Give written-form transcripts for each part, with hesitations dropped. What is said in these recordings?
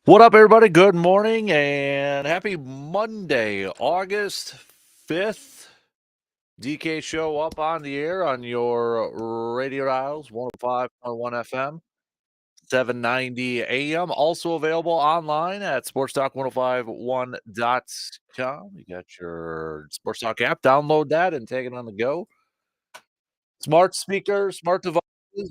What up, everybody? Good morning and happy Monday, August 5th. DK Show up on the air on your radio dials, 105.1 FM, 790 AM. Also available online at sportstalk1051.com. You got your Sports Talk app. Download that and take it on the go. Smart speakers, smart devices,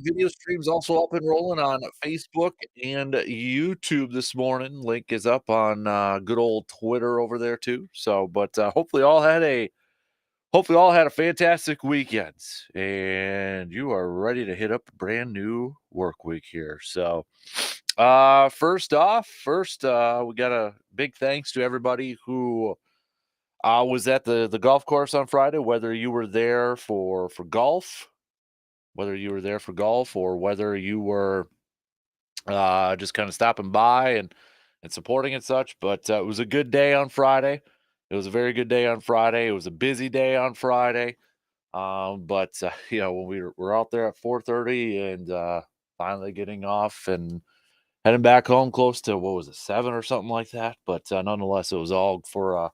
video streams also up and rolling on Facebook and YouTube this morning. Link is up on good old Twitter over there too. So, but hopefully all had a fantastic weekend, and you are ready to hit up a brand new work week here. So, first, we got a big thanks to everybody who was at the golf course on Friday. Whether you were there for golf, whether you were there for golf or whether you were just kind of stopping by and supporting and such. But it was a good day on Friday. It was a very good day on Friday. It was a busy day on Friday. But when we're out there at 4:30 and finally getting off and heading back home close to what was it, 7 or something like that. But nonetheless, it was all for a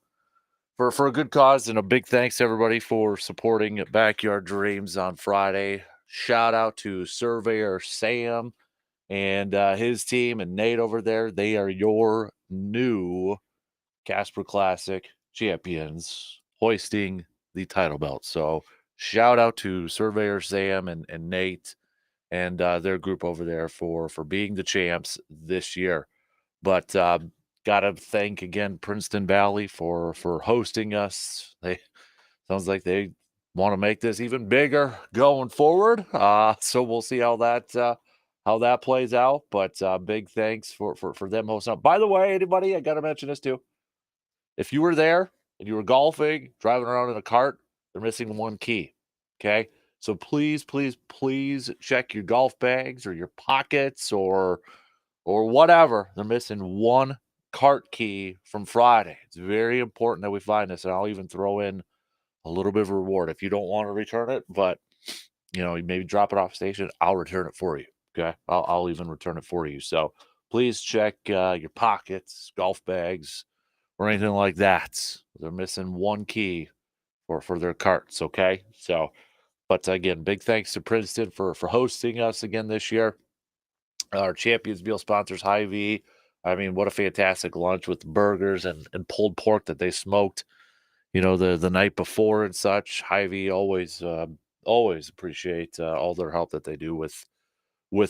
good cause, and a big thanks to everybody for supporting Backyard Dreams on Friday. Shout out to Surveyor Sam and his team and Nate over there. They are your new Casper Classic champions, hoisting the title belt. So shout out to Surveyor Sam and Nate and their group over there for being the champs this year. But gotta thank again Princeton Valley for hosting us. They sounds like they want to make this even bigger going forward. So we'll see how that plays out. But big thanks for them hosting up. By the way, anybody, I gotta mention this too. If you were there and you were golfing, driving around in a cart, they're missing one key. Okay. So please, please, please check your golf bags or your pockets or whatever. They're missing one cart key from Friday. It's very important that we find this, and I'll even throw in a little bit of a reward if you don't want to return it. But you maybe drop it off station. I'll return it for you. Okay, I'll even return it for you. So please check your pockets, golf bags, or anything like that. They're missing one key for their carts. Okay, so. But again, big thanks to Princeton for hosting us again this year. Our Champions Meal sponsors, Hy-Vee. I mean, what a fantastic lunch with burgers and pulled pork that they smoked, the night before and such. Hy-Vee always appreciate all their help that they do with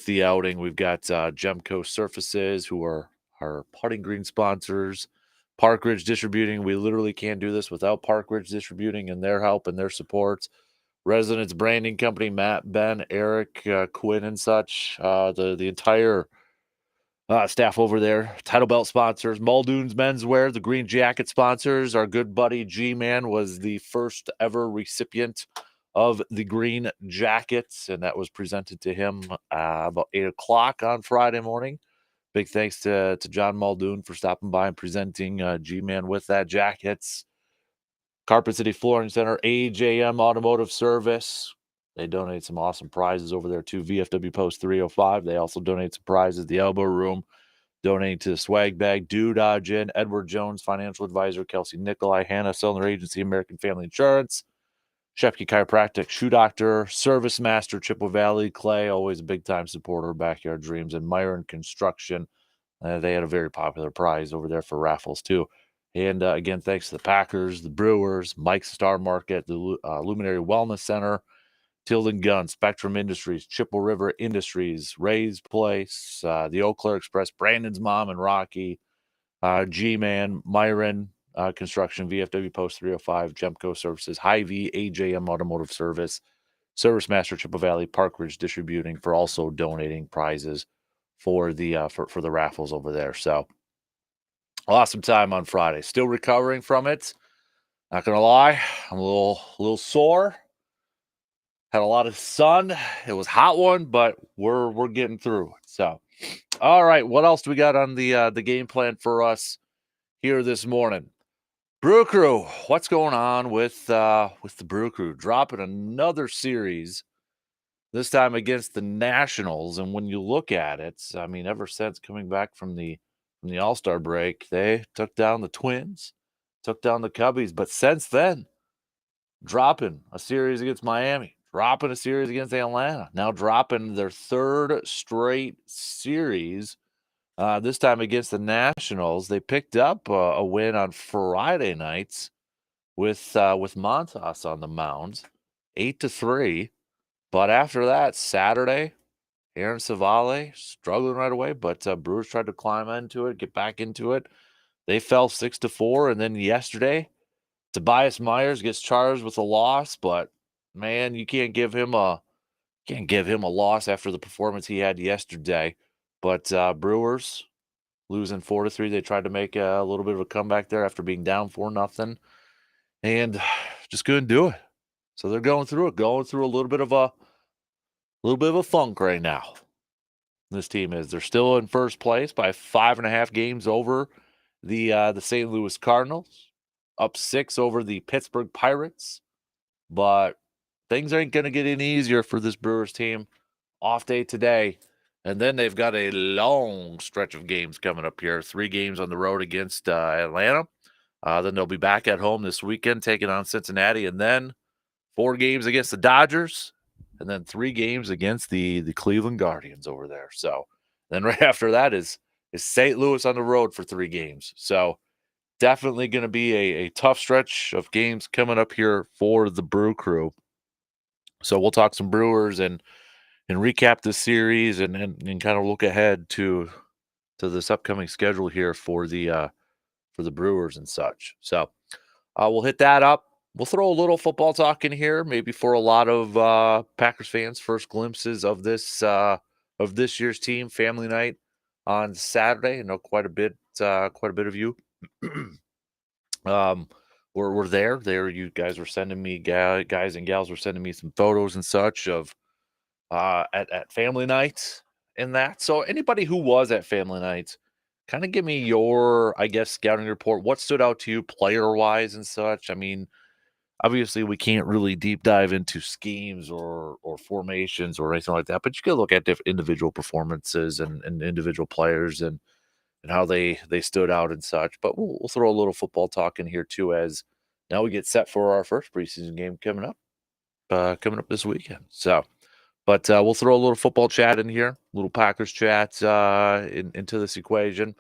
the outing. We've got Gemco Surfaces, who are our putting green sponsors. Park Ridge Distributing. We literally can't do this without Park Ridge Distributing and their help and their support. Residence Branding Company, Matt, Ben, Eric, Quinn, and such. The entire staff over there. Title belt sponsors, Muldoon's Menswear, the Green Jacket sponsors. Our good buddy G-Man was the first ever recipient of the Green Jackets, and that was presented to him about 8 o'clock on Friday morning. Big thanks to John Muldoon for stopping by and presenting G-Man with that jackets. Carpet City Flooring Center, AJM Automotive Service. They donate some awesome prizes over there too. VFW Post 305. They also donate some prizes. The Elbow Room, donating to the Swag Bag, Doodah Gin, Edward Jones, Financial Advisor, Kelsey Nikolai, Hannah, Cylinder Agency, American Family Insurance, Shepke Chiropractic, Shoe Doctor, Service Master, Chippewa Valley, Clay, always a big time supporter of Backyard Dreams, and Myron Construction. They had a very popular prize over there for raffles too. And again, thanks to the Packers, the Brewers, Mike's Star Market, the Luminary Wellness Center, Tilden Gun, Spectrum Industries, Chippewa River Industries, Ray's Place, the Eau Claire Express, Brandon's Mom and Rocky, G-Man, Myron Construction, VFW Post 305, Gemco Services, Hy-Vee, AJM Automotive Service, Service Master Chippewa Valley, Park Ridge Distributing for also donating prizes for the for the raffles over there. So awesome time on Friday. Still recovering from it. Not gonna lie, I'm a little sore. Had a lot of sun. It was a hot one, but we're getting through it. So, all right, what else do we got on the game plan for us here this morning? Brew Crew, what's going on with the Brew Crew? Dropping another series, this time against the Nationals. And when you look at it, I mean, ever since coming back from the in the All-Star break. They took down the Twins, took down the Cubbies, but since then, dropping a series against Miami, dropping a series against Atlanta, now dropping their third straight series. This time against the Nationals, they picked up a win on Friday nights with Montas on the mound, 8-3. But after that, Saturday, Aaron Savale struggling right away, but Brewers tried to climb into it, get back into it. They fell 6-4, and then yesterday, Tobias Myers gets charged with a loss, but man, you can't give him a loss after the performance he had yesterday. But Brewers losing 4-3. They tried to make a little bit of a comeback there after being down 4-0, and just couldn't do it. So they're going through a little bit of a funk right now. This team is. They're still in first place by 5.5 games over the St. Louis Cardinals, up 6 over the Pittsburgh Pirates. But things ain't going to get any easier for this Brewers team. Off day today. And then they've got a long stretch of games coming up here. 3 games on the road against Atlanta. Then they'll be back at home this weekend taking on Cincinnati. And then 4 games against the Dodgers. And then 3 games against the Cleveland Guardians over there. So then right after that is St. Louis on the road for 3 games. So definitely going to be a tough stretch of games coming up here for the Brew Crew. So we'll talk some Brewers and recap this series and kind of look ahead to this upcoming schedule here for the Brewers and such. So we'll hit that up. We'll throw a little football talk in here, maybe for a lot of Packers fans. First glimpses of this year's team family night on Saturday. I know quite a bit of you. We're there. There, you guys were sending me guys and gals were sending me some photos and such of at family night and that. So anybody who was at family night, kind of give me your, I guess, scouting report. What stood out to you player wise and such? I mean, obviously we can't really deep dive into schemes or formations or anything like that, but you can look at individual performances and individual players and how they stood out and such. But we'll throw a little football talk in here too, as now we get set for our first preseason game coming up this weekend. So. But we'll throw a little football chat in here, a little Packers chat into this equation.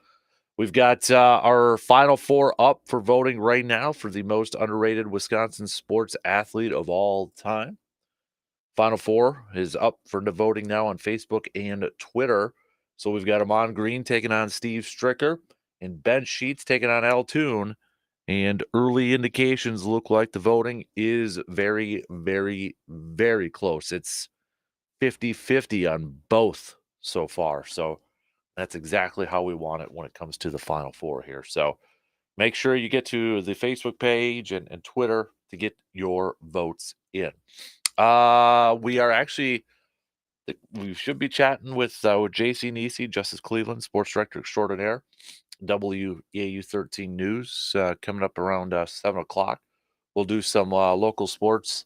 We've got our Final Four up for voting right now for the most underrated Wisconsin sports athlete of all time. Final Four is up for the voting now on Facebook and Twitter. So we've got Amon Green taking on Steve Stricker and Ben Sheets taking on Al Toon. And early indications look like the voting is very, very, very close. It's 50-50 on both so far. So that's exactly how we want it when it comes to the Final Four here. So make sure you get to the Facebook page and Twitter to get your votes in. We should be chatting with JC Nisi, Justice Cleveland, sports director extraordinaire, WEAU 13 News, coming up around 7 o'clock. We'll do some local sports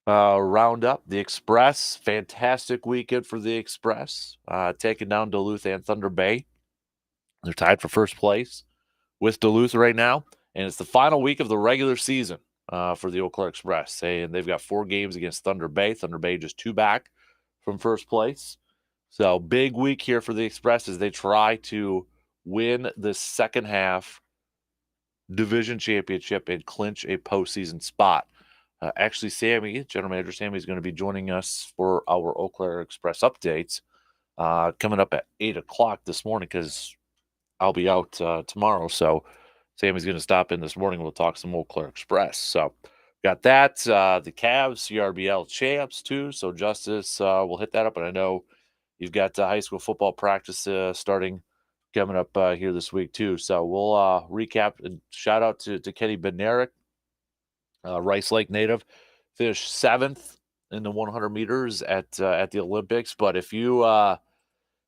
round up. The Express, fantastic weekend for the Express, taking down Duluth and Thunder Bay. They're tied for first place with Duluth right now, and it's the final week of the regular season for the Eau Claire Express. And they've got 4 games against Thunder Bay. Thunder Bay just 2 back from first place. So big week here for the Express as they try to win the second half division championship and clinch a postseason spot. Actually, Sammy, General Manager Sammy, is going to be joining us for our Eau Claire Express updates coming up at 8 o'clock this morning because I'll be out tomorrow. So Sammy's going to stop in this morning. We'll talk some Eau Claire Express. So got that. The Cavs, CRBL champs too. So Justice, we'll hit that up. And I know you've got high school football practice starting coming up here this week too. So we'll recap and shout out to Kenny Bednarik. Rice Lake native, finished 7th in the 100 meters at the Olympics. But if you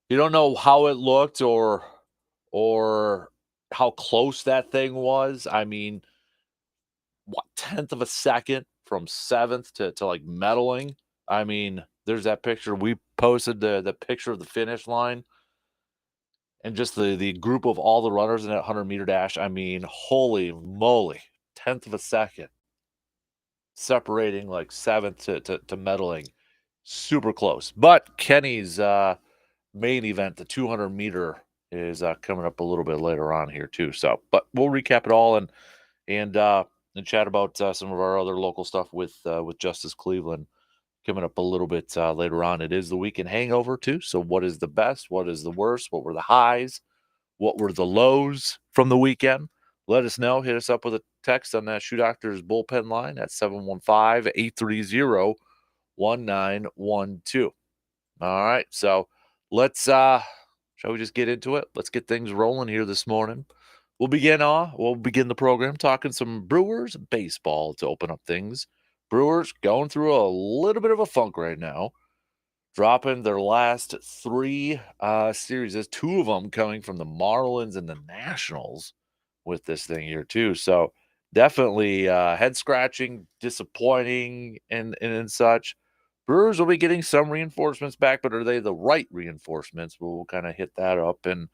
don't know how it looked or how close that thing was, I mean, what, 1/10 of a second from 7th to like medaling. I mean, there's that picture. We posted the picture of the finish line. and just the group of all the runners in that 100-meter dash, I mean, holy moly, tenth of a second separating like seventh to medaling, super close. But Kenny's main event, the 200-meter, is coming up a little bit later on here too. So, but we'll recap it all and chat about some of our other local stuff with Justice Cleveland coming up a little bit later on. It is the weekend hangover too. So, what is the best? What is the worst? What were the highs? What were the lows from the weekend? Let us know. Hit us up with a text on that Shoe Doctors bullpen line at 715-830-1912. All right. So let's shall we just get into it? Let's get things rolling here this morning. We'll begin the program talking some Brewers baseball to open up things. Brewers going through a little bit of a funk right now, dropping their last three series, two of them coming from the Marlins and the Nationals with this thing here too. So definitely head scratching, disappointing, and such. Brewers will be getting some reinforcements back, but are they the right reinforcements? We'll kind of hit that up and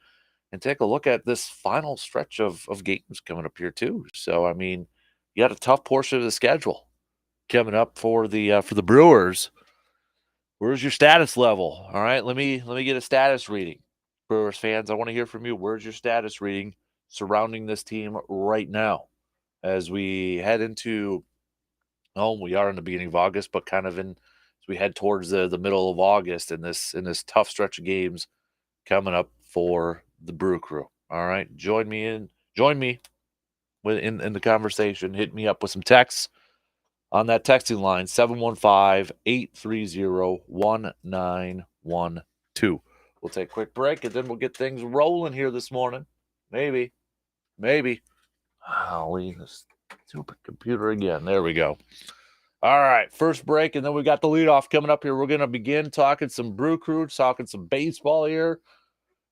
take a look at this final stretch of games coming up here too. So I mean, you got a tough portion of the schedule coming up for the Brewers. Where's your status level? All right, let me get a status reading. Brewers fans, I want to hear from you. Where's your status reading surrounding this team right now? As we head into we are in the beginning of August, but kind of as we head towards the middle of August in this tough stretch of games coming up for the Brew Crew. All right. Join me in the conversation. Hit me up with some texts on that texting line, 715-830-1912. We'll take a quick break and then we'll get things rolling here this morning. Maybe. Maybe. I'll leave this stupid computer again. There we go. All right, first break, and then we got the leadoff coming up here. We're going to begin talking some Brew Crew, talking some baseball here.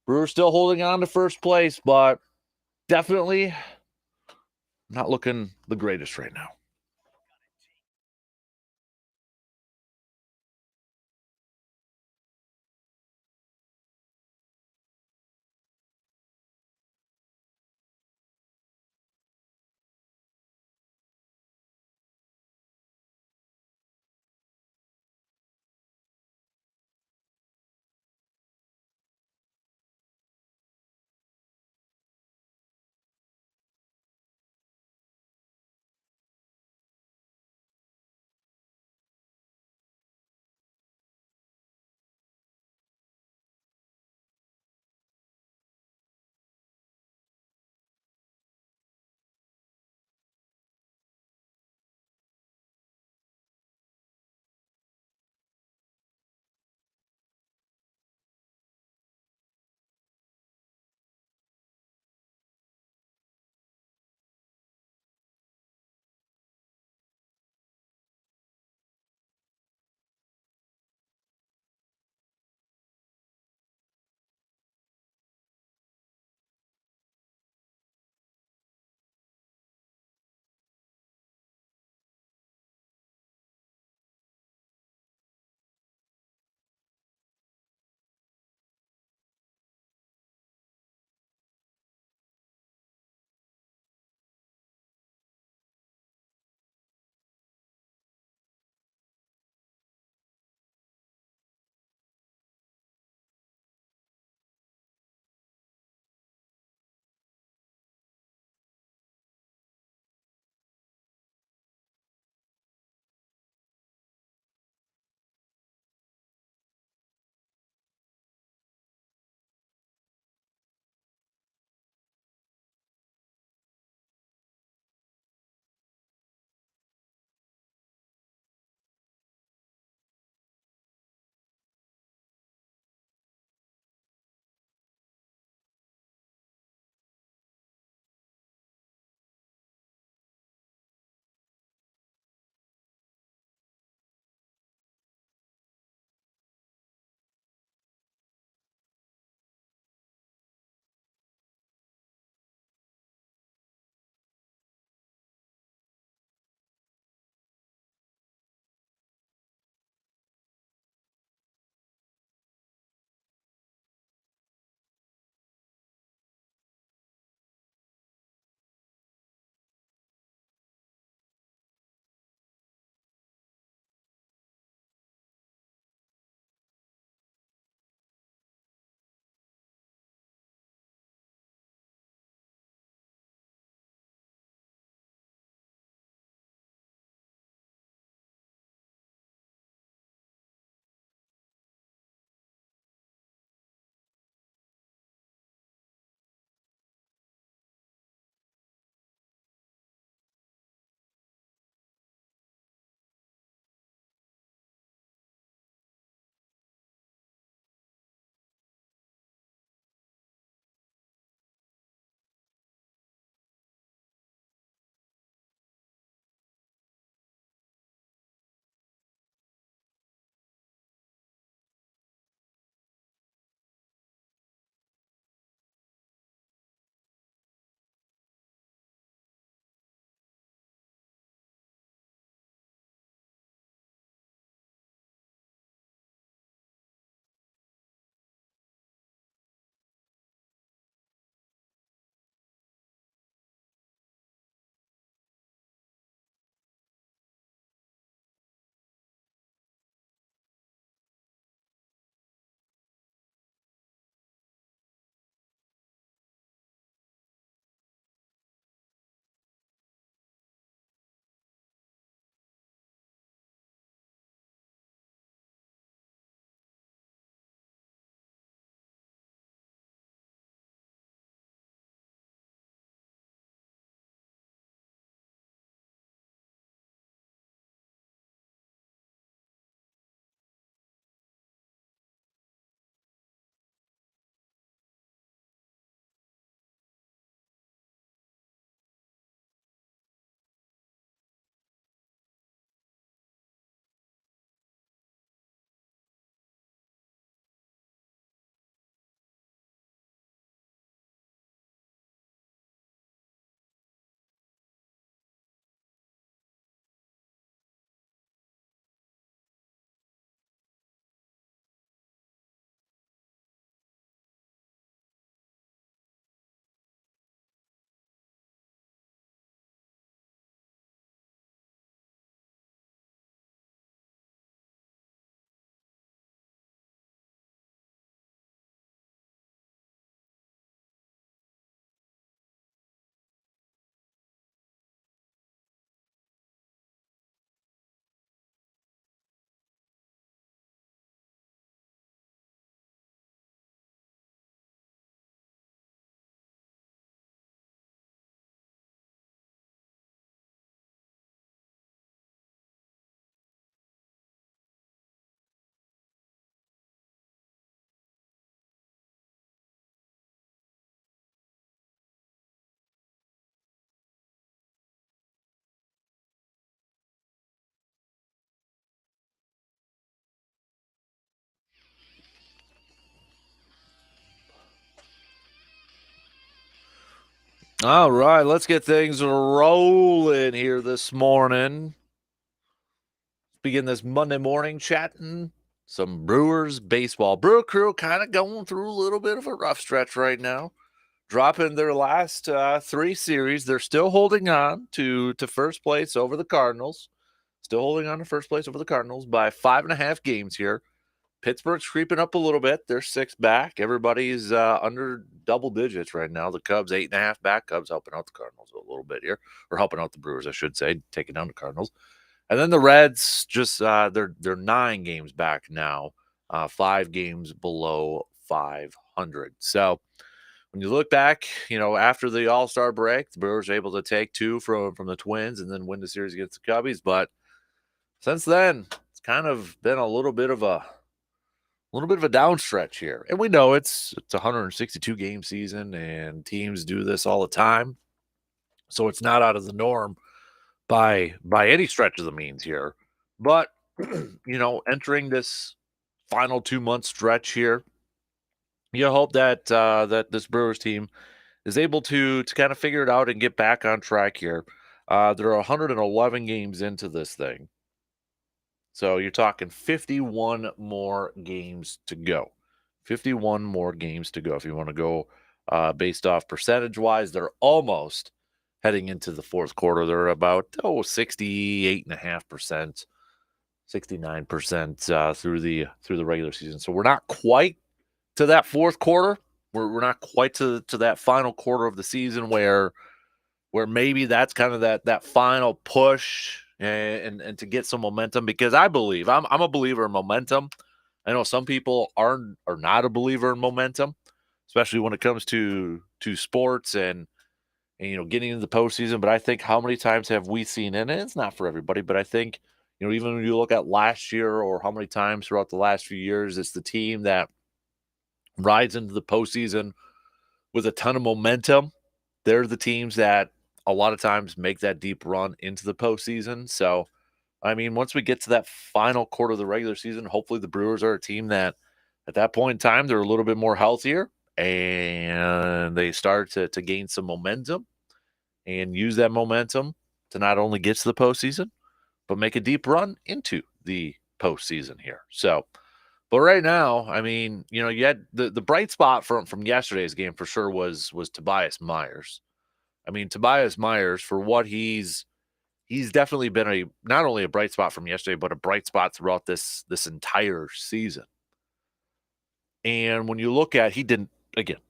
Brewers still holding on to first place, but definitely not looking the greatest right now. All right, let's get things rolling here this morning. Begin this Monday morning chatting some Brewers baseball. Brewer Crew kind of going through a little bit of a rough stretch right now. Dropping their last three series. They're still holding on to first place over the Cardinals. Still holding on to first place over the Cardinals by 5.5 games here. Pittsburgh's creeping up a little bit. They're 6 back. Everybody's under double digits right now. The Cubs 8.5 back. Cubs helping out the Cardinals a little bit here, or helping out the Brewers, I should say, taking down the Cardinals. And then the Reds just they're 9 games back now, 5 games below 500. So when you look back, after the All-Star break, the Brewers were able to take 2 from the Twins and then win the series against the Cubbies. But since then, it's kind of been a little bit of a downstretch here. And we know it's a 162 game season and teams do this all the time. So it's not out of the norm by any stretch of the means here. But entering this final 2-month stretch here, you hope that that this Brewers team is able to kind of figure it out and get back on track here. There are 111 games into this thing. So you're talking 51 more games to go. 51 more games to go. If you want to go based off percentage-wise, they're almost heading into the fourth quarter. They're about 68.5%, 69% through the regular season. So we're not quite to that fourth quarter. We're not quite to that final quarter of the season where maybe that's kind of that final push and to get some momentum, because I believe I'm a believer in momentum. I know some people are not a believer in momentum, especially when it comes to sports and getting into the postseason. But I think, how many times have we seen, and it's not for everybody, but I think even when you look at last year or how many times throughout the last few years, it's the team that rides into the postseason with a ton of momentum. They're the teams that a lot of times make that deep run into the postseason. So, I mean, once we get to that final quarter of the regular season, hopefully the Brewers are a team that at that point in time, they're a little bit more healthier and they start to gain some momentum and use that momentum to not only get to the postseason, but make a deep run into the postseason here. So, but right now, I mean, you had the bright spot from yesterday's game for sure was Tobias Myers. I mean, Tobias Myers, for what he's definitely been not only a bright spot from yesterday, but a bright spot throughout this entire season. And when you look at, he didn't, again,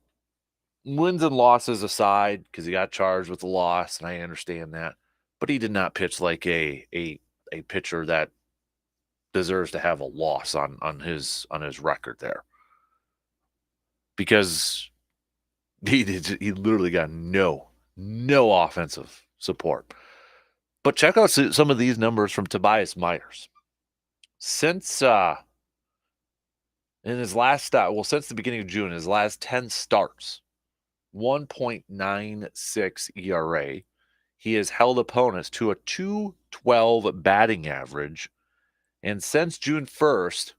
wins and losses aside, because he got charged with the loss, and I understand that, but he did not pitch like a pitcher that deserves to have a loss on his record there, because he literally got no offensive support. But check out some of these numbers from Tobias Myers. Since in his last since the beginning of June, his last 10 starts, 1.96 ERA. He has held opponents to a 2.12 batting average. And since June 1st,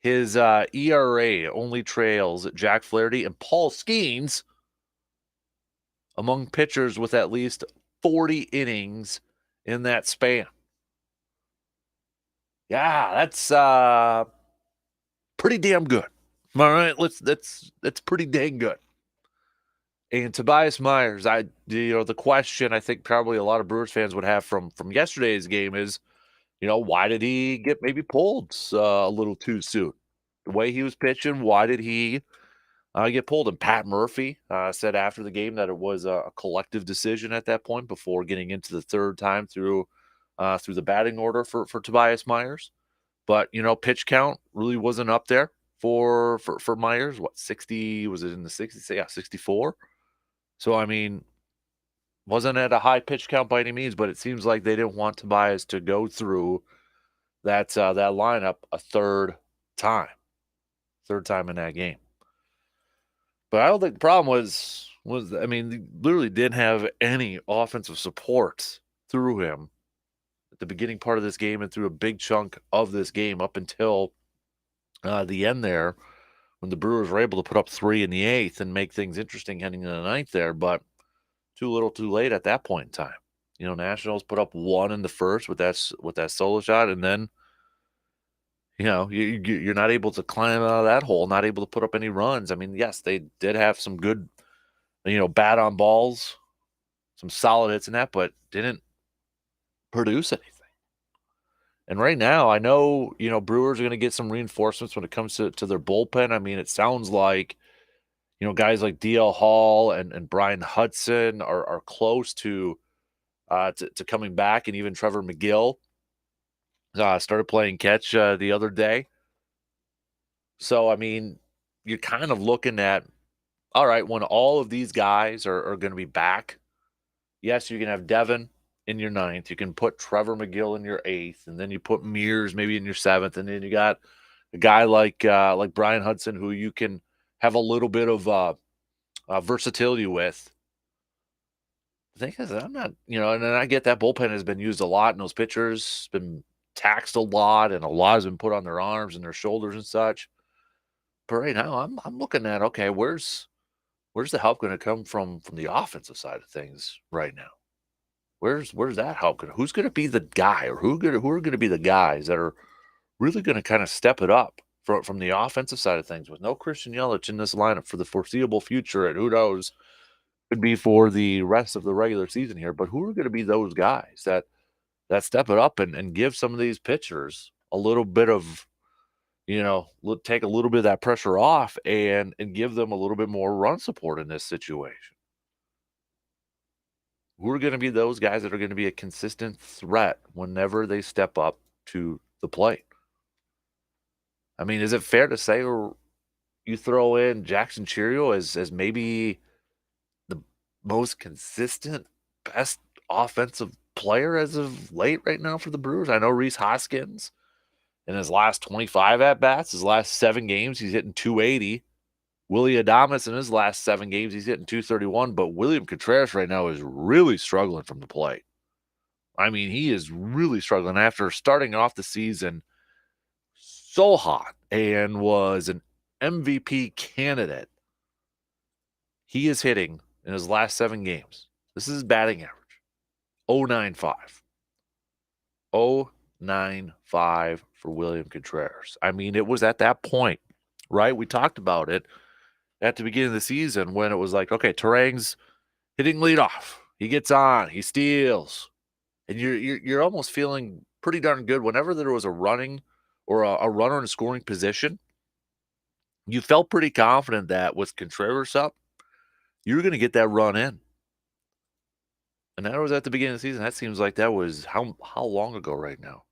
his ERA only trails Jack Flaherty and Paul Skeens among pitchers with at least 40 innings in that span. Yeah, that's pretty damn good. All right, that's pretty dang good. And Tobias Myers, the question I think probably a lot of Brewers fans would have from yesterday's game is, why did he get maybe pulled a little too soon? The way he was pitching, why did he get pulled? And Pat Murphy said after the game that it was a collective decision at that point, before getting into the third time through the batting order for Tobias Myers. But pitch count really wasn't up there for Myers. What, 60? Was it in the 60s? Yeah, 64. So I mean, wasn't at a high pitch count by any means, but it seems like they didn't want Tobias to go through that lineup a third time in that game. But I don't think the problem was I mean, they literally didn't have any offensive support through him at the beginning part of this game and through a big chunk of this game up until the end there, when the Brewers were able to put up 3 in the 8th and make things interesting heading into the 9th there. But too little, too late at that point in time. Nationals put up one in the first with that solo shot, and then you're not able to climb out of that hole, not able to put up any runs. I mean, yes, they did have some good, bat on balls, some solid hits in that, but didn't produce anything. And right now, I know, Brewers are going to get some reinforcements when it comes to their bullpen. I mean, it sounds like, guys like DL Hall and Brian Hudson are close to coming back, and even Trevor McGill started playing catch the other day. So, I mean, you're kind of looking at, all right, when all of these guys are going to be back, yes, you can have Devin in your ninth. You can put Trevor McGill in your eighth, and then you put Mears maybe in your seventh, and then you got a guy like Brian Hudson who you can have a little bit of versatility with. The thing is, I'm not, and then I get that bullpen has been used a lot, and those pitchers been taxed a lot, and a lot has been put on their arms and their shoulders and such. But right now, I'm looking at, okay, where's the help going to come from the offensive side of things right now? Where's that help going? Who's going to be the guy, or who are going to be the guys that are really going to kind of step it up from the offensive side of things? With no Christian Yelich in this lineup for the foreseeable future, and who knows, could be for the rest of the regular season here. But who are going to be those guys that step it up and give some of these pitchers a little bit of, take a little bit of that pressure off and give them a little bit more run support in this situation? Who are going to be those guys that are going to be a consistent threat whenever they step up to the plate? I mean, is it fair to say, or you throw in Jackson Cheerio as maybe the most consistent, best offensive player as of late right now for the Brewers? I know Rhys Hoskins, in his last 25 at-bats, his last 7 games, he's hitting 280. Willy Adames, in his last 7 games, he's hitting 231. But William Contreras right now is really struggling from the plate. I mean, he is really struggling after starting off the season so hot and was an MVP candidate. He is hitting, in his last 7 games, this is his batting average, 0.95. 0.95 for William Contreras. I mean, it was at that point, right? We talked about it at the beginning of the season when it was like, okay, Terang's hitting leadoff. He gets on, he steals. And you're almost feeling pretty darn good whenever there was a running or a runner in a scoring position. You felt pretty confident that with Contreras up, you were going to get that run in. And that was at the beginning of the season. That seems like that was how long ago right now?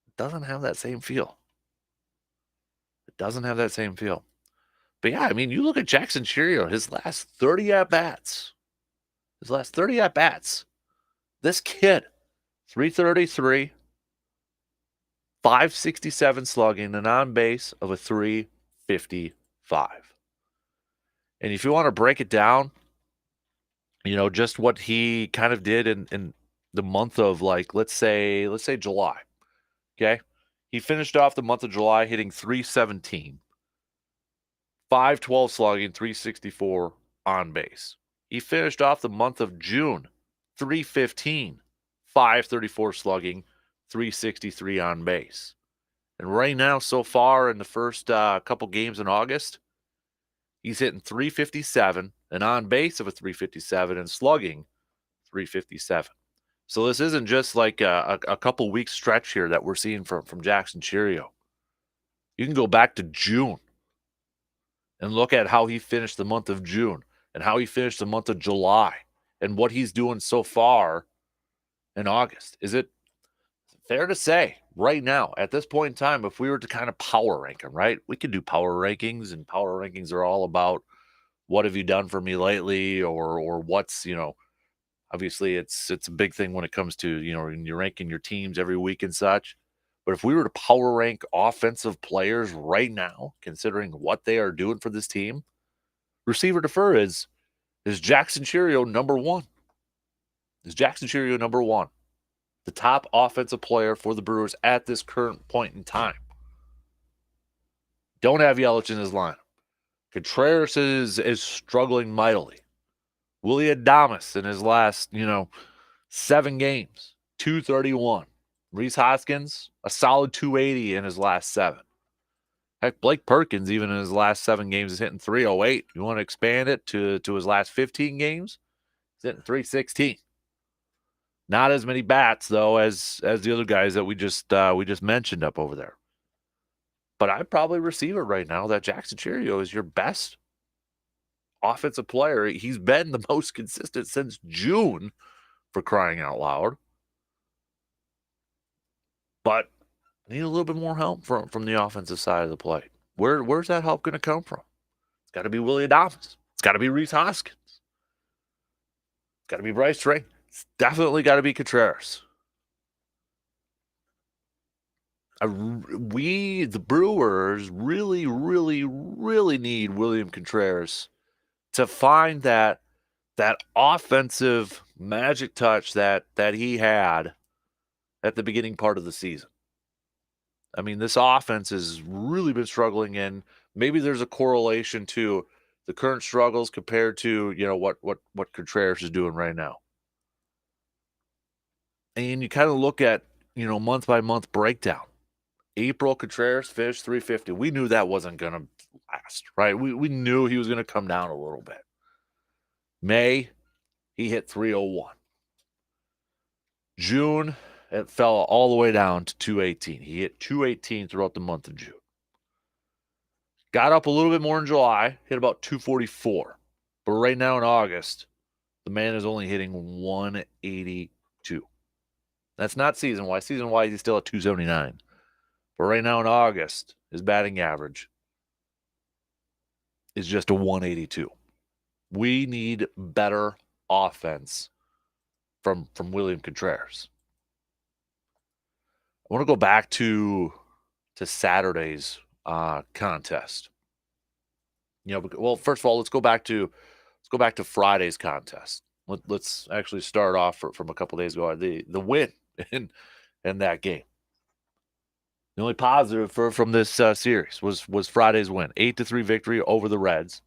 It doesn't have that same feel. It doesn't have that same feel. But yeah, I mean, you look at Jackson Cheerio, his last 30 at-bats. This kid, 333, 567 slugging, and on base of a 355. And if you want to break it down, just what he kind of did in the month of, like, let's say July. Okay. He finished off the month of July hitting 317, 512 slugging, 364 on base. He finished off the month of June, 315, 534 slugging, 363 on base. And right now, so far in the first couple games in August, he's hitting 357, and on base of a 357, and slugging 357. So this isn't just like a couple weeks stretch here that we're seeing from Jackson Cheerio. You can go back to June and look at how he finished the month of June and how he finished the month of July and what he's doing so far in August. Is it fair to say right now, at this point in time, if we were to kind of power rank him, right? We could do power rankings, and power rankings are all about what have you done for me lately, or what's, obviously it's a big thing when it comes to, when you're ranking your teams every week and such. But if we were to power rank offensive players right now, considering what they are doing for this team, receiver defer is Jackson Cheerio number 1. Is Jackson Cheerio number 1? The top offensive player for the Brewers at this current point in time. Don't have Yelich in his lineup. Contreras is struggling mightily. Willie Adames in his last, 7 games, 231. Reese Hoskins, a solid 280 in his last 7. Heck, Blake Perkins, even in his last 7 games, is hitting 308. You want to expand it to his last 15 games? He's hitting 316. Not as many bats though as the other guys that we just mentioned up over there. But I'd probably receive it right now that Jackson Chourio is your best offensive player. He's been the most consistent since June, for crying out loud. But I need a little bit more help from the offensive side of the plate. Where's that help going to come from? It's got to be Willie Adames. It's got to be Reese Hoskins. It's got to be Bryce Trey. It's definitely got to be Contreras. We, the Brewers, really, really, really need William Contreras to find that offensive magic touch that he had at the beginning part of the season. I mean, this offense has really been struggling, and maybe there's a correlation to the current struggles compared to, what Contreras is doing right now. And you kind of look at, month by month breakdown. April, Contreras finished 350. We knew that wasn't going to last, right? We knew he was going to come down a little bit. May, he hit 301. June, it fell all the way down to 218. He hit 218 throughout the month of June. Got up a little bit more in July, hit about 244. But right now in August, the man is only hitting 182. That's not season-wide. Season-wide, he's still at 279. But right now in August, his batting average is just a 182. We need better offense from William Contreras. I want to go back to Saturday's contest. Well, first of all, let's go back to Friday's contest. Let's actually start off from a couple days ago. The win in that game. The only positive from this series was Friday's win, 8-3 victory over the Reds.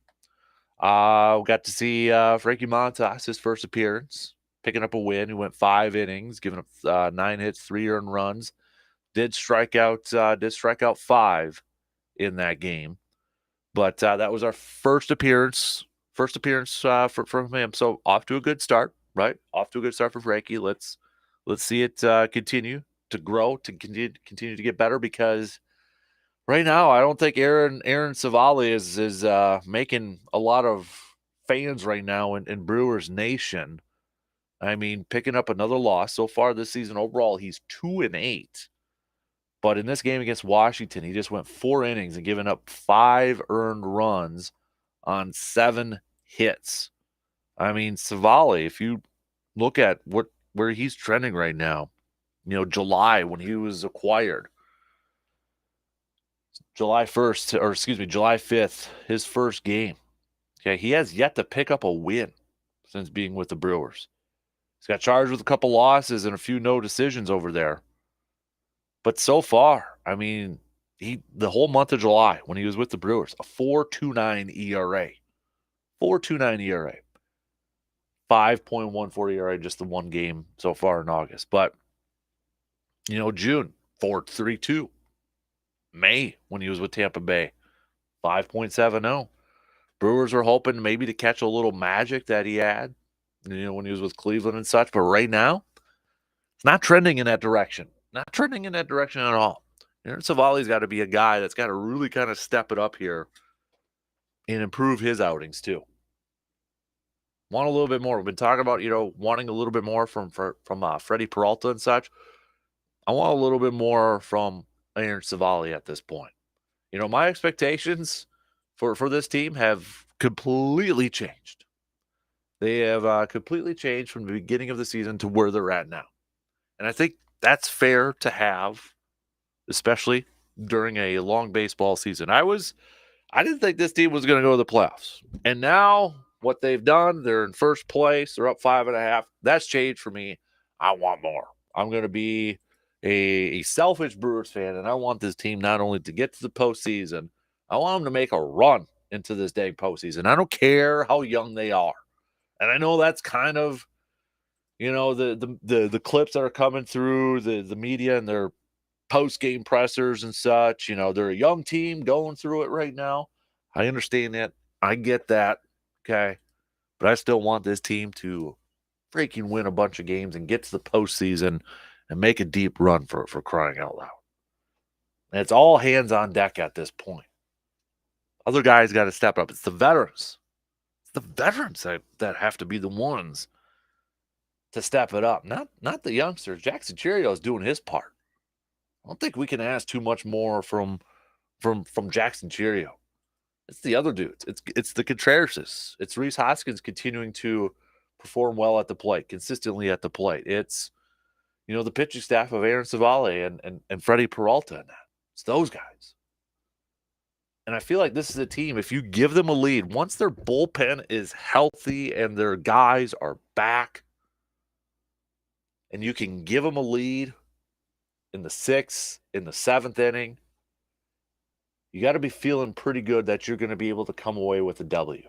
We got to see Frankie Montas, his first appearance, picking up a win. He went 5 innings, giving up 9 hits, 3 earned runs. Did strike out 5 in that game, but that was our first appearance from him. So off to a good start, right? Off to a good start for Frankie. Let's see it continue to grow, to continue to get better, because right now I don't think Aaron Savali is making a lot of fans right now in Brewers Nation. I mean, picking up another loss so far this season. Overall, he's 2-8. But in this game against Washington, he just went 4 innings and given up 5 earned runs on 7 hits. I mean, Savali, if you look at where he's trending right now, July when he was acquired, July 5th, his first game. Okay, he has yet to pick up a win since being with the Brewers. He's got charged with a couple losses and a few no decisions over there. But so far, I mean, the whole month of July when he was with the Brewers, a 4.29 ERA. 4.29 ERA. 5.14 ERA just the one game so far in August. But, June, 4.32. May, when he was with Tampa Bay, 5.70. Brewers were hoping maybe to catch a little magic that he had, when he was with Cleveland and such. But right now, it's not trending in that direction. Not trending in that direction at all. Aaron Savali's got to be a guy that's got to really kind of step it up here and improve his outings too. Want a little bit more. We've been talking about, wanting a little bit more from Freddie Peralta and such. I want a little bit more from Aaron Savali at this point. My expectations for this team have completely changed. They have completely changed from the beginning of the season to where they're at now. And I think that's fair to have, especially during a long baseball season. I didn't think this team was going to go to the playoffs. And now what they've done, they're in first place. They're up 5.5. That's changed for me. I want more. I'm going to be a selfish Brewers fan, and I want this team not only to get to the postseason, I want them to make a run into this dang postseason. I don't care how young they are. And I know that's kind of, the clips that are coming through the media and their post game pressers and such. They're a young team going through it right now. I understand that. I get that. Okay. But I still want this team to freaking win a bunch of games and get to the postseason and make a deep run for crying out loud. And it's all hands on deck at this point. Other guys got to step up. It's the veterans. It's the veterans that have to be the ones to step it up. Not the youngsters. Jackson Cheerio is doing his part. I don't think we can ask too much more from Jackson Cheerio. It's the other dudes. It's the Contrerases. It's Reese Hoskins continuing to perform well at the plate, consistently at the plate. It's the pitching staff of Aaron Savale and Freddie Peralta and that. It's those guys. And I feel like this is a team, if you give them a lead, once their bullpen is healthy and their guys are back, and you can give them a lead in the sixth, in the seventh inning, you got to be feeling pretty good that you're going to be able to come away with a W.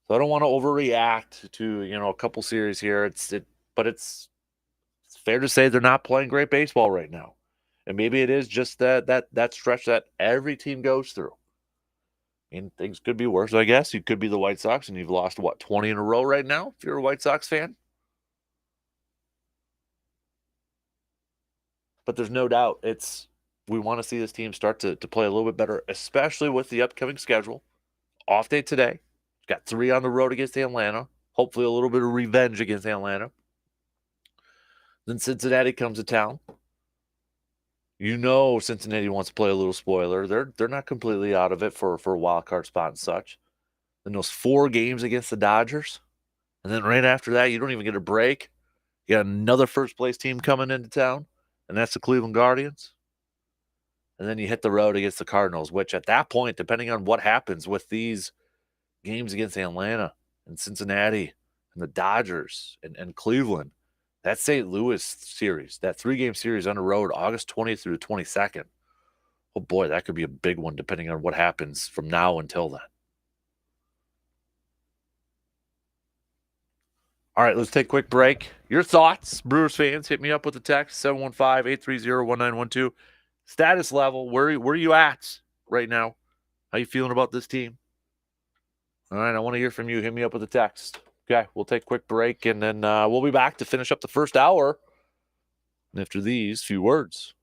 So I don't want to overreact to a couple series here. But it's fair to say they're not playing great baseball right now. And maybe it is just that stretch that every team goes through. I mean, things could be worse, I guess. You could be the White Sox, and you've lost, 20 in a row right now, if you're a White Sox fan? But there's no doubt we want to see this team start to play a little bit better, especially with the upcoming schedule. Off day today. Got 3 on the road against Atlanta. Hopefully a little bit of revenge against Atlanta. Then Cincinnati comes to town. Cincinnati wants to play a little spoiler. They're not completely out of it for a wild card spot and such. Then those 4 games against the Dodgers. And then right after that, you don't even get a break. You got another first place team coming into town, and that's the Cleveland Guardians. And then you hit the road against the Cardinals, which at that point, depending on what happens with these games against Atlanta and Cincinnati and the Dodgers and Cleveland, that St. Louis series, that 3-game series on the road, August 20th through the 22nd. Oh boy, that could be a big one depending on what happens from now until then. All right, let's take a quick break. Your thoughts, Brewers fans, hit me up with a text, 715-830-1912. Status level, where are you at right now? How you feeling about this team? All right, I want to hear from you. Hit me up with a text. Okay, we'll take a quick break, and then we'll be back to finish up the first hour after these few words.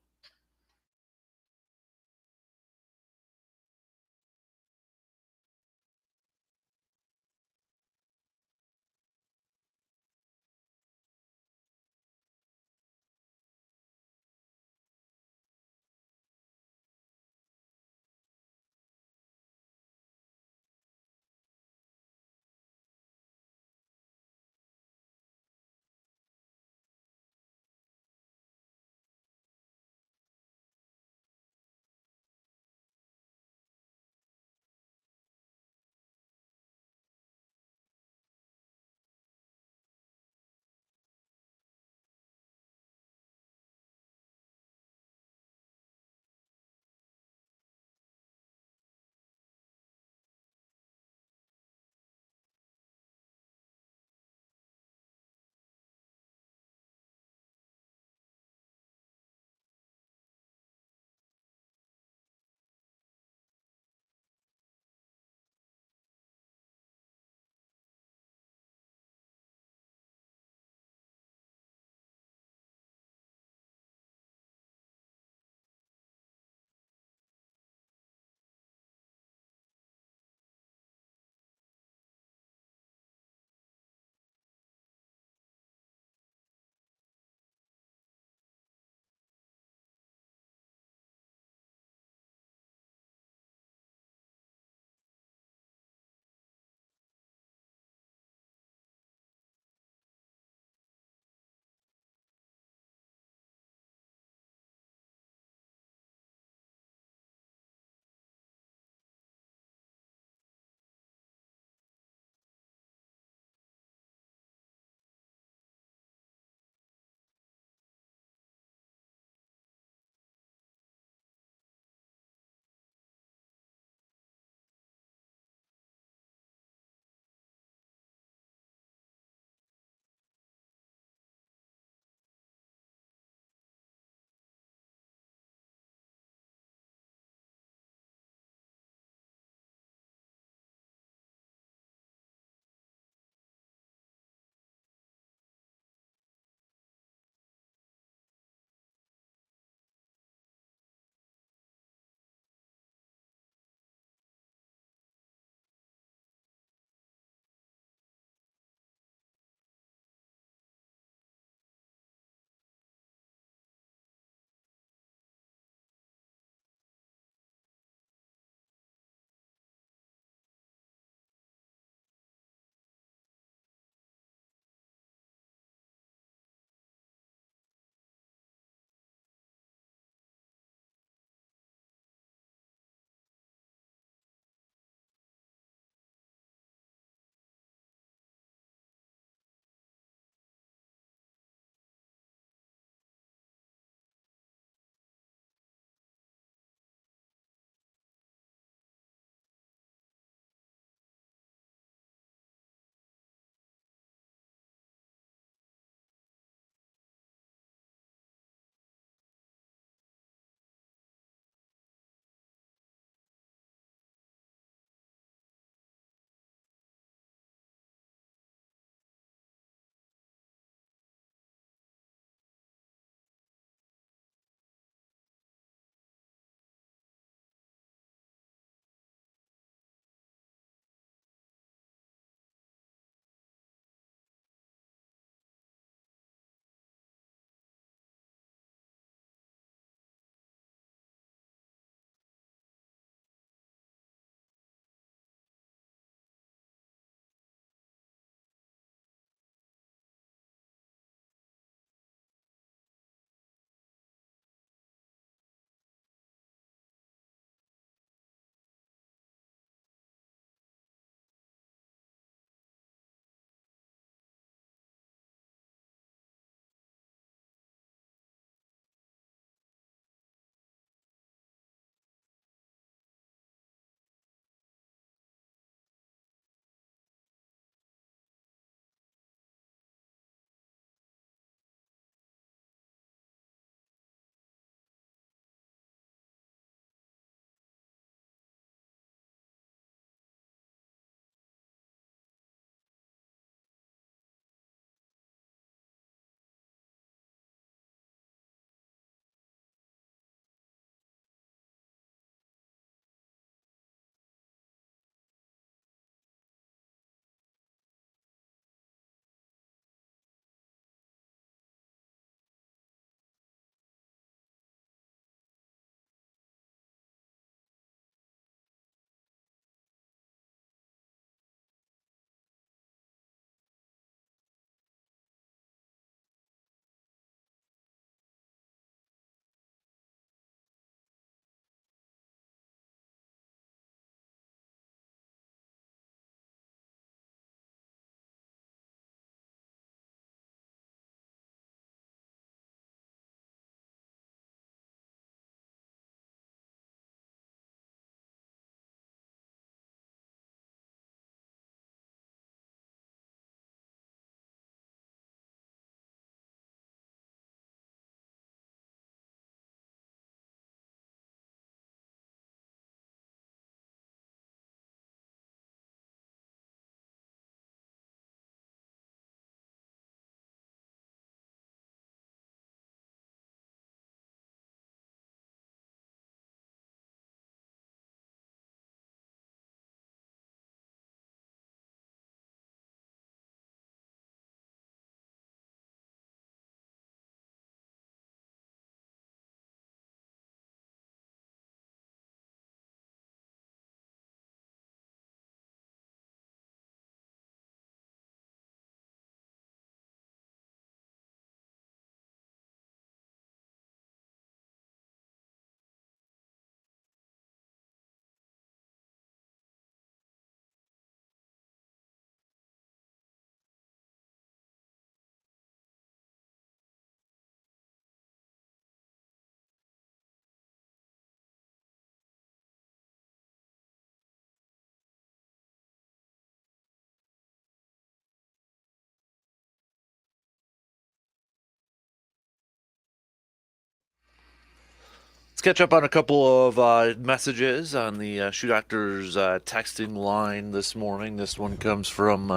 Let's catch up on a couple of messages on the Shoe Doctor's texting line this morning. This one comes from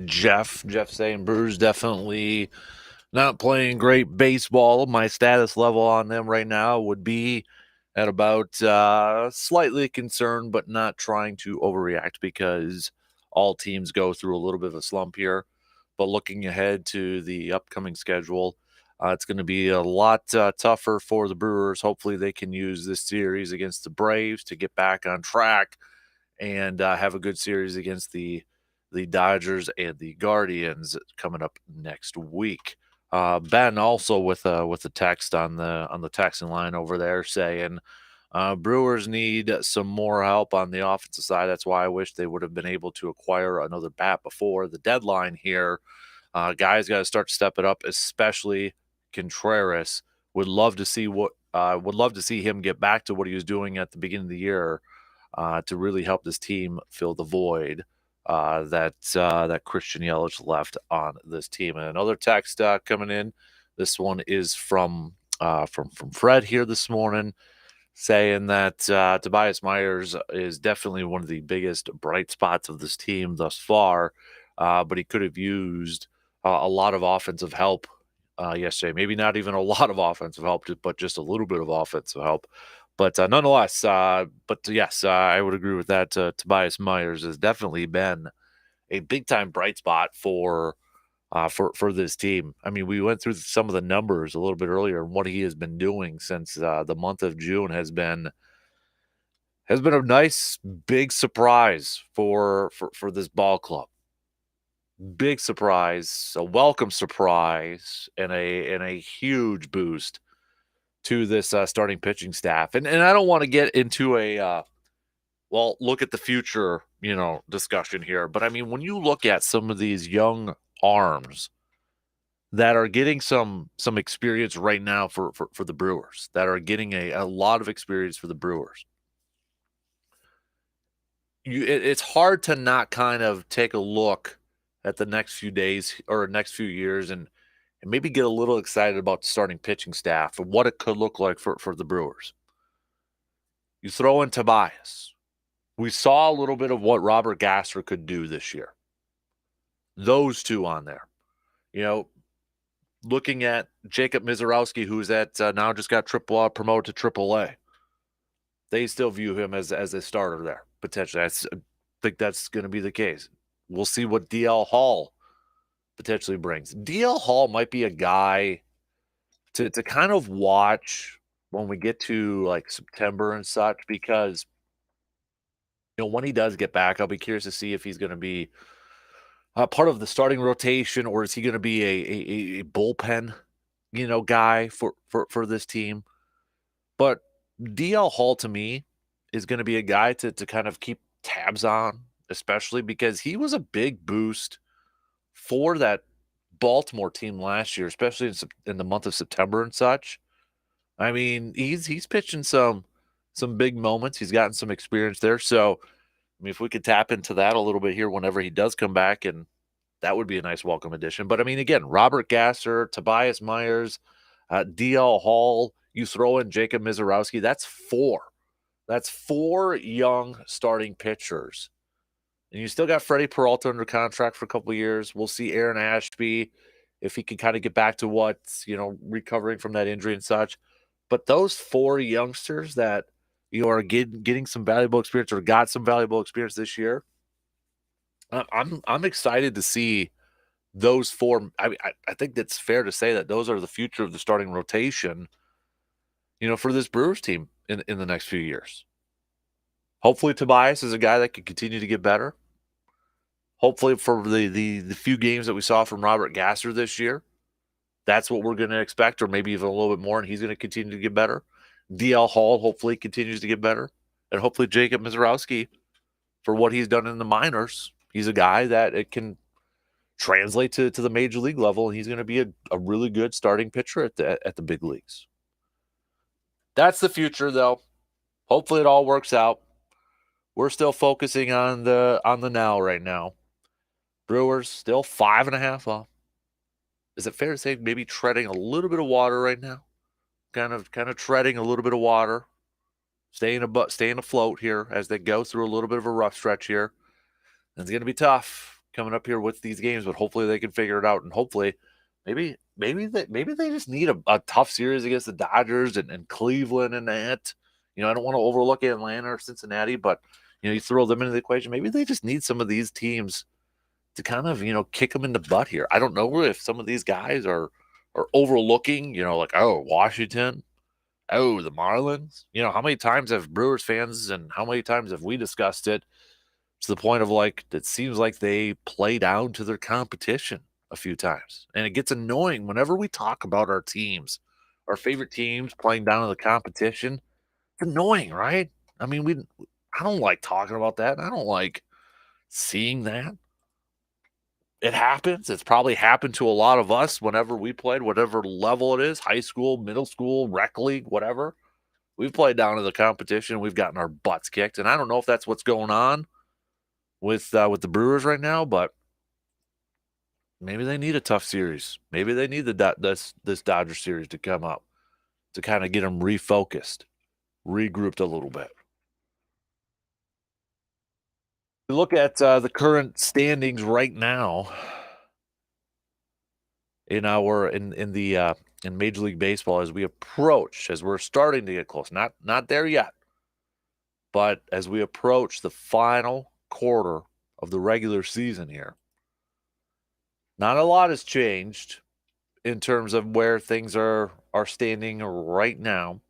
Jeff. Jeff saying Brewers definitely not playing great baseball. My status level on them right now would be at about slightly concerned, but not trying to overreact because all teams go through a little bit of a slump here. But looking ahead to the upcoming schedule, it's going to be a lot tougher for the Brewers. Hopefully, they can use this series against the Braves to get back on track and have a good series against the Dodgers and the Guardians coming up next week. Ben also with a text on the texting line over there saying Brewers need some more help on the offensive side. That's why I wish they would have been able to acquire another bat before the deadline here. Guys got to start to step it up, especially Contreras. Would love to see him get back to what he was doing at the beginning of the year to really help this team fill the void that Christian Yelich left on this team. And another text coming in. This one is from Fred here this morning, saying that Tobias Myers is definitely one of the biggest bright spots of this team thus far, but he could have used a lot of offensive help yesterday. Maybe not even a lot of offensive help, but just a little bit of offensive help. But nonetheless, yes, I would agree with that. Tobias Myers has definitely been a big time bright spot for this team. I mean, we went through some of the numbers a little bit earlier, and what he has been doing since the month of June has been a nice big surprise for this ball club. Big surprise, a welcome surprise, and a huge boost to this starting pitching staff. And I don't want to get into a well, look at the future, discussion here. But I mean, when you look at some of these young arms that are getting some experience right now for the Brewers, that are getting a lot of experience for the Brewers, it's hard to not kind of take a look at the next few days or next few years and maybe get a little excited about the starting pitching staff and what it could look like for the Brewers. You throw in Tobias. We saw a little bit of what Robert Gasser could do this year. Those two on there. Looking at Jacob Mizorowski, who's at now just got promoted to Triple A. They still view him as a starter there, potentially. I think that's going to be the case. We'll see what DL Hall potentially brings. DL Hall might be a guy to kind of watch when we get to like September and such, because when he does get back, I'll be curious to see if he's going to be part of the starting rotation, or is he going to be a bullpen, guy for this team. But DL Hall to me is going to be a guy to kind of keep tabs on, especially because he was a big boost for that Baltimore team last year, especially in the month of September and such. I mean, he's pitching some big moments. He's gotten some experience there. So, I mean, if we could tap into that a little bit here whenever he does come back, and that would be a nice welcome addition. But I mean, again, Robert Gasser, Tobias Myers, DL Hall, you throw in Jacob Mizorowski, that's four. That's four young starting pitchers. And you still got Freddie Peralta under contract for a couple of years. We'll see Aaron Ashby if he can kind of get back to what, recovering from that injury and such. But those four youngsters that are getting some valuable experience or got some valuable experience this year, I'm excited to see those four. I think that's fair to say that those are the future of the starting rotation, for this Brewers team in the next few years. Hopefully Tobias is a guy that can continue to get better. Hopefully for the few games that we saw from Robert Gasser this year, that's what we're going to expect, or maybe even a little bit more, and he's going to continue to get better. DL Hall hopefully continues to get better. And hopefully Jacob Mizorowski, for what he's done in the minors, he's a guy that it can translate to the major league level, and he's going to be a really good starting pitcher at the big leagues. That's the future, though. Hopefully it all works out. We're still focusing on the now right now. Brewers still 5.5 off. Is it fair to say maybe treading a little bit of water right now? Kind of treading a little bit of water staying afloat here as they go through a little bit of a rough stretch here. And it's going to be tough coming up here with these games, but hopefully they can figure it out. And hopefully, maybe they just need a tough series against the Dodgers and Cleveland and that. I don't want to overlook Atlanta or Cincinnati, but you throw them into the equation. Maybe they just need some of these teams to kind of kick them in the butt here. I don't know if some of these guys are overlooking, like, oh, Washington, oh, the Marlins. How many times have Brewers fans and how many times have we discussed it to the point of like it seems like they play down to their competition a few times. And it gets annoying whenever we talk about our teams, our favorite teams playing down to the competition. It's annoying, right? I mean, I don't like talking about that. I don't like seeing that. It happens. It's probably happened to a lot of us whenever we played, whatever level it is, high school, middle school, rec league, whatever. We've played down to the competition. We've gotten our butts kicked. And I don't know if that's what's going on with the Brewers right now, but maybe they need a tough series. Maybe they need this Dodger series to come up to kind of get them refocused, regrouped a little bit. Look at the current standings right now in Major League Baseball as we're starting to get close. Not there yet, but as we approach the final quarter of the regular season here, not a lot has changed in terms of where things are standing right now.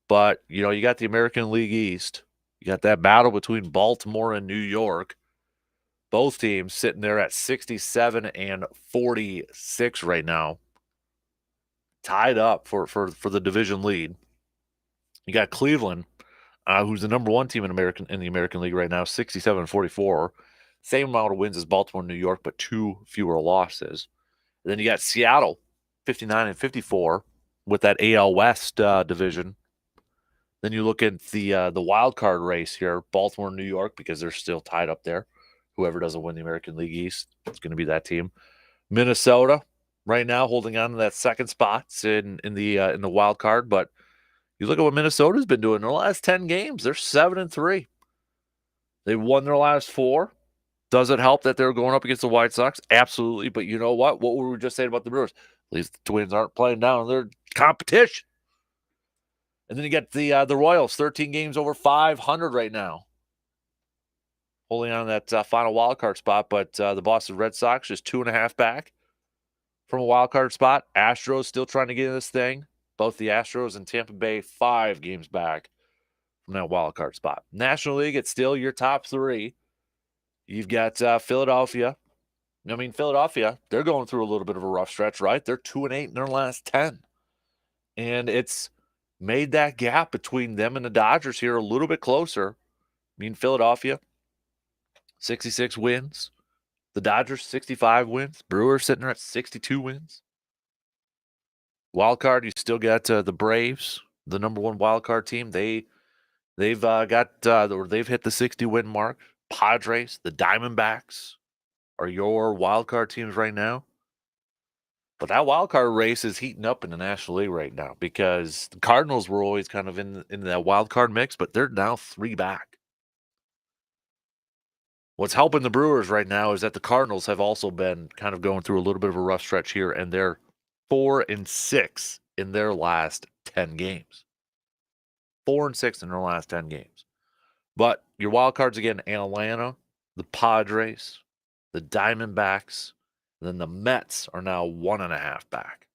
But you got the American League East. You got that battle between Baltimore and New York. Both teams sitting there at 67 and 46 right now, tied up for the division lead. You got Cleveland, who's the number one team in the American League right now, 67 and 44. Same amount of wins as Baltimore and New York, but 2 fewer losses. And then you got Seattle, 59 and 54, with that AL West division. Then you look at the wild card race here, Baltimore and New York, because they're still tied up there. Whoever doesn't win the American League East, it's going to be that team. Minnesota right now holding on to that second spot in the wild card, but you look at what Minnesota's been doing in their last 10 games. They're 7-3. They won their last 4. Does it help that they're going up against the White Sox? Absolutely. But you know what? What were we just saying about the Brewers? At least the Twins aren't playing down their competition. And then you get the Royals, 13 games over 500 right now, holding on to that final wild card spot. But the Boston Red Sox just 2.5 back from a wild card spot. Astros still trying to get in this thing. Both the Astros and Tampa Bay 5 games back from that wild card spot. National League, it's still your top 3. You've got Philadelphia. I mean, Philadelphia, they're going through a little bit of a rough stretch, right? They're 2-8 in their last 10. And it's made that gap between them and the Dodgers here a little bit closer. I mean, Philadelphia, 66 wins. The Dodgers, 65 wins. Brewers sitting there at 62 wins. Wild card, you still got the Braves, the number 1 wild card team. They've hit the 60-win mark. Padres, the Diamondbacks are your wild card teams right now. But that wild card race is heating up in the National League right now because the Cardinals were always kind of in that wild card mix, but they're now 3 back. What's helping the Brewers right now is that the Cardinals have also been kind of going through a little bit of a rough stretch here, and they're 4-6 in their last 10 games. 4-6 in their last 10 games. But your wild cards again, Atlanta, the Padres, the Diamondbacks, and then the Mets are now 1.5 back.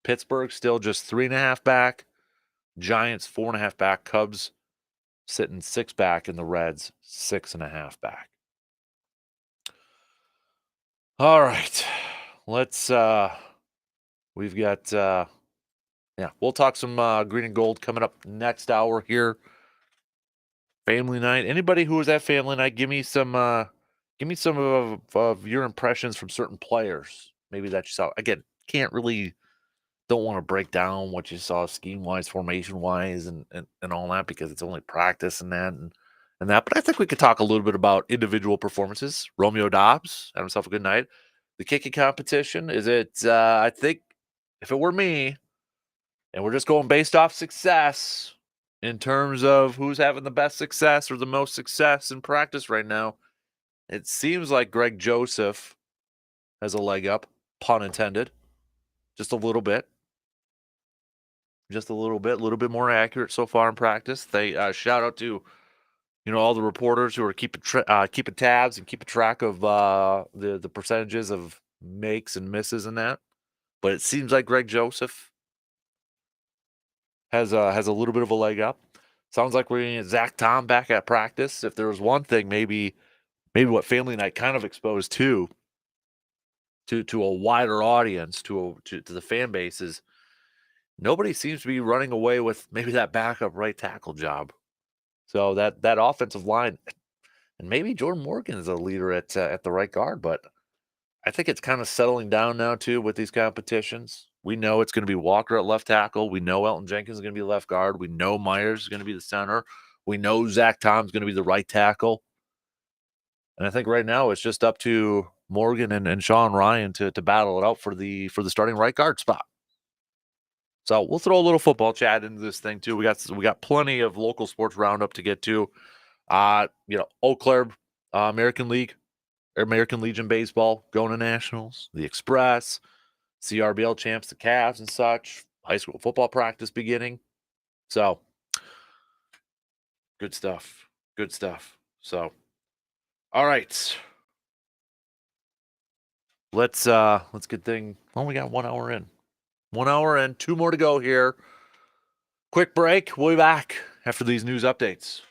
Pittsburgh still just 3.5 back. Giants 4.5 back. Cubs sitting 6 back, and the Reds 6.5 back. All right, let's. We've got. We'll talk some green and gold coming up next hour here. Family night. Anybody who was at family night, give me some of your impressions from certain players. Maybe that you saw. Again, don't want to break down what you saw scheme wise, formation wise, and all that because it's only practice and that and that. But I think we could talk a little bit about individual performances. Romeo Dobbs had himself a good night. The kicking competition, is it? I think if it were me, and we're just going based off success, in terms of who's having the best success or the most success in practice right now, it seems like Greg Joseph has a leg up, pun intended, just a little bit. Just a little bit more accurate so far in practice. They shout out to all the reporters who are keeping tabs and keeping track of the percentages of makes and misses in that. But it seems like Greg Joseph has a little bit of a leg up. Sounds like we're getting Zach Tom back at practice. If there was one thing, maybe what Family Night kind of exposed to a wider audience, to the fan bases, nobody seems to be running away with maybe that backup right tackle job. So that offensive line, and maybe Jordan Morgan is a leader at the right guard, but I think it's kind of settling down now too with these competitions. We know it's going to be Walker at left tackle. We know Elton Jenkins is going to be left guard. We know Myers is going to be the center. We know Zach Tom's going to be the right tackle. And I think right now it's just up to Morgan and Sean Ryan to battle it out for the starting right guard spot. So we'll throw a little football chat into this thing too. We got plenty of local sports roundup to get to. Eau Claire American League, American Legion baseball going to nationals. The Express, CRBL champs, the Cavs and such. High school football practice beginning. So good stuff. Good stuff. So all right. Let's get thing. Well, we got 1 hour in. 1 hour in, 2 more to go here. Quick break. We'll be back after these news updates.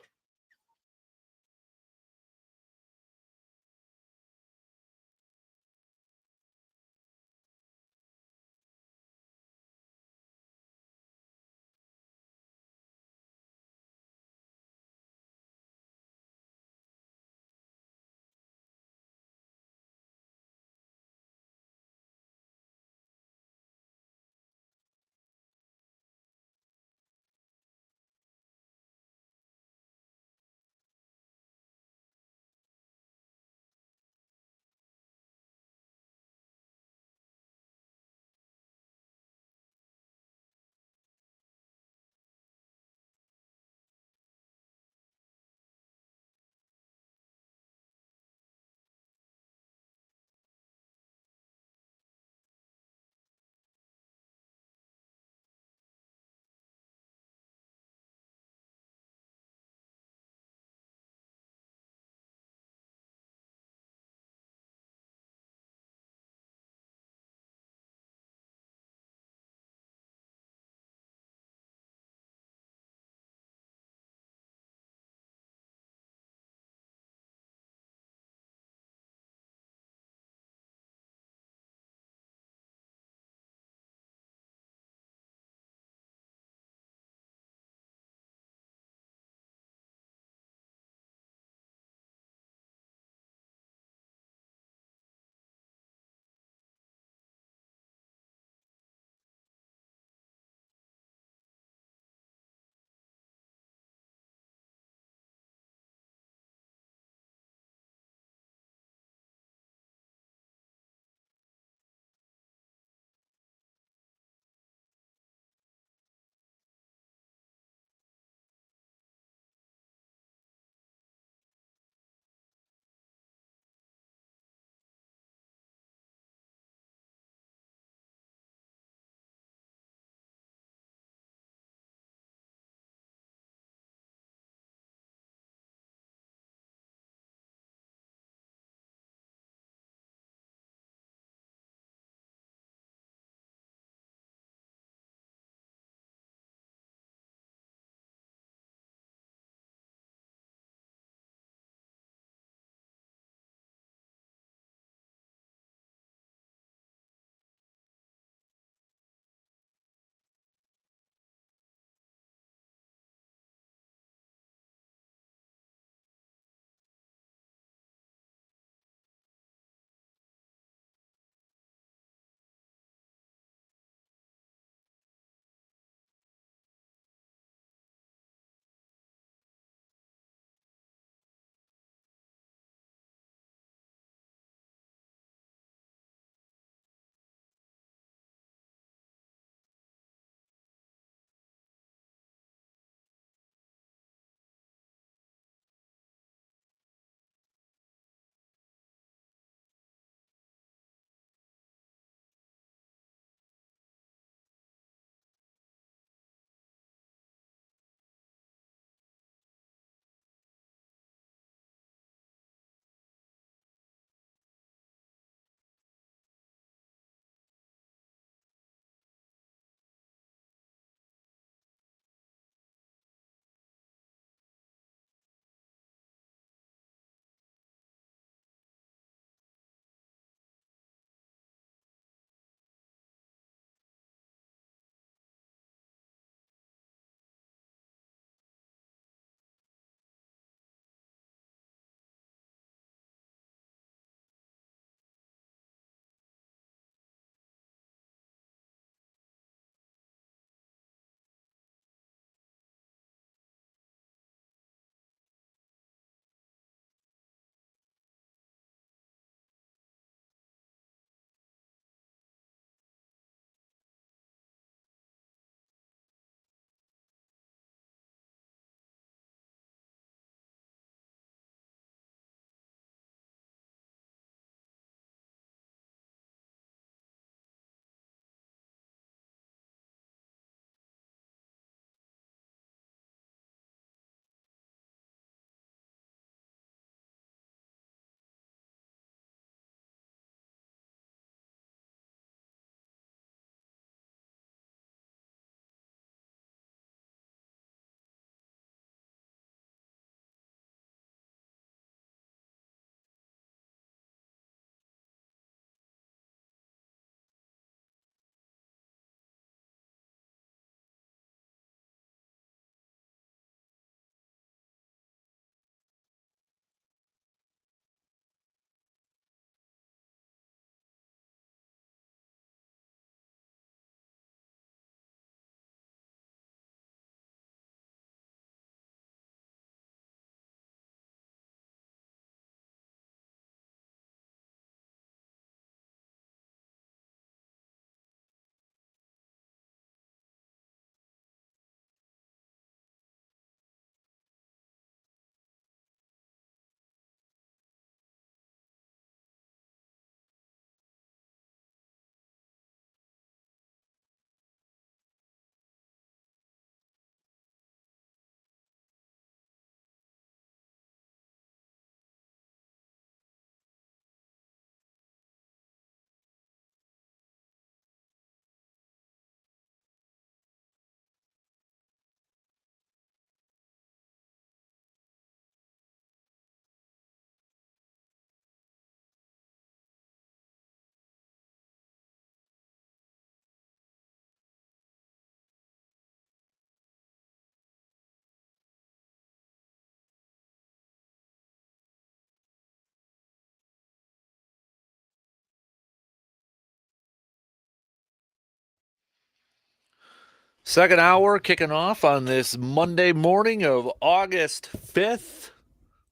Second hour kicking off on this Monday morning of August 5th.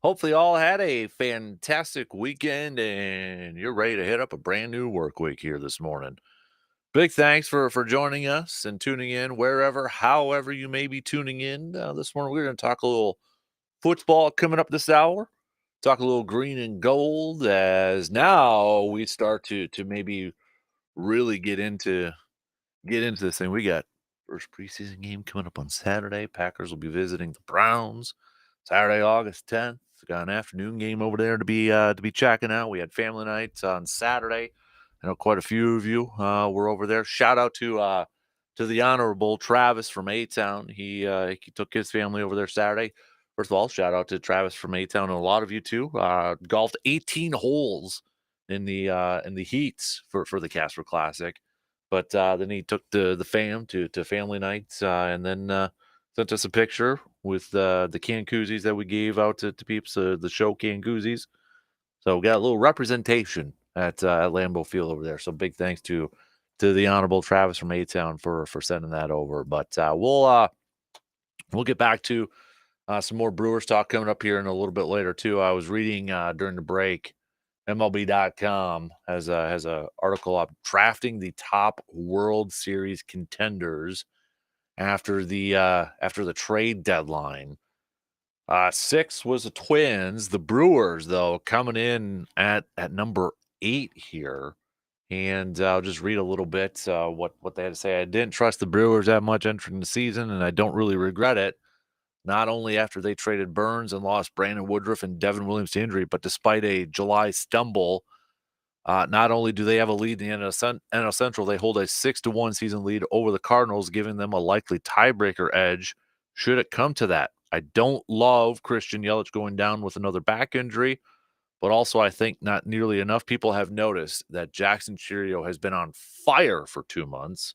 Hopefully, all had a fantastic weekend and you're ready to hit up a brand new work week here this morning. Big thanks for joining us and tuning in wherever, however you may be tuning in. This morning, we're going to talk a little football coming up this hour, talk a little green and gold as now we start to maybe really get into this thing. We got first preseason game coming up on Saturday. Packers will be visiting the Browns Saturday, August 10th. Got an afternoon game over there to be checking out. We had family nights on Saturday. I know quite a few of you were over there. Shout out to the honorable Travis from A-Town. He took his family over there Saturday. First of all, shout out to Travis from A-Town and a lot of you too. Golfed 18 holes in the heats for the Casper Classic. But then he took the fam to family nights and then sent us a picture with the can koozies that we gave out to peeps, the show can koozies. So we got a little representation at Lambeau Field over there. So big thanks to the honorable Travis from A-Town for sending that over. But we'll get back to some more Brewers talk coming up here in a little bit later too. I was reading during the break. MLB.com has a article up drafting the top World Series contenders after the trade deadline. 6 was the Twins. The Brewers, though, coming in at number 8 here. And I'll just read a little bit what they had to say. I didn't trust the Brewers that much entering the season, and I don't really regret it. Not only after they traded Burns and lost Brandon Woodruff and Devin Williams to injury, but despite a July stumble, not only do they have a lead in the NL Central, they hold a 6-1 season lead over the Cardinals, giving them a likely tiebreaker edge should it come to that. I don't love Christian Yelich going down with another back injury, but also I think not nearly enough people have noticed that Jackson Chourio has been on fire for 2 months.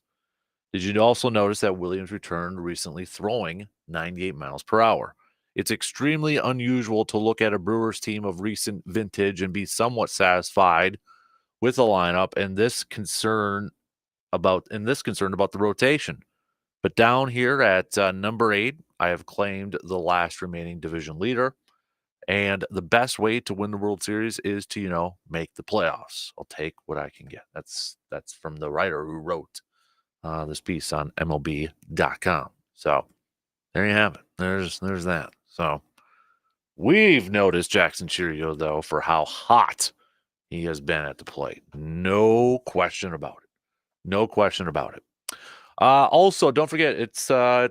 Did you also notice that Williams returned recently throwing 98 miles per hour? It's extremely unusual to look at a Brewers team of recent vintage and be somewhat satisfied with the lineup and this concern about the rotation. But down here at number 8, I have claimed the last remaining division leader. And the best way to win the World Series is to, make the playoffs. I'll take what I can get. That's from the writer who wrote this piece on MLB.com. So there you have it. There's that. So we've noticed Jackson Chourio, though, for how hot he has been at the plate. No question about it. No question about it. Also, don't forget, it's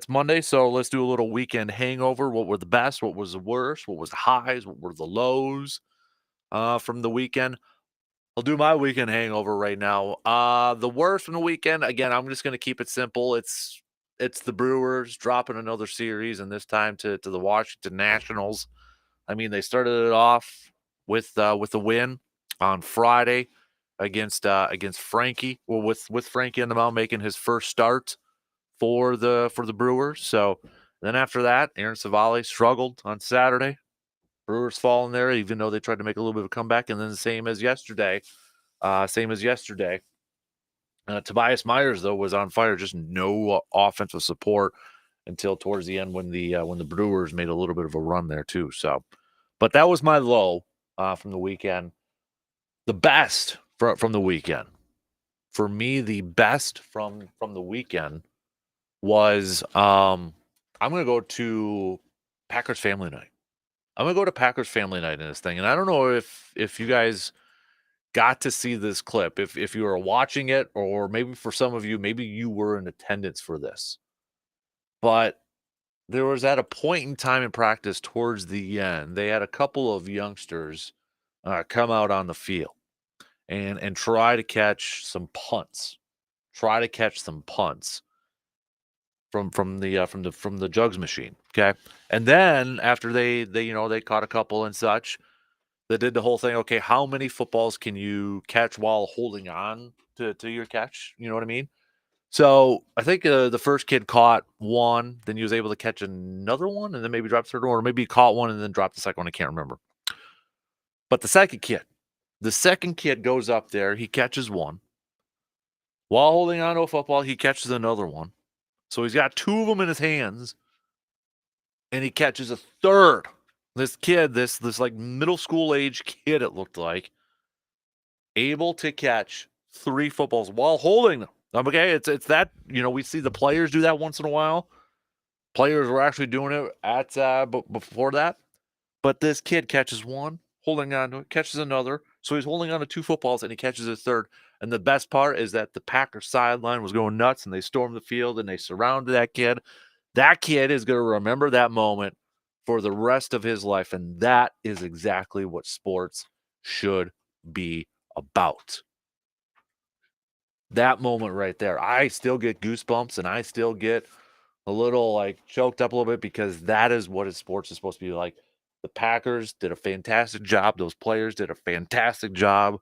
Monday, so let's do a little weekend hangover. What were the best? What was the worst? What was the highs? What were the lows from the weekend? I'll do my weekend hangover right now. The worst from the weekend, again, I'm just going to keep it simple. It's the Brewers dropping another series, and this time to the Washington Nationals. I mean, they started it off with a win on Friday against Frankie. Well, with Frankie on the mound making his first start for the Brewers. So then after that, Aaron Savali struggled on Saturday. Brewers fall in there, even though they tried to make a little bit of a comeback. And then same as yesterday. Tobias Myers, though, was on fire. Just no offensive support until towards the end when the Brewers made a little bit of a run there too. So, but that was my low from the weekend. The best from the weekend for me, the best from the weekend was I'm going to go to Packers Family Night. I'm going to go to Packers Family Night in this thing, and I don't know if you guys got to see this clip, if you were watching it, or maybe for some of you, maybe you were in attendance for this. But there was at a point in time in practice towards the end, they had a couple of youngsters come out on the field and try to catch some punts. Try to catch some punts from the jugs machine. Okay. And then after they caught a couple and such, they did the whole thing. Okay, how many footballs can you catch while holding on to your catch? You know what I mean? So I think the first kid caught one, then he was able to catch another one, and then maybe drop the third one, or maybe he caught one and then dropped the second one. I can't remember. But the second kid goes up there, he catches one. While holding on to a football, he catches another one. So he's got two of them in his hands, and he catches a third. This kid, this like middle school age kid, it looked like, able to catch three footballs while holding them. Okay, it's that, we see the players do that once in a while. Players were actually doing it at before that, but this kid catches one, holding on to it, catches another. So he's holding on to two footballs and he catches a third. And the best part is that the Packers sideline was going nuts and they stormed the field and they surrounded that kid. That kid is going to remember that moment for the rest of his life. And that is exactly what sports should be about. That moment right there, I still get goosebumps and I still get a little like choked up a little bit because that is what sports is supposed to be like. The Packers did a fantastic job. Those players did a fantastic job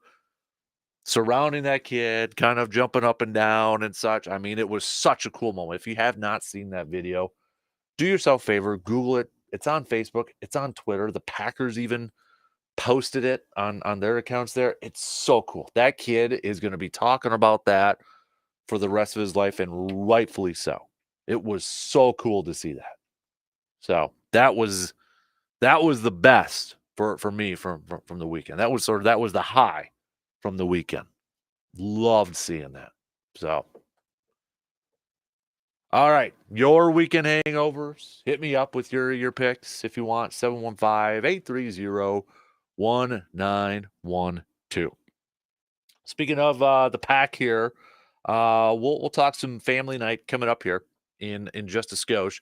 surrounding that kid, kind of jumping up and down and such. I mean, it was such a cool moment. If you have not seen that video, do yourself a favor, Google it. It's on Facebook, it's on Twitter. The Packers even posted it on their accounts there. It's so cool. That kid is going to be talking about that for the rest of his life, and rightfully so. It was so cool to see that. So that was the best for me from the weekend. That was the high from the weekend. Loved seeing that. So, all right, your weekend hangovers. Hit me up with your picks if you want. 715-830-1912. Speaking of the pack here, we'll talk some family night coming up here in just a skosh.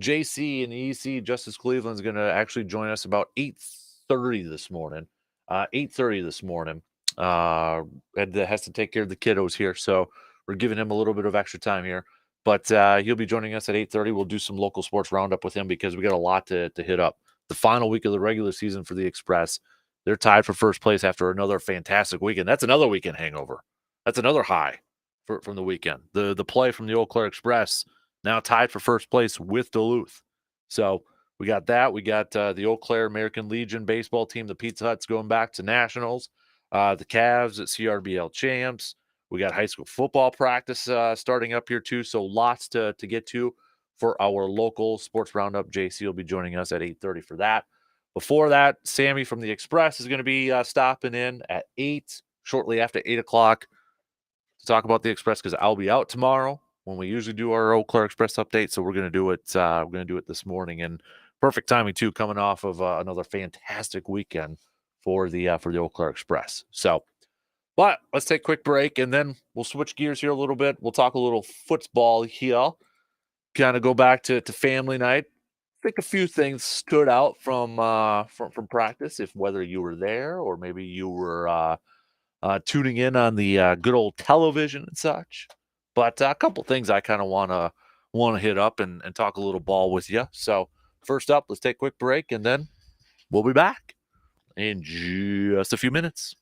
JC and EC Justice Cleveland is going to actually join us about 8:30 this morning. 8:30 this morning. And has to take care of the kiddos here, so we're giving him a little bit of extra time here. But he'll be joining us at 8:30. We'll do some local sports roundup with him because we got a lot to hit up. The final week of the regular season for the Express. They're tied for first place after another fantastic weekend. That's another weekend hangover. That's another high from the weekend. The play from the Eau Claire Express now tied for first place with Duluth. So we got that. We got the Eau Claire American Legion baseball team, the Pizza Huts, going back to nationals. The Cavs at CRBL champs. We got high school football practice starting up here too. So lots to get to for our local sports roundup. JC will be joining us at 8:30 for that. Before that, Sammy from the Express is going to be stopping in at 8, shortly after 8 o'clock, to talk about the Express because I'll be out tomorrow when we usually do our Eau Claire Express update. So we're going to do it. We're going to do it this morning, and perfect timing too, coming off of another fantastic weekend for the Eau Claire Express. So, but let's take a quick break, and then we'll switch gears here a little bit. We'll talk a little football here. Kind of go back to family night. I think a few things stood out from practice. If whether you were there or maybe you were tuning in on the good old television and such. But a couple things I kind of want to hit up and talk a little ball with you. So first up, let's take a quick break, and then we'll be back in just a few minutes.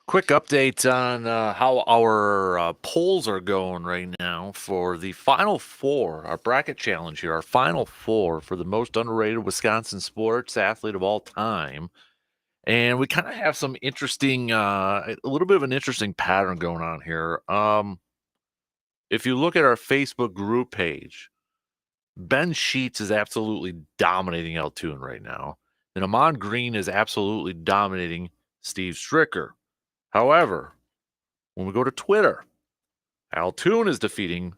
Quick update on how our polls are going right now for the Final Four, our bracket challenge here, our Final Four for the most underrated Wisconsin sports athlete of all time. And we kind of have some interesting, a little bit of an interesting pattern going on here. If you look at our Facebook group page, Ben Sheets is absolutely dominating Altoon right now. And Amon Green is absolutely dominating Steve Stricker. However, when we go to Twitter, Altoon is defeating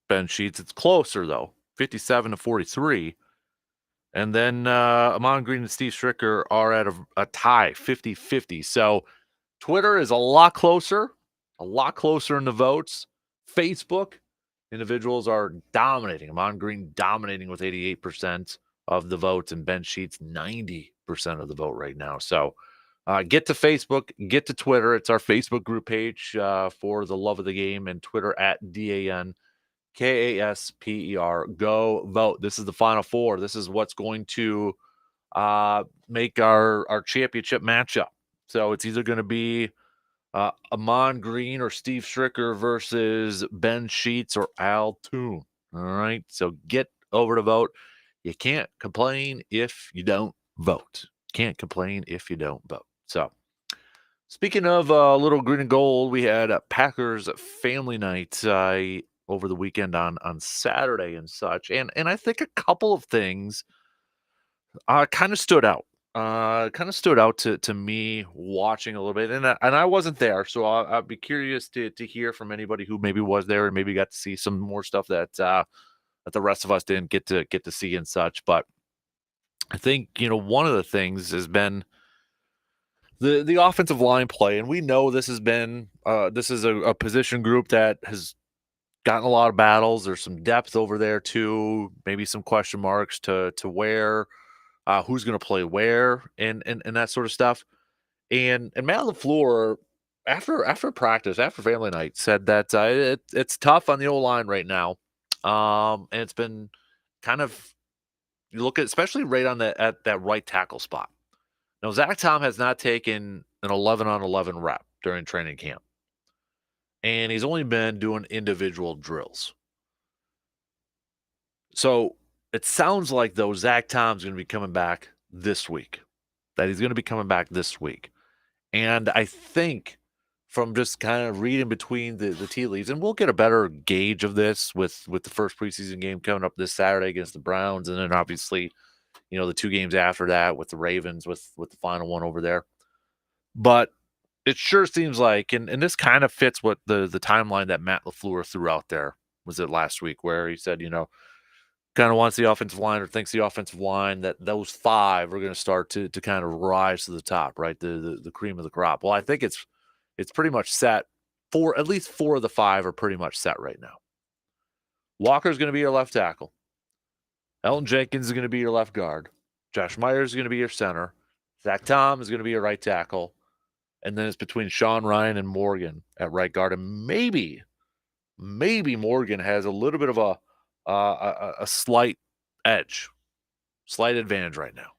Ben Sheets. It's closer, though, 57 to 43. And then Amon Green and Steve Stricker are at a tie, 50-50. So Twitter is a lot closer in the votes. Facebook, individuals are dominating. Amon Green dominating with 88% of the votes, and Ben Sheets 90% of the vote right now. So get to Facebook, get to Twitter. It's our Facebook group page for the love of the game, and Twitter at DANKASPER. Go vote. This is the Final Four. This is what's going to make our championship matchup. So it's either going to be Amon Green or Steve Stricker versus Ben Sheets or Al Toon. All right. So get over to vote. You can't complain if you don't vote. Can't complain if you don't vote. So, speaking of little green and gold, we had Packers family night over the weekend on Saturday and such, and I think a couple of things kind of stood out. Kind of stood out to me watching a little bit, and I wasn't there, so I'll be curious to hear from anybody who maybe was there and maybe got to see some more stuff that that the rest of us didn't get to see and such. But I think one of the things has been the offensive line play, and we know this has been this is a position group that has gotten a lot of battles. There's some depth over there too, maybe some question marks to where who's going to play where and that sort of stuff. And Matt LaFleur after practice, after family night, said that it's tough on the O line right now, and it's been kind of you look at especially right on that right tackle spot. Now, Zach Tom has not taken an 11 on 11 rep during training camp, and he's only been doing individual drills. So it sounds like, though, Zach Tom's going to be coming back this week, that he's going to be coming back this week. And I think from just kind of reading between the tea leaves, and we'll get a better gauge of this with the first preseason game coming up this Saturday against the Browns, and then obviously, the two games after that with the Ravens, with the final one over there. But it sure seems like, and this kind of fits what the timeline that Matt LaFleur threw out there was it last week, where he said, kind of wants the offensive line or thinks the offensive line that those five are going to start to kind of rise to the top, right? The cream of the crop. Well, I think it's pretty much set. For at least four of the five are pretty much set right now. Walker's going to be your left tackle. Elton Jenkins is going to be your left guard. Josh Myers is going to be your center. Zach Tom is going to be your right tackle. And then it's between Sean Ryan and Morgan at right guard. And maybe Morgan has a little bit of a slight edge, slight advantage right now.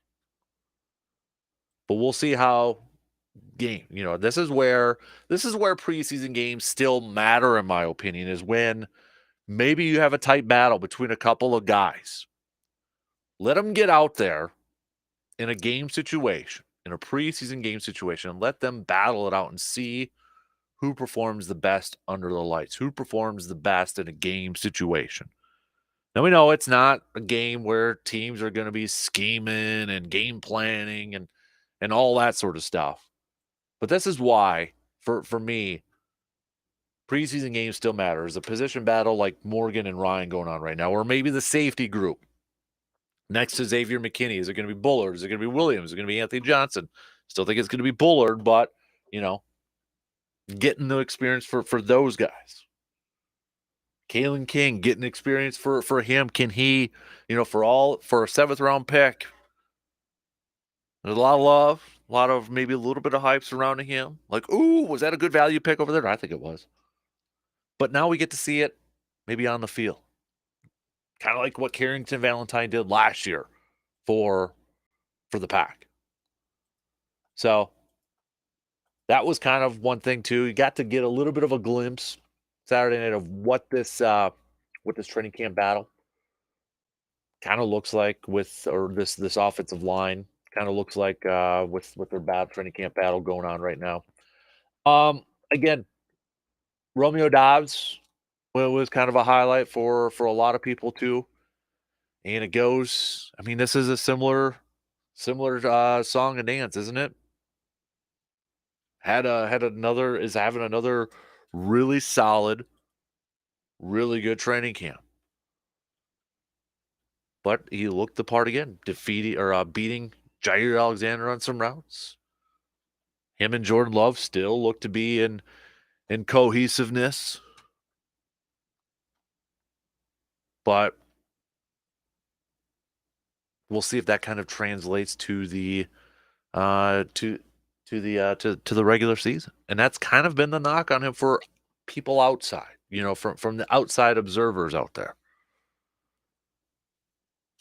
But we'll see how game. This is where preseason games still matter, in my opinion, is when maybe you have a tight battle between a couple of guys. Let them get out there in a game situation, in a preseason game situation, and let them battle it out and see who performs the best under the lights, who performs the best in a game situation. Now, we know it's not a game where teams are going to be scheming and game planning and all that sort of stuff. But this is why, for me, preseason games still matter. There's a position battle like Morgan and Ryan going on right now, or maybe the safety group next to Xavier McKinney. Is it going to be Bullard? Is it going to be Williams? Is it going to be Anthony Johnson? Still think it's going to be Bullard, but, getting the experience for those guys. Kalen King getting experience for him. Can he, for a 7th round pick? There's a lot of love, a lot of maybe a little bit of hype surrounding him. Like, ooh, was that a good value pick over there? I think it was. But now we get to see it maybe on the field. Kind of like what Carrington Valentine did last year for the Pack. So that was kind of one thing too. You got to get a little bit of a glimpse Saturday night of what this training camp battle kind of looks like with or this offensive line kind of looks like with their training camp battle going on right now. Again, Romeo Dobbs was kind of a highlight for a lot of people too. And it goes, I mean, this is a similar song and dance, isn't it? Had another is having another really solid, really good training camp. But he looked the part again, defeating or beating Jair Alexander on some routes. Him and Jordan Love still look to be in cohesiveness. But we'll see if that kind of translates to the to the regular season. And that's kind of been the knock on him for people outside, from the outside observers out there.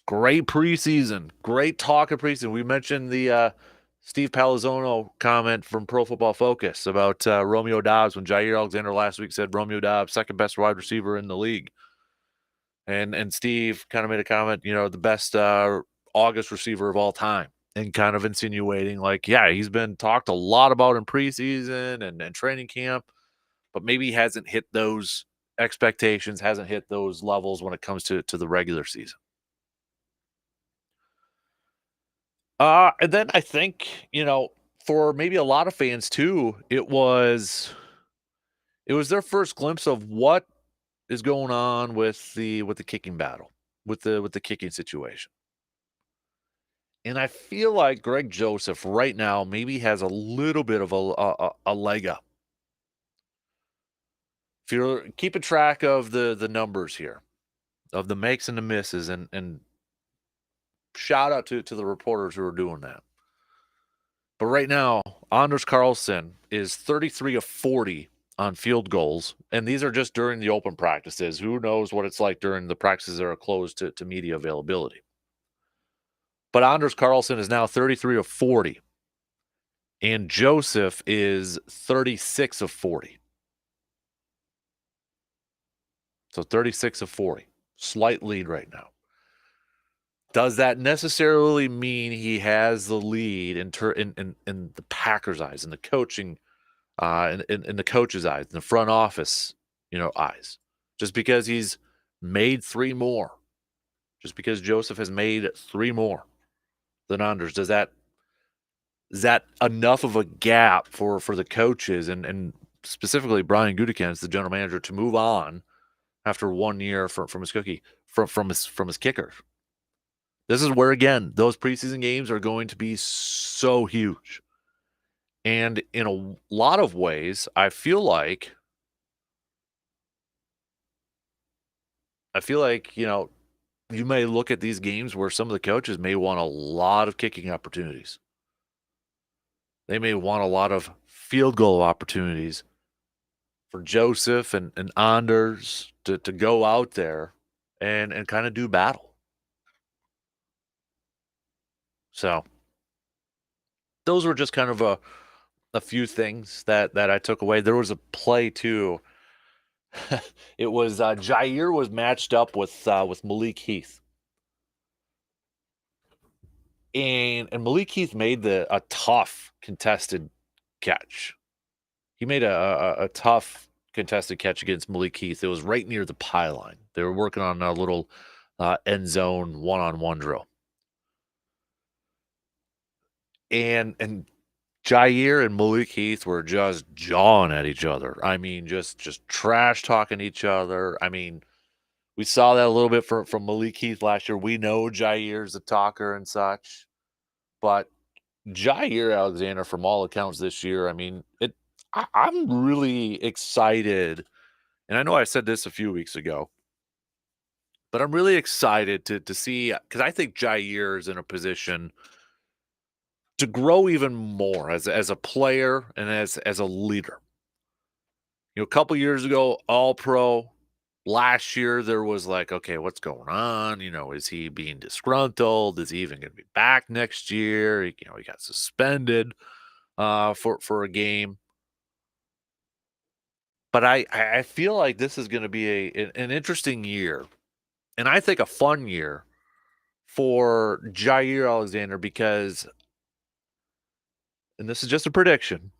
Great preseason. Great talk of preseason. We mentioned the Steve Palazzolo comment from Pro Football Focus about Romeo Dobbs when Jair Alexander last week said Romeo Dobbs, second best wide receiver in the league. And Steve kind of made a comment, the best August receiver of all time, and kind of insinuating like, yeah, he's been talked a lot about in preseason and training camp, but maybe he hasn't hit those expectations, hasn't hit those levels when it comes to the regular season. And then I think, for maybe a lot of fans too, it was their first glimpse of what is going on with the kicking battle, with the kicking situation. And I feel like Greg Joseph right now maybe has a little bit of a leg up. If you're keeping track of the numbers here, of the makes and the misses, and shout out to the reporters who are doing that. But right now, Anders Carlson is 33 of 40 on field goals, and these are just during the open practices. Who knows what it's like during the practices that are closed to media availability. But Anders Carlson is now 33 of 40, and Joseph is 36 of 40. So 36 of 40. Slight lead right now. Does that necessarily mean he has the lead in the Packers' eyes, in the coaching, in the coach's eyes, in the front office, eyes? Just because he's made three more, just because Joseph has made three more than Anders, is that enough of a gap for the coaches and specifically Brian Gutekunst, the general manager, to move on after 1 year from his his kickers? This is where, again, those preseason games are going to be so huge. And in a lot of ways, I feel like, you may look at these games where some of the coaches may want a lot of kicking opportunities. They may want a lot of field goal opportunities for Joseph and Anders to go out there and kind of do battle. So those were just kind of a few things that I took away. There was a play too. It was Jair was matched up with Malik Heath, and Malik Heath made a tough contested catch. He made a tough contested catch against Malik Heath. It was right near the pylon. They were working on a little end zone one-on-one drill, and Jair and Malik Heath were just jawing at each other. I mean, just trash talking each other. I mean, we saw that a little bit from Malik Heath last year. We know Jair's a talker and such, but Jair Alexander, from all accounts this year, I mean, I'm really excited, and I know I said this a few weeks ago, but I'm really excited to see, because I think Jair is in a position to grow even more as a player and as a leader. A couple years ago, All Pro. Last year, there was like, okay, what's going on? Is he being disgruntled? Is he even going to be back next year? He got suspended. for a game. But I feel like this is going to be an interesting year, and I think a fun year for Jair Alexander because, and this is just a prediction,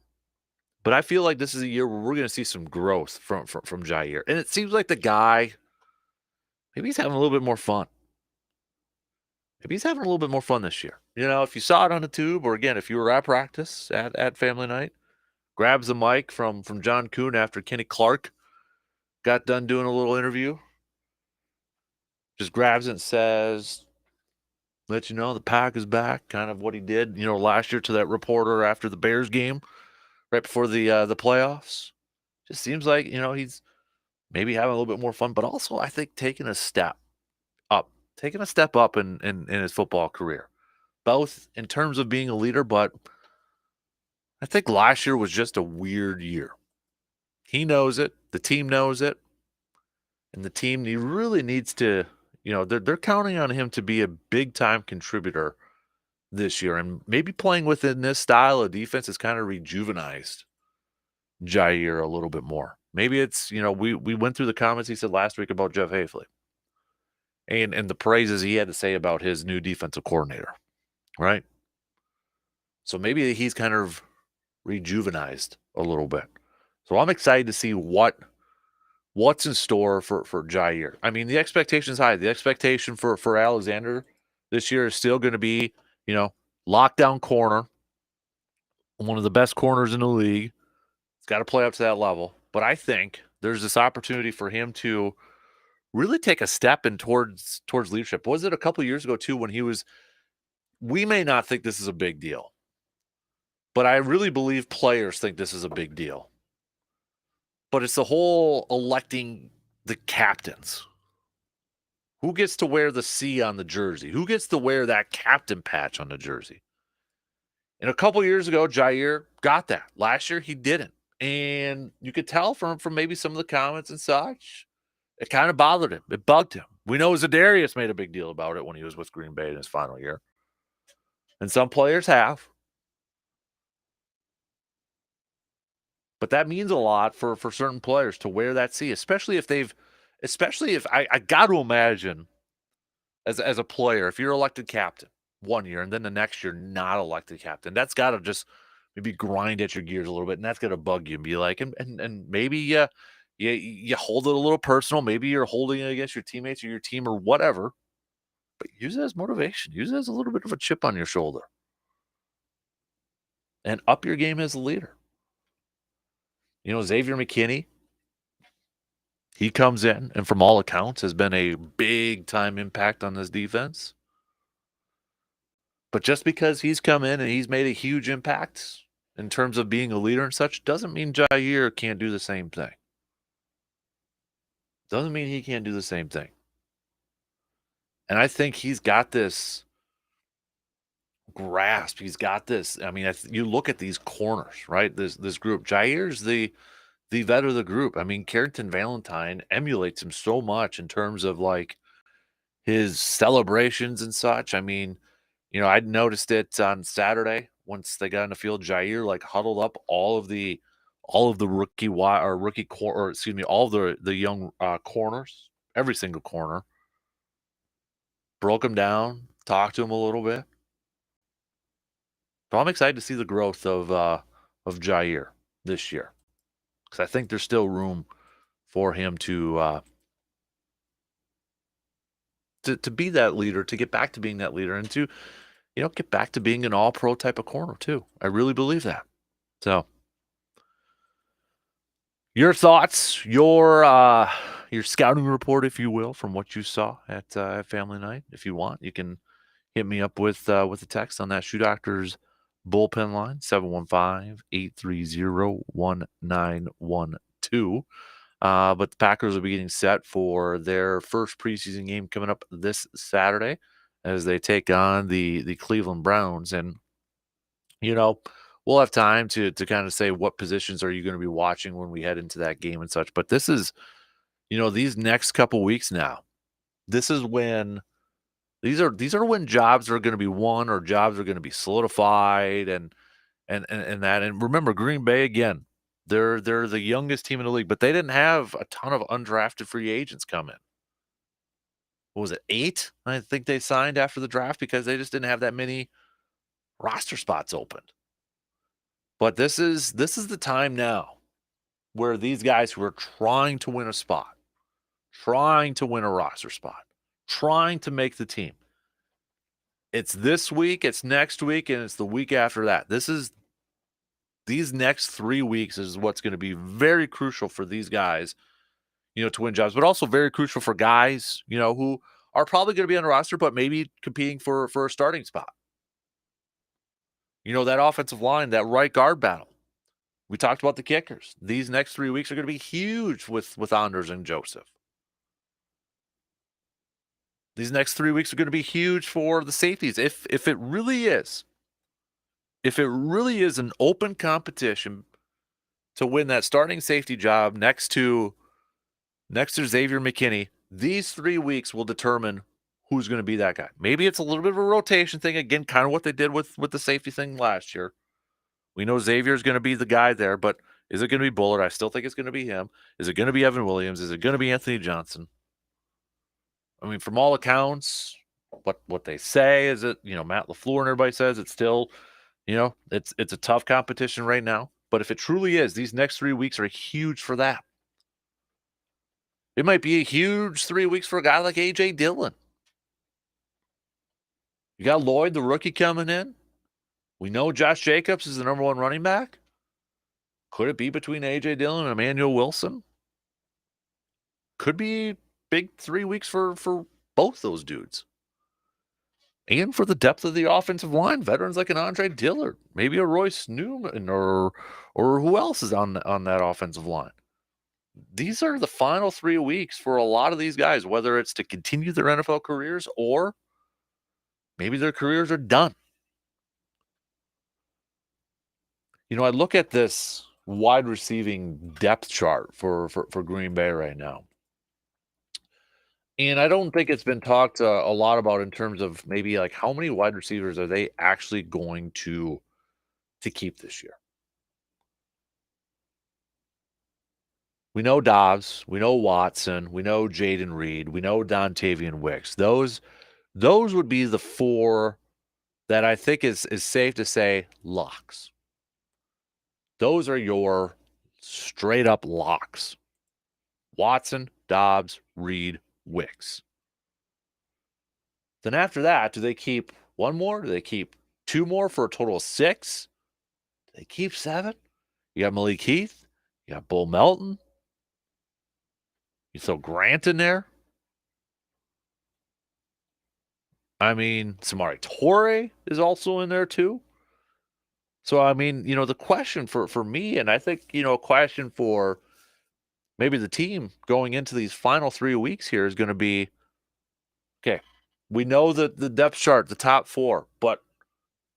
but I feel like this is a year where we're going to see some growth from Jair, and it seems like the guy maybe he's having a little bit more fun. Maybe he's having a little bit more fun this year. You know, if you saw it on the tube, or again, if you were at practice at family night, grabs the mic from John Kuhn after Kenny Clark got done doing a little interview, just grabs it and says, let you know the pack is back. Kind of what he did, last year to that reporter after the Bears game, right before the playoffs. Just seems like he's maybe having a little bit more fun, but also I think taking a step up in his football career, both in terms of being a leader, but I think last year was just a weird year. He knows it. The team knows it. And the team, he really needs to, they're counting on him to be a big-time contributor this year. And maybe playing within this style of defense has kind of rejuvenized Jair a little bit more. Maybe it's, we went through the comments he said last week about Jeff Hafley and the praises he had to say about his new defensive coordinator, right? So maybe he's kind of rejuvenized a little bit. So I'm excited to see what's in store for Jair. I mean, the expectation is high. The expectation for Alexander this year is still going to be, lockdown corner, one of the best corners in the league. It's got to play up to that level. But I think there's this opportunity for him to really take a step in towards leadership. Was it a couple of years ago too when we may not think this is a big deal, but I really believe players think this is a big deal. But it's the whole electing the captains. Who gets to wear the C on the jersey? Who gets to wear that captain patch on the jersey? And a couple years ago, Jair got that. Last year, he didn't. And you could tell from maybe some of the comments and such, it kind of bothered him. It bugged him. We know Zadarius made a big deal about it when he was with Green Bay in his final year. And some players have. But that means a lot for certain players to wear that C, especially if I got to imagine as a player, if you're elected captain one year and then the next year not elected captain, that's got to just maybe grind at your gears a little bit, and that's got to bug you and be like, and maybe you hold it a little personal. Maybe you're holding it against your teammates or your team or whatever, but use it as motivation. Use it as a little bit of a chip on your shoulder and up your game as a leader. Xavier McKinney, he comes in and from all accounts has been a big-time impact on this defense. But just because he's come in and he's made a huge impact in terms of being a leader and such doesn't mean Jair can't do the same thing. Doesn't mean he can't do the same thing. And I think he's got this grasp. He's got this. I mean, you look at these corners, right? This group. Jair's the vet of the group. I mean, Carrington Valentine emulates him so much in terms of like his celebrations and such. I mean, I noticed it on Saturday once they got in the field. Jair like huddled up all of the rookie all the young corners, every single corner, broke them down, talked to him a little bit. So I'm excited to see the growth of Jair this year because I think there's still room for him to be that leader, to get back to being that leader, and to get back to being an all-pro type of corner too. I really believe that. So, your thoughts, your scouting report, if you will, from what you saw at family night. If you want, you can hit me up with a text on that Shoe Doctors bullpen line, 715-830-1912. But the Packers will be getting set for their first preseason game coming up this Saturday as they take on the Cleveland Browns. And, we'll have time to kind of say what positions are you going to be watching when we head into that game and such. But this is, these next couple weeks now, this is when these are when jobs are going to be won or jobs are going to be solidified. And And remember Green Bay again. They're the youngest team in the league, but they didn't have a ton of undrafted free agents come in. What was it, 8? I think they signed after the draft because they just didn't have that many roster spots opened. But this is the time now where these guys who are trying to win a spot, trying to win a roster spot, trying to make the team. It's this week, it's next week, and it's the week after that. These next 3 weeks is what's going to be very crucial for these guys, to win jobs, but also very crucial for guys, who are probably going to be on the roster, but maybe competing for a starting spot. That offensive line, that right guard battle. We talked about the kickers. These next 3 weeks are going to be huge with Anders and Joseph. These next 3 weeks are going to be huge for the safeties. If it really is an open competition to win that starting safety job next to Xavier McKinney, these 3 weeks will determine who's going to be that guy. Maybe it's a little bit of a rotation thing, again, kind of what they did with the safety thing last year. We know Xavier's going to be the guy there, but is it going to be Bullard? I still think it's going to be him. Is it going to be Evan Williams? Is it going to be Anthony Johnson? I mean, from all accounts, what they say is that, Matt LaFleur and everybody says it's still, it's a tough competition right now. But if it truly is, these next 3 weeks are huge for that. It might be a huge 3 weeks for a guy like A.J. Dillon. You got Lloyd, the rookie, coming in. We know Josh Jacobs is the number 1 running back. Could it be between A.J. Dillon and Emmanuel Wilson? Could be big 3 weeks for both those dudes. And for the depth of the offensive line, veterans like an Andre Dillard, maybe a Royce Newman, or who else is on that offensive line. These are the final 3 weeks for a lot of these guys, whether it's to continue their NFL careers or maybe their careers are done. I look at this wide receiving depth chart for Green Bay right now. And I don't think it's been talked a lot about in terms of maybe like how many wide receivers are they actually going to keep this year. We know Dobbs, we know Watson, we know Jaden Reed, we know Dontavian Wicks. Those would be the 4 that I think is safe to say locks. Those are your straight up locks. Watson, Dobbs, Reed, Wicks. Then after that, do they keep 1 more? Do they keep 2 more for a total of 6? Do they keep 7? You got Malik Heath. You got Bull Melton. You throw Grant in there. I mean, Samori Toure is also in there too. So, I mean, the question for me, and I think, a question for maybe the team going into these final 3 weeks here is going to be, okay, we know that the depth chart, the top 4, but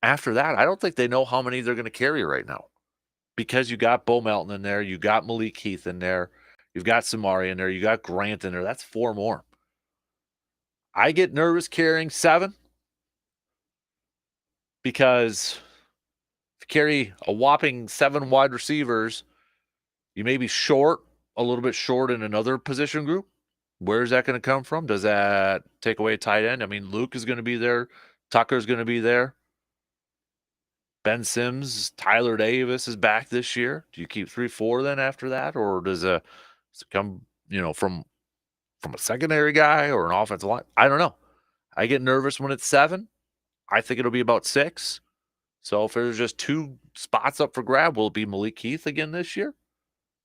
after that, I don't think they know how many they're going to carry right now, because you got Bo Melton in there, you got Malik Heath in there, you've got Samari in there, you got Grant in there. That's 4 more. I get nervous carrying 7 because if you carry a whopping 7 wide receivers, you may be a little bit short in another position group. Where's that going to come from? Does that take away a tight end? I mean, Luke is going to be there. Tucker's going to be there. Ben Sims, Tyler Davis is back this year. Do you keep 3, 4 then after that? Or does it come, from a secondary guy or an offensive line? I don't know. I get nervous when it's 7. I think it'll be about 6. So if there's just 2 spots up for grab, will it be Malik Heath again this year?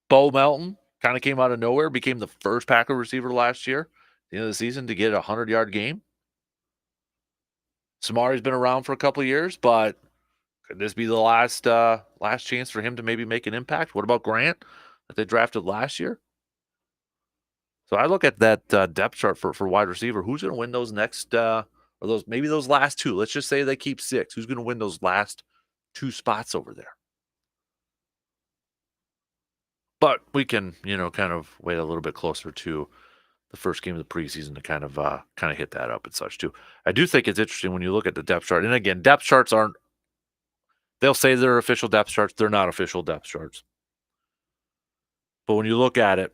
Bo Melton kind of came out of nowhere, became the first Packer receiver last year, at the end of the season, to get a 100-yard game. Samari's been around for a couple of years, but could this be the last chance for him to maybe make an impact? What about Grant that they drafted last year? So I look at that depth chart for wide receiver. Who's going to win those next, or those last 2? Let's just say they keep 6. Who's going to win those last 2 spots over there? But we can, kind of wait a little bit closer to the first game of the preseason to kind of hit that up and such too. I do think it's interesting when you look at the depth chart. And again, depth charts aren't They'll say they're official depth charts. They're not official depth charts. But when you look at it,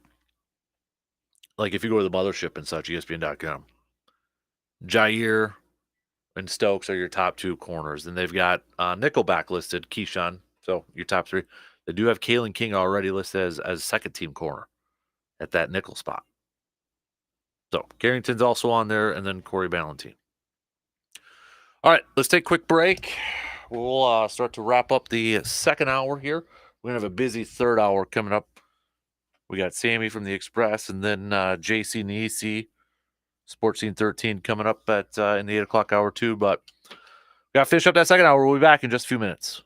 like if you go to the mothership and such, ESPN.com, Jair and Stokes are your top two corners. And they've got Nickelback listed, Keyshawn. So your top three. They do have Kalen King already listed as second team corner at that nickel spot. So Carrington's also on there, and then Corey Ballantine. All right, let's take a quick break. We'll start to wrap up the second hour here. We're going to have a busy third hour coming up. We got Sammy from the Express, and then JC Nisi, Sports Scene 13 coming up at in the 8 o'clock hour too. But we got to finish up that second hour. We'll be back in just a few minutes.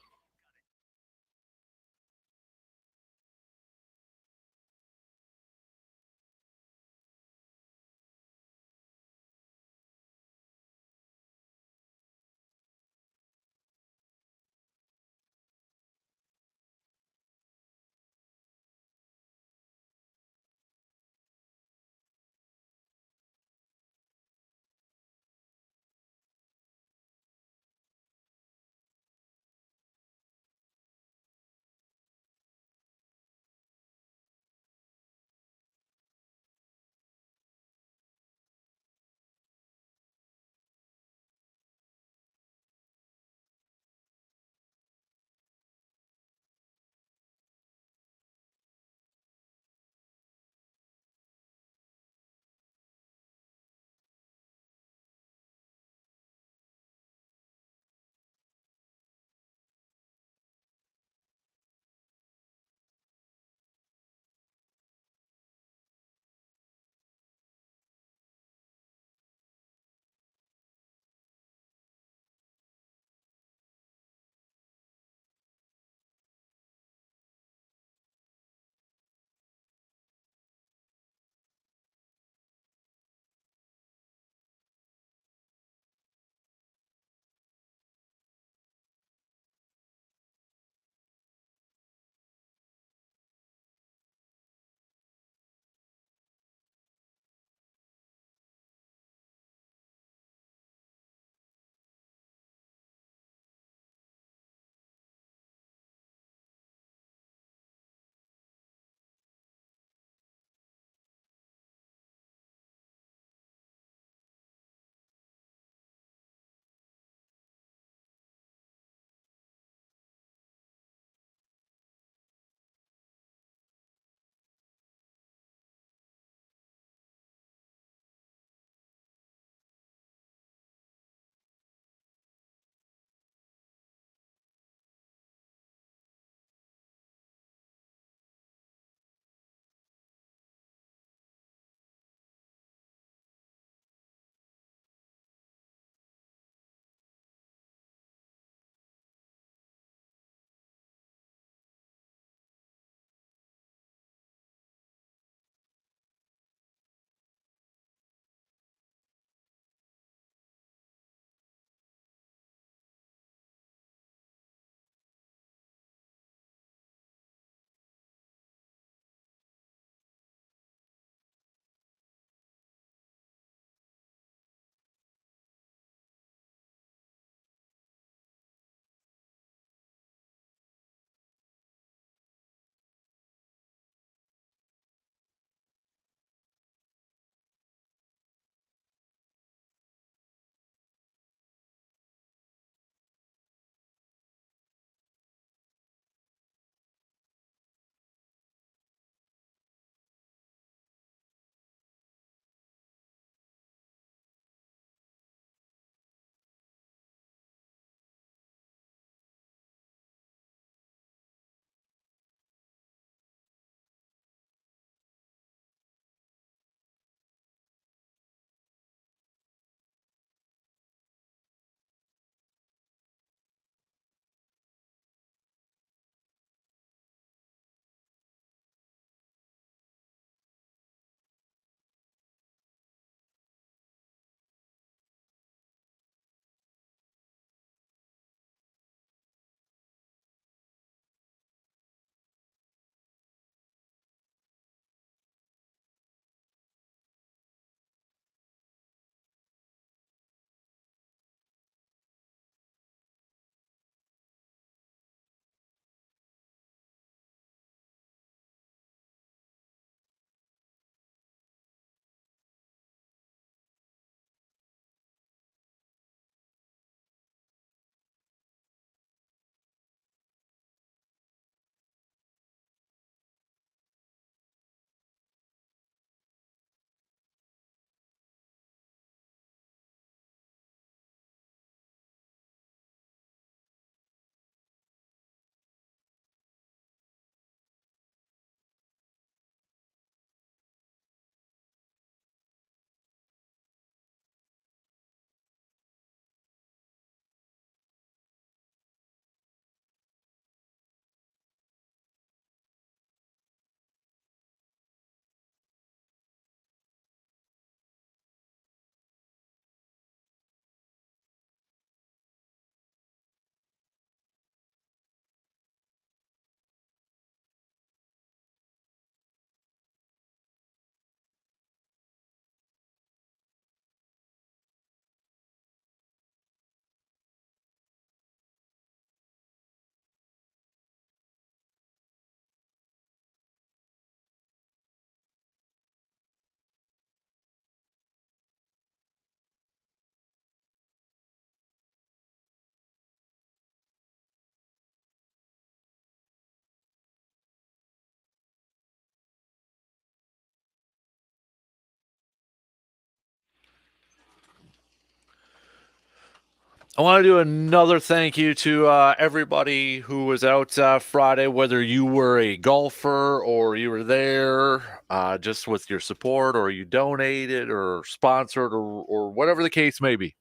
I want to do another thank you to everybody who was out Friday, whether you were a golfer or you were there just with your support, or you donated or sponsored, or whatever the case may be.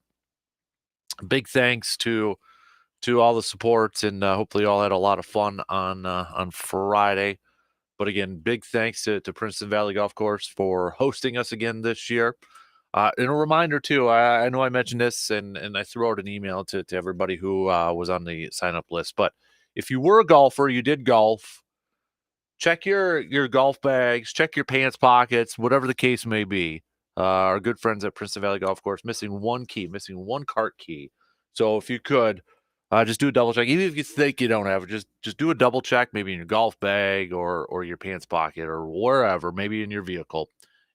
Big thanks to all the supports, and hopefully you all had a lot of fun on Friday. But again, big thanks to Princeton Valley Golf Course for hosting us again this year. And a reminder too, I know I mentioned this, and I threw out an email to everybody who was on the sign up list. But if you were a golfer, you did golf, check your golf bags, check your pants pockets, whatever the case may be. Our good friends at Princeton Valley Golf Course missing one key, missing one cart key. So if you could, just do a double check. Even if you think you don't have it, just do a double check, maybe in your golf bag or your pants pocket or wherever, maybe in your vehicle,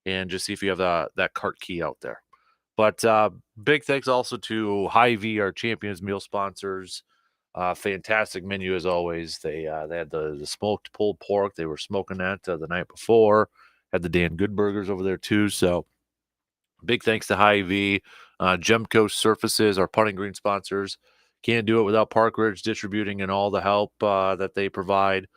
and just see if you have that cart key out there. But big thanks also to Hy-Vee, our Champions Meal sponsors. Fantastic menu as always. They had the smoked pulled pork. They were smoking that the night before. Had the Dan Good burgers over there too. So big thanks to Hy-Vee, Gemco Surfaces, our putting green sponsors. Can't do it without Park Ridge Distributing and all the help that they provide.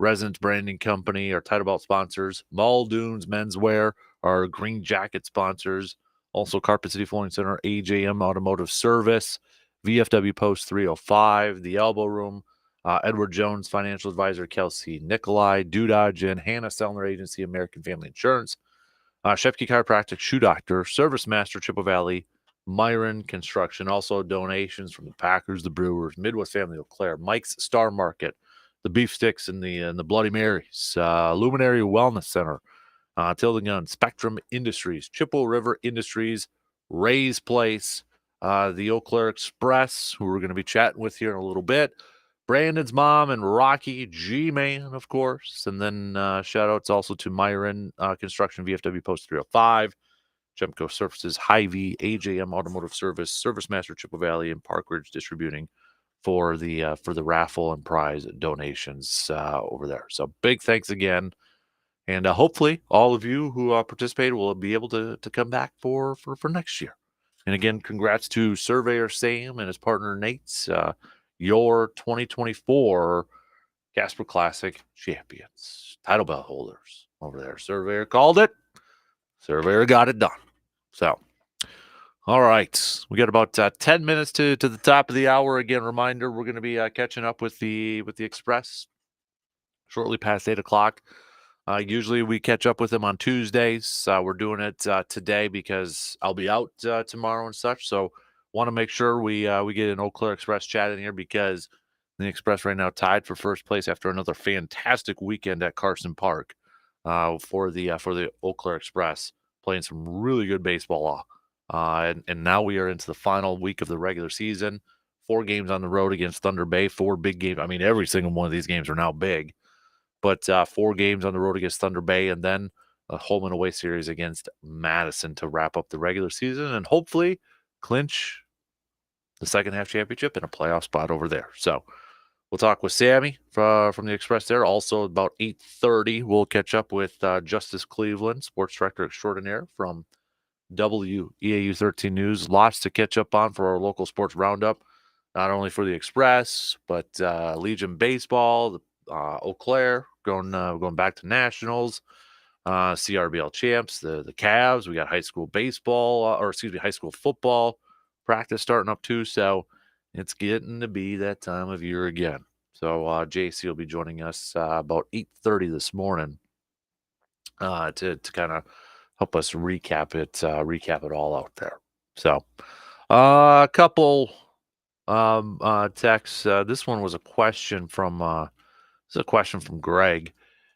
Residence Branding Company, our title belt sponsors. Muldoon's Menswear, our green jacket sponsors. Also, Carpet City Flooring Center, AJM Automotive Service, VFW Post 305, The Elbow Room, Edward Jones, Financial Advisor, Kelsey Nikolai, Dudage, and Hannah Sellner Agency, American Family Insurance. Shepke Chiropractic, Shoe Doctor, Service Master, Chippewa Valley, Myron Construction. Also donations from the Packers, the Brewers, Midwest Family, Eau Claire, Mike's Star Market, the Beef Sticks, and the Bloody Marys, Luminary Wellness Center, Tilden Gun, Spectrum Industries, Chippewa River Industries, Ray's Place, the Eau Claire Express, who we're going to be chatting with here in a little bit. Brandon's mom and Rocky G-Man, of course. And then shout outs also to Myron Construction, VFW Post 305, Gemco Surfaces, Hy-Vee, AJM Automotive Service, Service Master Chippewa Valley, and Park Ridge Distributing for the raffle and prize donations over there. So big thanks again. And hopefully all of you who participated will be able to come back for next year. And again, congrats to Surveyor Sam and his partner Nate's your 2024 Casper Classic champions, title belt holders over there. Surveyor called it. Surveyor got it done. So, all right, we got about 10 minutes to the top of the hour. Again, reminder: we're going to be catching up with the Express shortly past 8 o'clock. Usually we catch up with them on Tuesdays. We're doing it today because I'll be out tomorrow and such. So want to make sure we get an Eau Claire Express chat in here, because the Express right now tied for first place after another fantastic weekend at Carson Park for the Eau Claire Express, playing some really good baseball. And now we are into the final week of the regular season. 4 games on the road against Thunder Bay. 4 big games. I mean, every single one of these games are now big. But 4 games on the road against Thunder Bay, and then a home and away series against Madison to wrap up the regular season and hopefully clinch the second half championship and a playoff spot over there. So we'll talk with Sammy from the Express there. Also, about 8:30, we'll catch up with Justice Cleveland, sports director extraordinaire from WEAU 13 News. Lots to catch up on for our local sports roundup, not only for the Express, but Legion Baseball, Eau Claire going back to nationals, CRBL champs, the Cavs. We got high school baseball, high school football practice starting up too. So it's getting to be that time of year again. So JC will be joining us about 8:30 this morning to kind of help us recap it all out there. So a couple texts. This one was a question from Greg.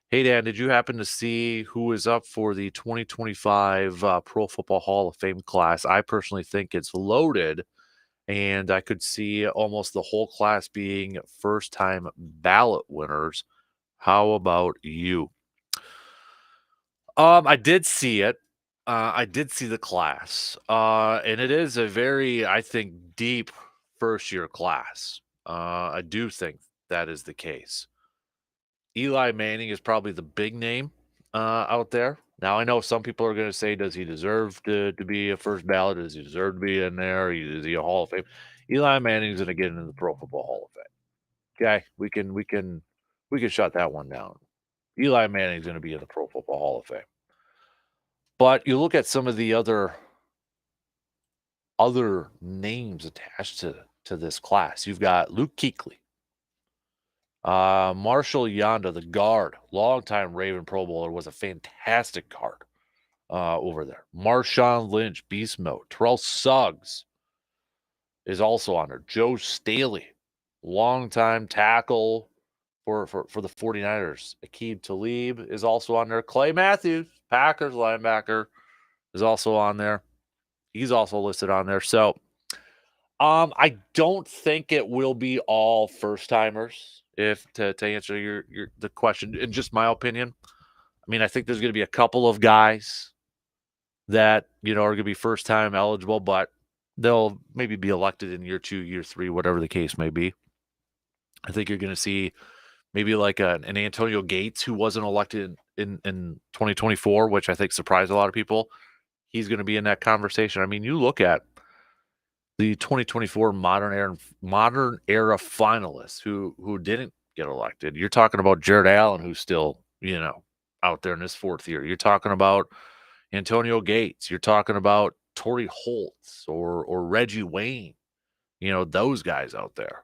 Hey, Dan, did you happen to see who is up for the 2025 Pro Football Hall of Fame class? I personally think it's loaded, and I could see almost the whole class being first-time ballot winners. How about you? I did see it. I did see the class, and it is a very, I think, deep first-year class. I do think that is the case. Eli Manning is probably the big name out there. Now, I know some people are going to say, does he deserve to be a first ballot? Does he deserve to be in there? Is he a Hall of Fame? Eli Manning's going to get into the Pro Football Hall of Fame. Okay, we can shut that one down. Eli Manning's going to be in the Pro Football Hall of Fame. But you look at some of the other names attached to this class. You've got Luke Kuechly, Marshall Yanda, the guard, longtime Raven Pro Bowler, was a fantastic guard over there. Marshawn Lynch, beast mode. Terrell Suggs is also on there. Joe Staley, longtime tackle for the 49ers. Aqib Talib is also on there. Clay Matthews, Packers linebacker, is also on there. He's also listed on there. So I don't think it will be all first timers. If to answer your the question, in just my opinion, I mean, I think there's going to be a couple of guys that are going to be first time eligible, but they'll maybe be elected in year 2, year 3, whatever the case may be. I think you're going to see maybe like an Antonio Gates who wasn't elected in 2024, which I think surprised a lot of people. He's going to be in that conversation. I mean, you look at the 2024 modern era finalists who didn't get elected. You're talking about Jared Allen, who's still out there in his 4th year. You're talking about Antonio Gates. You're talking about Torrey Holtz or Reggie Wayne. Those guys out there.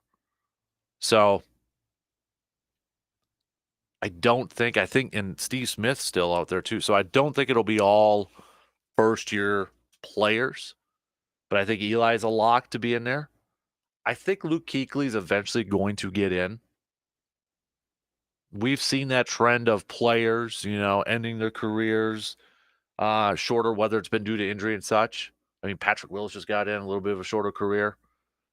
So I think and Steve Smith's still out there too. So I don't think it'll be all first year players. But I think Eli's a lock to be in there. I think Luke Kuechly is eventually going to get in. We've seen that trend of players, ending their careers shorter, whether it's been due to injury and such. I mean, Patrick Willis just got in a little bit of a shorter career.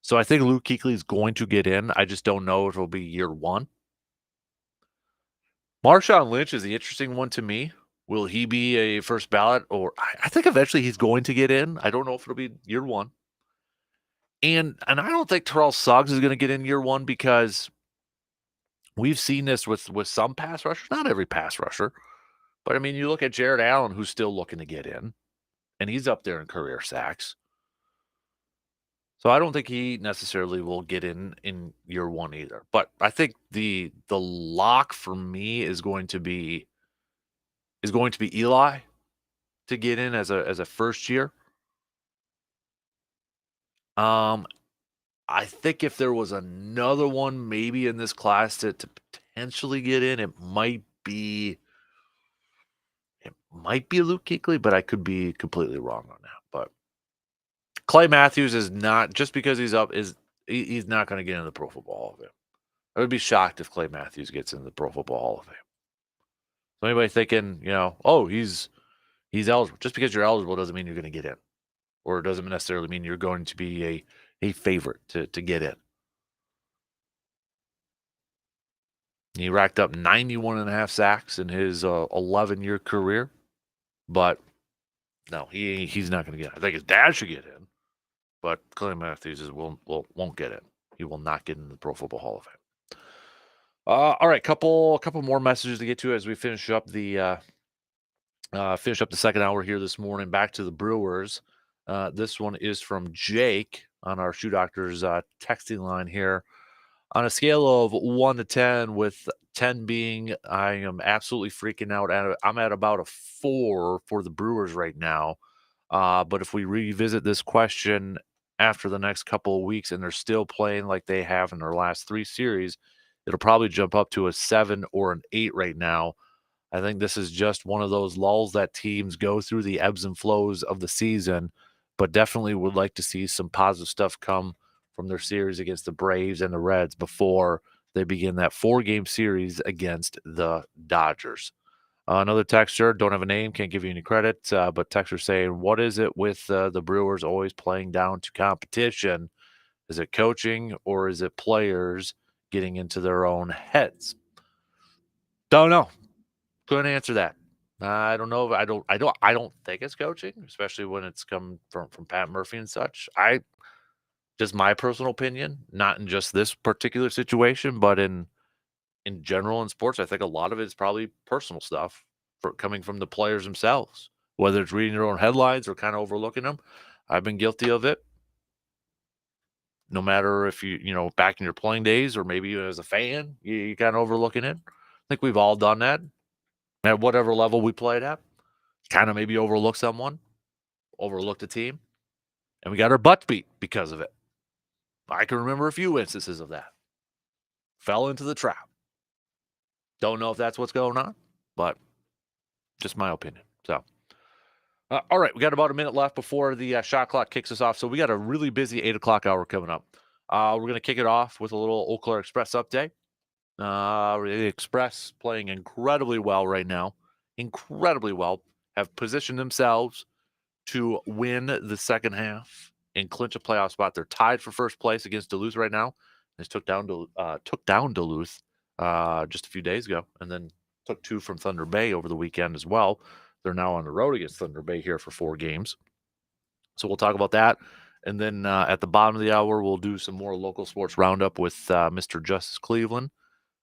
So I think Luke Kuechly is going to get in. I just don't know if it'll be year 1. Marshawn Lynch is the interesting one to me. Will he be a first ballot? Or I think eventually he's going to get in. I don't know if it'll be year 1. And I don't think Terrell Suggs is going to get in year 1 because we've seen this with some pass rushers, not every pass rusher. But I mean, you look at Jared Allen, who's still looking to get in, and he's up there in career sacks. So I don't think he necessarily will get in year 1 either. But I think the lock for me is going to be Eli to get in as a first year. I think if there was another one maybe in this class to potentially get in, it might be Luke Kuechly, but I could be completely wrong on that. But Clay Matthews is not, just because he's up, he's not going to get in the Pro Football Hall of Fame. I would be shocked if Clay Matthews gets in the Pro Football Hall of Fame. So anybody thinking, he's eligible. Just because you're eligible doesn't mean you're going to get in. Or it doesn't necessarily mean you're going to be a favorite to get in. He racked up 91.5 sacks in his 11-year career. But no, he's not going to get in. I think his dad should get in. But Clay Matthews won't get in. He will not get in the Pro Football Hall of Fame. All right, couple more messages to get to as we finish up the second hour here this morning. Back to the Brewers. This one is from Jake on our Shoe Doctors texting line here. On a scale of 1 to 10, with 10 being I am absolutely freaking out. I'm at about a 4 for the Brewers right now. But if we revisit this question after the next couple of weeks and they're still playing like they have in their last 3 series, it'll probably jump up to a 7 or an 8 right now. I think this is just one of those lulls that teams go through, the ebbs and flows of the season, but definitely would like to see some positive stuff come from their series against the Braves and the Reds before they begin that 4-game series against the Dodgers. Another texter, don't have a name, can't give you any credit, but texter saying, what is it with the Brewers always playing down to competition? Is it coaching or is it players getting into their own heads? Don't know. Couldn't answer that. I don't know. I don't think it's coaching, especially when it's come from Pat Murphy and such. Just my personal opinion, not in just this particular situation, but in general in sports, I think a lot of it is probably personal stuff coming from the players themselves, whether it's reading their own headlines or kind of overlooking them. I've been guilty of it. No matter if back in your playing days or maybe as a fan, you kind of overlooking it. I think we've all done that at whatever level we played at. Kind of maybe overlook someone, overlooked a team, and we got our butts beat because of it. I can remember a few instances of that. Fell into the trap. Don't know if that's what's going on, but just my opinion. So, all right, we got about a minute left before the shot clock kicks us off. So we got a really busy 8 o'clock hour coming up. We're going to kick it off with a little Eau Claire Express update. The Express playing incredibly well right now. Incredibly well. Have positioned themselves to win the second half and clinch a playoff spot. They're tied for first place against Duluth right now. They took down Duluth just a few days ago, and then took 2 from Thunder Bay over the weekend as well. They're now on the road against Thunder Bay here for 4 games. So we'll talk about that. And then at the bottom of the hour, we'll do some more local sports roundup with Mr. Justice Cleveland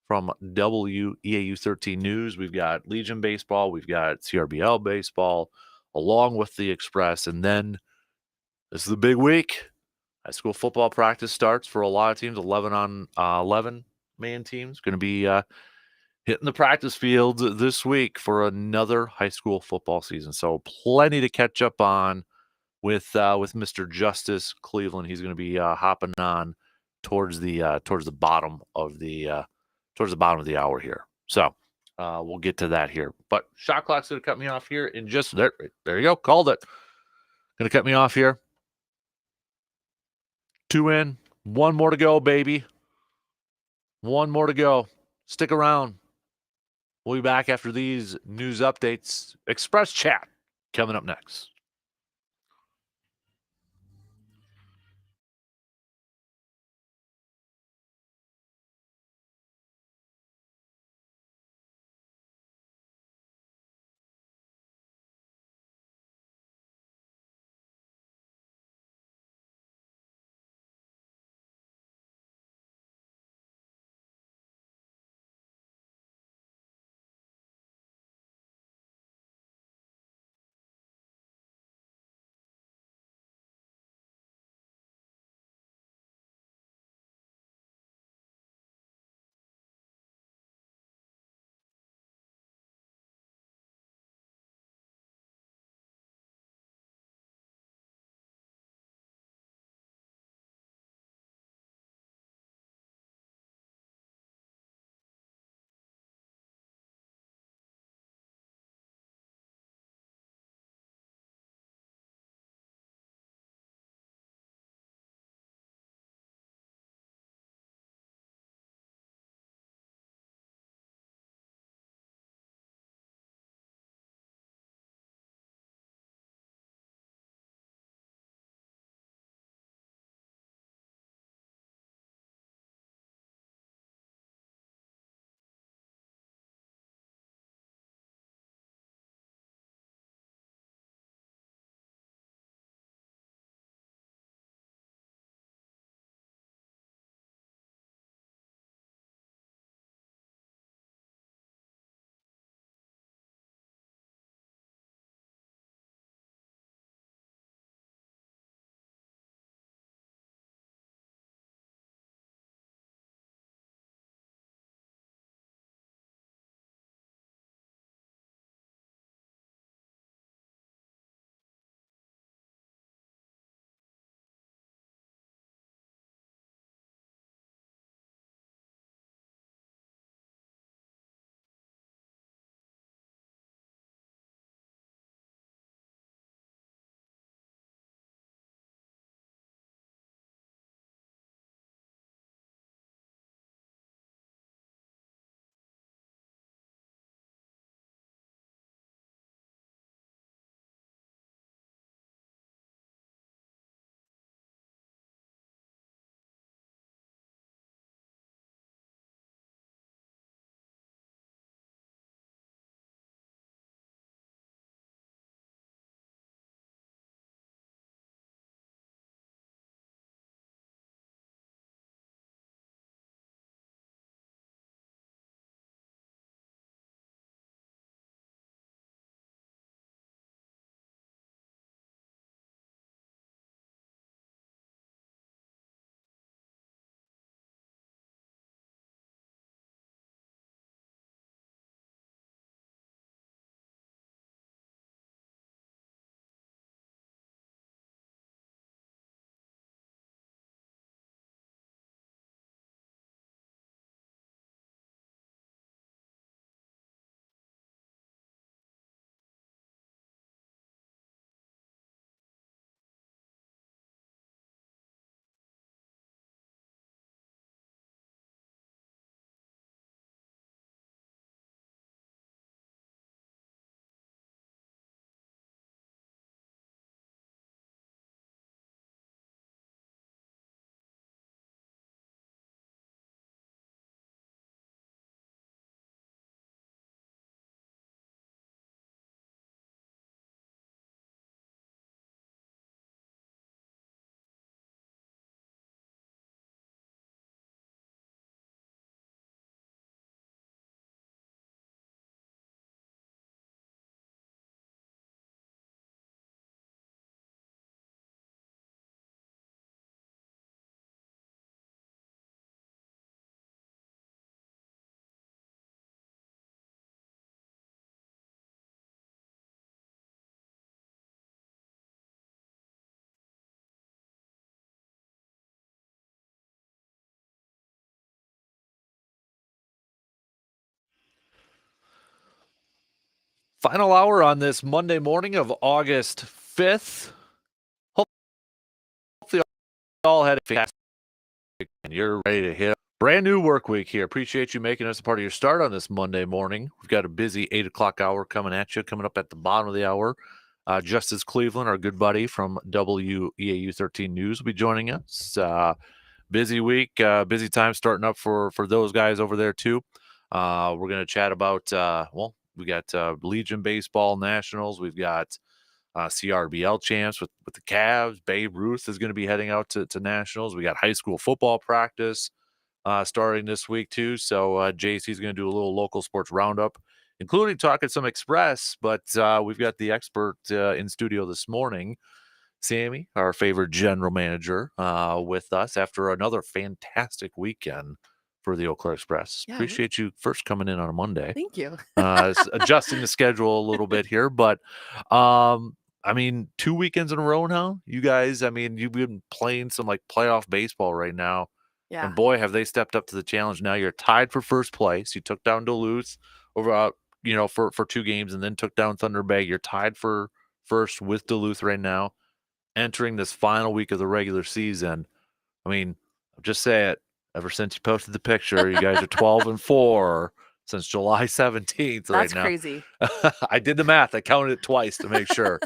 from WEAU 13 News. We've got Legion baseball, we've got CRBL baseball, along with the Express. And then this is the big week. High school football practice starts for a lot of teams, 11 on 11 man teams. Going to be hitting the practice fields this week for another high school football season. So plenty to catch up on with Mr. Justice Cleveland. He's going to be hopping on towards the bottom of the hour here. So we'll get to that here. But shot clock's going to cut me off here in just there. There you go. Called it. Going to cut me off here. 2 in, 1 more to go, baby. 1 more to go. Stick around. We'll be back after these news updates. Express Chat coming up next. Final hour on this Monday morning of August 5th. Hopefully all had a fantastic and you're ready to hit a brand new work week here. Appreciate you making us a part of your start on this Monday morning. We've got a busy 8 o'clock hour coming at you, coming up at the bottom of the hour. Justice Cleveland, our good buddy from WEAU 13 News, will be joining us. Busy week, busy time starting up for those guys over there too. We're going to chat about, we got Legion Baseball Nationals. We've got CRBL champs with the Cavs. Babe Ruth is going to be heading out to Nationals. We got high school football practice starting this week too. So JC's going to do a little local sports roundup, including talking some Express. But we've got the expert in studio this morning, Sammy, our favorite general manager, with us after another fantastic weekend for the Eau Claire Express. Yeah. Appreciate you first coming in on a Monday. Thank you. Adjusting the schedule a little bit here, but I mean, 2 weekends in a row now. You guys, I mean, you've been playing some like playoff baseball right now. Yeah. And boy, have they stepped up to the challenge. Now you're tied for first place. You took down Duluth over for 2 games and then took down Thunder Bay. You're tied for first with Duluth right now, entering this final week of the regular season. I mean, I'll just say it. Ever since you posted the picture, you guys are 12-4 since July 17th right That's now. crazy. I did the math. I counted it twice to make sure.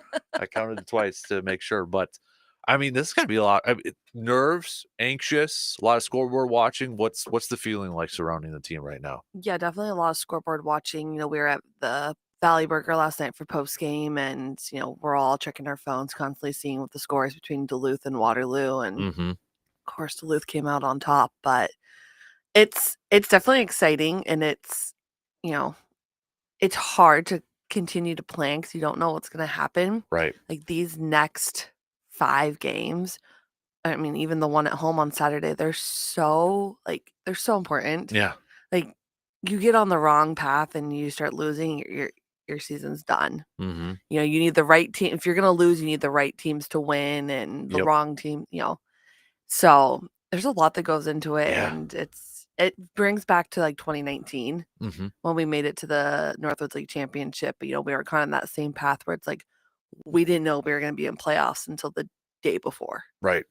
But I mean, this is gonna be a lot. Nerves, anxious, a lot of scoreboard watching. What's the feeling like surrounding the team right now? Yeah, definitely a lot of scoreboard watching. We were at the Valley Burger last night for post game, and we're all checking our phones, constantly seeing what the score is between Duluth and Waterloo, and of course Duluth came out on top. But it's definitely exciting, and it's it's hard to continue to plan because you don't know what's going to happen. Right. Like these next 5 games. I mean, even the one at home on Saturday, they're so important. Yeah. Like you get on the wrong path and you start losing, your season's done. Mm-hmm. You need the right team. If you're gonna lose, you need the right teams to win, and the wrong team. So there's a lot that goes into it, and it brings back to like 2019 when we made it to the Northwoods League Championship. We were kind of in that same path where it's like we didn't know we were going to be in playoffs until the day before. Right.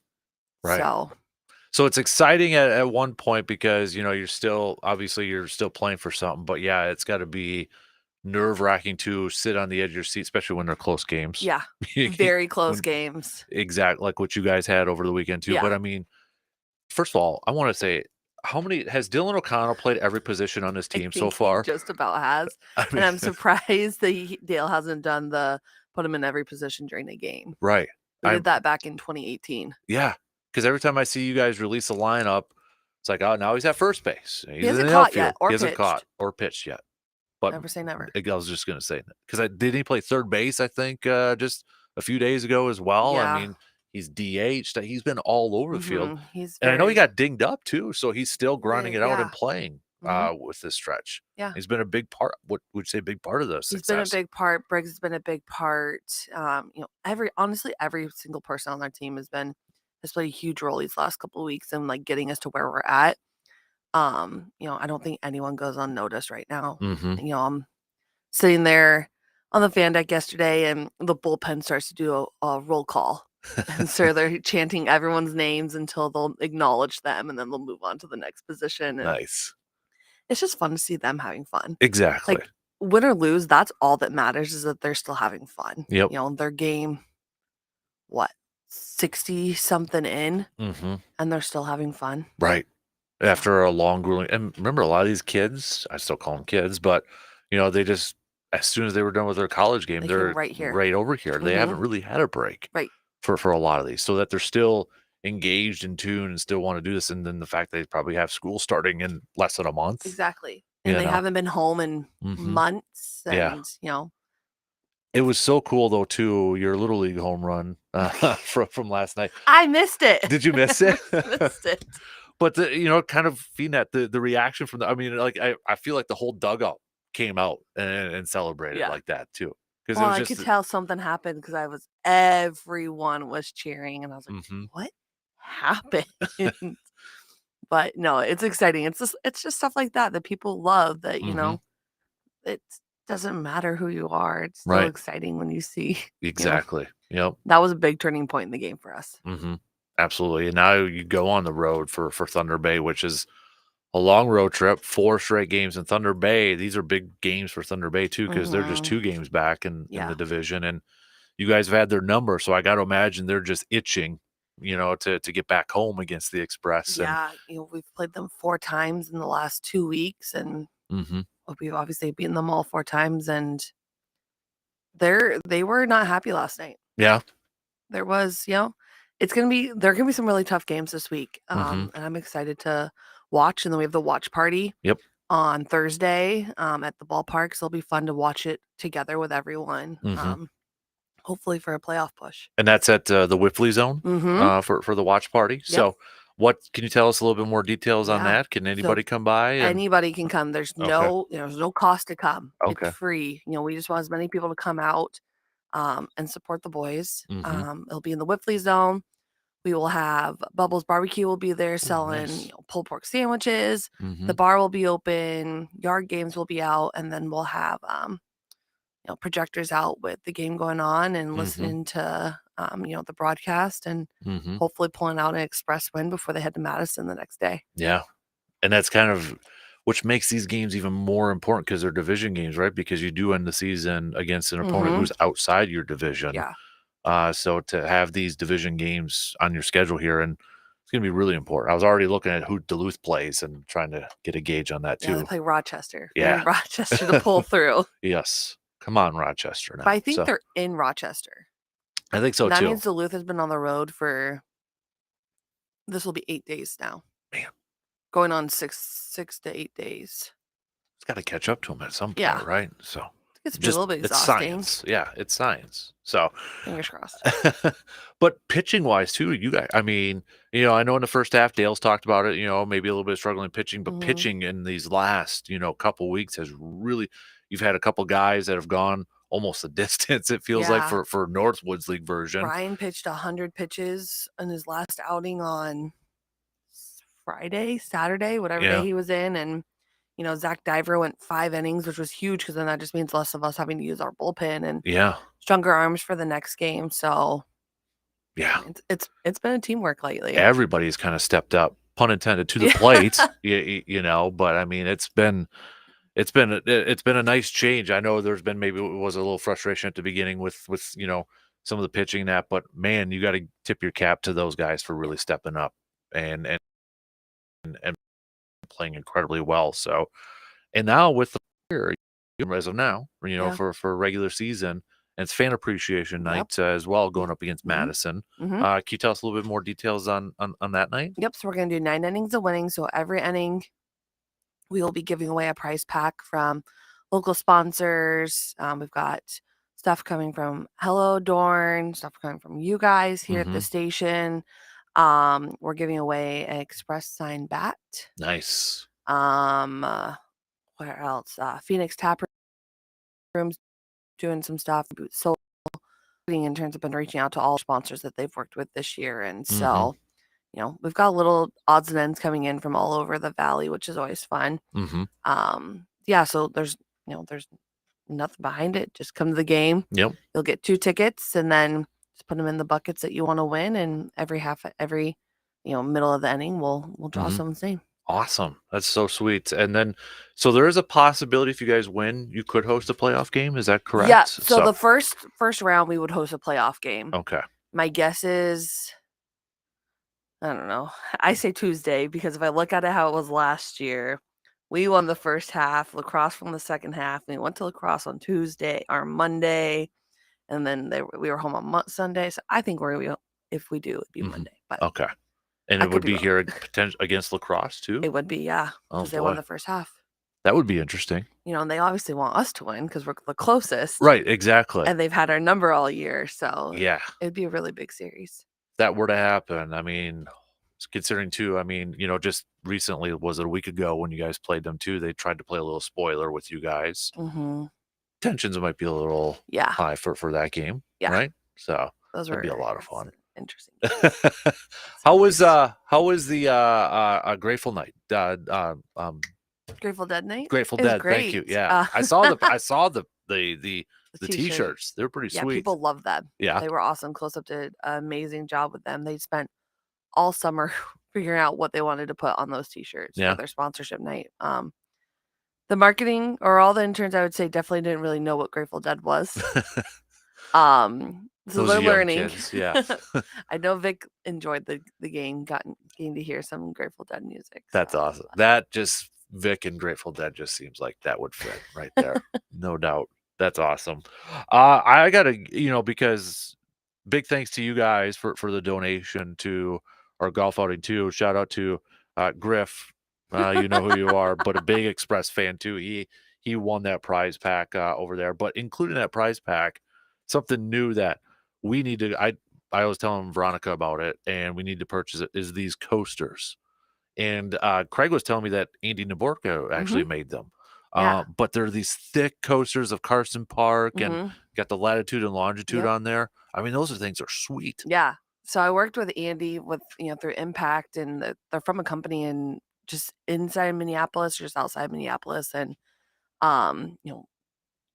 So it's exciting at one point because you're still playing for something, but yeah, it's got to be nerve-wracking to sit on the edge of your seat, especially when they're close games. Yeah, very close games. Exactly, like what you guys had over the weekend too. Yeah. But I mean, first of all, I want to say, how many has Dylan O'Connell played every position on his team so far? He just about has, I mean, and I'm surprised that Dale hasn't done the put him in every position during the game. Right. We did that back in 2018. Yeah, because every time I see you guys release a lineup, it's like, oh, now he's at first base. He's he hasn't in the caught outfield. yet or he hasn't pitched. caught or pitched yet. But never say never. I was just going to say that because didn't he play third base? I think just a few days ago as well. Yeah. I mean, he's DH'd. He's been all over the field, and I know he got dinged up too, so he's still grinding it out and playing with this stretch. Yeah, he's been a big part. What would you say, big part of this? He's been a big part. Briggs has been a big part. Every single person on our team has played a huge role these last couple of weeks and like getting us to where we're at. I don't think anyone goes unnoticed right now. I'm sitting there on the fan deck yesterday and the bullpen starts to do a roll call. And so they're chanting everyone's names until they'll acknowledge them and then they'll move on to the next position. And nice. It's just fun to see them having fun. Exactly. Like win or lose, that's all that matters is that they're still having fun. Yep. Their game, 60 something in, and they're still having fun. Right. After a long grueling, and remember a lot of these kids, I still call them kids, but they just, as soon as they were done with their college game, they're right over here. They haven't really had a break for a lot of these, so that they're still engaged in tune and still want to do this. And then the fact they probably have school starting in less than a month. Exactly. And they haven't been home in months. And, It was so cool though too, your Little League home run from last night. I missed it. Did you miss it? Missed it. But kind of feeding that the reaction from I feel like the whole dugout came out and celebrated like that too. Because I could tell something happened because everyone was cheering and I was like, what happened? But no, it's exciting. It's just stuff like that people love that, doesn't matter who you are. It's still Right. exciting when you see. Exactly. Yep. That was a big turning point in the game for us. Mm-hmm. Absolutely. And now you go on the road for Thunder Bay, which is a long road trip, 4 straight games in Thunder Bay. These are big games for Thunder Bay too, because they're just 2 games back in the division, and you guys have had their number. So I got to imagine they're just itching, to get back home against the Express. Yeah, we've played them 4 times in the last 2 weeks, and we've obviously beaten them all 4 times, and they were not happy last night. Yeah. There was, there are gonna be some really tough games this week. And I'm excited to watch. And then we have the watch party on Thursday at the ballpark. So it'll be fun to watch it together with everyone. Hopefully for a playoff push. And that's at the Whiffley Zone for the watch party. Yep. So what can you tell us a little bit more details on that? Can anybody come by? Anybody can come. There's no cost to come. Okay. It's free. We just want as many people to come out and support the boys. It'll be in the Whiffley Zone. We will have Bubbles Barbecue will be there selling pulled pork sandwiches. The bar will be open. Yard games will be out, and then we'll have projectors out with the game going on and listening to the broadcast, and hopefully pulling out an express win before they head to Madison the next day. Yeah, and that's kind of which makes these games even more important because they're division games, right? Because you do end the season against an opponent who's outside your division. Yeah. So to have these division games on your schedule here, and it's going to be really important. I was already looking at who Duluth plays and trying to get a gauge on that too. Yeah, they play Rochester. Yeah. We need Rochester to pull through. Yes. Come on, Rochester now. But I think they're in Rochester. I think so and that too. That means Duluth has been on the road for, this will be 8 days now. Man. Going on 6 to 8 days. It's got to catch up to them at some point, right? So it's just a little bit exhausting. It's science. Yeah, it's science. So fingers crossed. But pitching wise too, you guys, I mean, I know in the first half Dale's talked about it, maybe a little bit of struggling pitching, but pitching in these last, couple weeks has really, you've had a couple guys that have gone almost a distance, it feels like, for Northwoods League version. Ryan pitched 100 pitches in his last outing on Saturday, whatever day he was in, and Zach Diver went 5 innings, which was huge because then that just means less of us having to use our bullpen and stronger arms for the next game. So it's been a teamwork lately. Everybody's kind of stepped up, pun intended, to the plate. But I mean, it's been a nice change. I know there's been maybe it was a little frustration at the beginning with some of the pitching that, but man, you got to tip your cap to those guys for really stepping up and playing incredibly well. So, and now with the year as of now, for regular season, and it's fan appreciation night as well, going up against Madison. Can you tell us a little bit more details on that night? Yep. So we're going to do 9 innings of winning. So every inning, we will be giving away a prize pack from local sponsors. We've got stuff coming from Hello Dorn, stuff coming from you guys here at the station. We're giving away an Express sign bat. Nice. Where else? Phoenix Tap Rooms doing some stuff. So interns have been reaching out to all sponsors that they've worked with this year, and so we've got little odds and ends coming in from all over the valley, which is always fun. So there's nothing behind it. Just come to the game. You'll get 2 tickets, and then just put them in the buckets that you want to win, and every middle of the inning we'll draw someone's name. Awesome. That's so sweet. And then so there is a possibility if you guys win, you could host a playoff game. Is that correct? Yeah. So the first round we would host a playoff game. Okay. My guess is, I don't know. I say Tuesday because if I look at it how it was last year, we won the first half, lacrosse from the second half. We went to lacrosse on Tuesday or Monday, and then we were home on Sunday. So I think if we do, it'd be Monday. But okay. And it would be here against lacrosse too? It would be, yeah. Because they won the first half. That would be interesting. And they obviously want us to win because we're the closest. Right, exactly. And they've had our number all year. So yeah, it'd be a really big series. If that were to happen, I mean, considering too, I mean, just recently, was it a week ago when you guys played them too? They tried to play a little spoiler with you guys. Tensions might be a little high for that game. Yeah. Right? So that'd be a lot of fun. Interesting. How was the Grateful Night? Grateful Dead night. Grateful It was Dead. Thank you. great. Yeah, I saw the The t-shirt. t-shirts. They're pretty Yeah, sweet. people love them. Yeah, They were awesome. Close Up did an amazing job with them. They spent all summer figuring out what they wanted to put on those t-shirts Yeah. for their sponsorship night. The marketing or all the interns, I would say, definitely didn't really know what Grateful Dead was. So Those they're young learning. kids, yeah. I know Vic enjoyed the game, getting to hear some Grateful Dead music. That's awesome. That just Vic and Grateful Dead just seems like that would fit right there. No doubt. That's awesome. I gotta, because big thanks to you guys for the donation to our golf outing too. Shout out to Griff. You know who you are, but a big Express fan too. He won that prize pack over there. But including that prize pack, something new that we need to. I was telling Veronica about it, and we need to purchase it. Is these coasters. And Craig was telling me that Andy Naborka actually made them. Yeah. But they're these thick coasters of Carson Park and got the latitude and longitude Yep. on there. I mean, those things are sweet. Yeah. So I worked with Andy through Impact, and they're from a company in just inside Minneapolis, just outside Minneapolis, and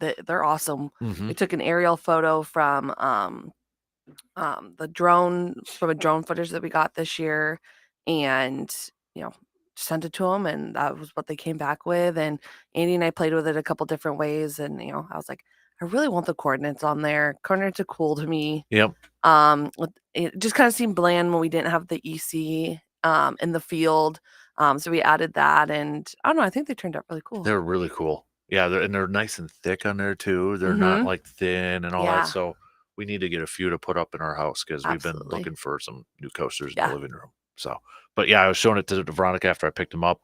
they're awesome. We took an aerial photo from a drone footage that we got this year, and sent it to them, and that was what they came back with. And Andy and I played with it a couple different ways, and I was like, I really want the coordinates on there. Coordinates are cool to me. Yep. It just kind of seemed bland when we didn't have the EC in the field. So we added that, and I don't know, I think they turned out really cool. They're really cool. Yeah, they're nice and thick on there too. They're not like thin and all that. So we need to get a few to put up in our house because we've been looking for some new coasters in the living room. So, but yeah, I was showing it to Veronica after I picked them up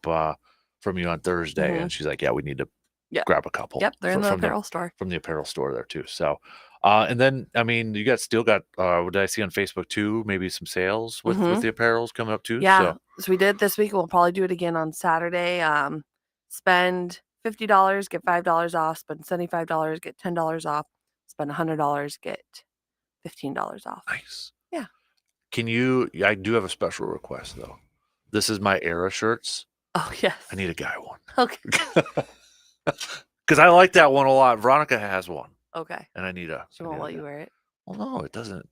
from you on Thursday, and she's like, "Yeah, we need to grab a couple." Yep, they're in the apparel store. From the apparel store there too. So, and then I mean, you still got what did I see on Facebook too? Maybe some sales with the apparels coming up too. Yeah, so we did this week. We'll probably do it again on Saturday. Spend $50, get $5 off. Spend $75, get $10 off. Spend $100, get $15 off. Nice. Yeah. I do have a special request though. This is my Era shirts. Oh yes. I need a guy one. Okay. Because I like that one a lot. Veronica has one. Okay. And I need a. She won't let you wear it. Well, no, it doesn't.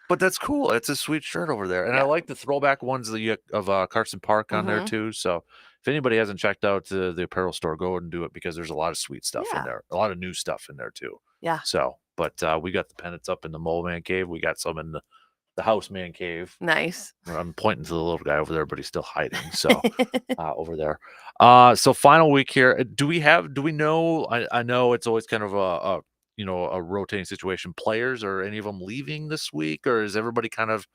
But that's cool. It's a sweet shirt over there, and I like the throwback ones of Carson Park on there too. So if anybody hasn't checked out the apparel store, go and do it because there's a lot of sweet stuff in there, a lot of new stuff in there too. Yeah. So, but we got the pennants up in the mole man cave. We got some in the house man cave. Nice. I'm pointing to the little guy over there, but he's still hiding. So over there. So final week here. Do we know? I know it's always kind of a rotating situation. Players, or any of them leaving this week, or is everybody kind of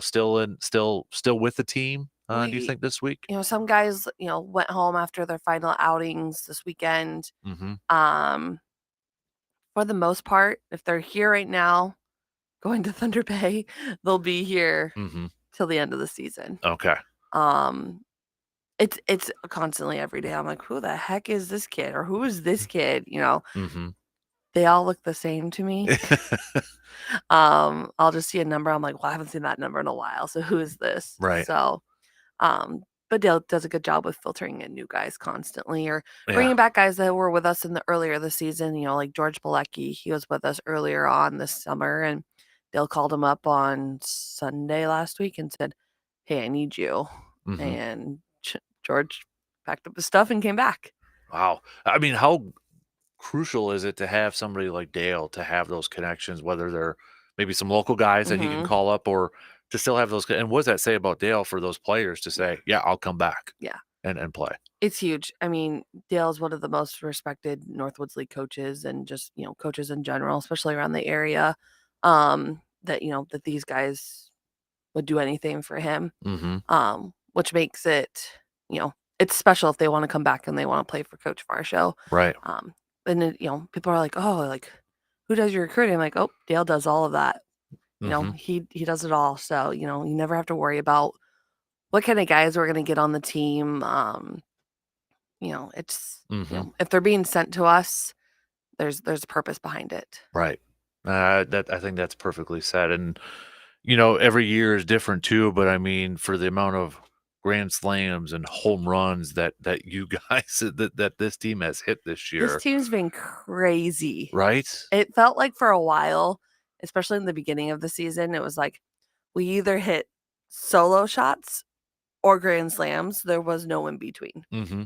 still with the team? Do you think this week? Some guys went home after their final outings this weekend. For the most part, if they're here right now going to Thunder Bay, they'll be here till the end of the season. Okay. It's constantly every day. I'm like, who the heck is this kid, or who is this kid? They all look the same to me. I'll just see a number. I'm like, well, I haven't seen that number in a while. So who is this? Right. So, but Dale does a good job with filtering in new guys constantly, or bringing back guys that were with us in the earlier this season. Like George Bilecki, he was with us earlier on this summer, and Dale called him up on Sunday last week and said, "Hey, I need you." And George packed up his stuff and came back. Wow. I mean, how crucial is it to have somebody like Dale to have those connections, whether they're maybe some local guys that he can call up, or to still have those? And what does that say about Dale for those players to say, yeah, I'll come back and play? It's huge. I mean, Dale's one of the most respected Northwoods League coaches, and just, coaches in general, especially around the area, that these guys would do anything for him, which makes it, it's special if they want to come back and they want to play for Coach Varsho. Right. And then, people are like, oh, like, who does your recruiting? I'm like, oh, Dale does all of that. He does it all. So, you never have to worry about what kind of guys we're going to get on the team. It's, if they're being sent to us, there's a purpose behind it. Right. I think that's perfectly said. And, every year is different too, but I mean, for the amount of grand slams and home runs that you guys that this team has hit this year. This team's been crazy. Right? It felt like for a while, especially in the beginning of the season, it was like we either hit solo shots or grand slams. There was no in between. Mm-hmm.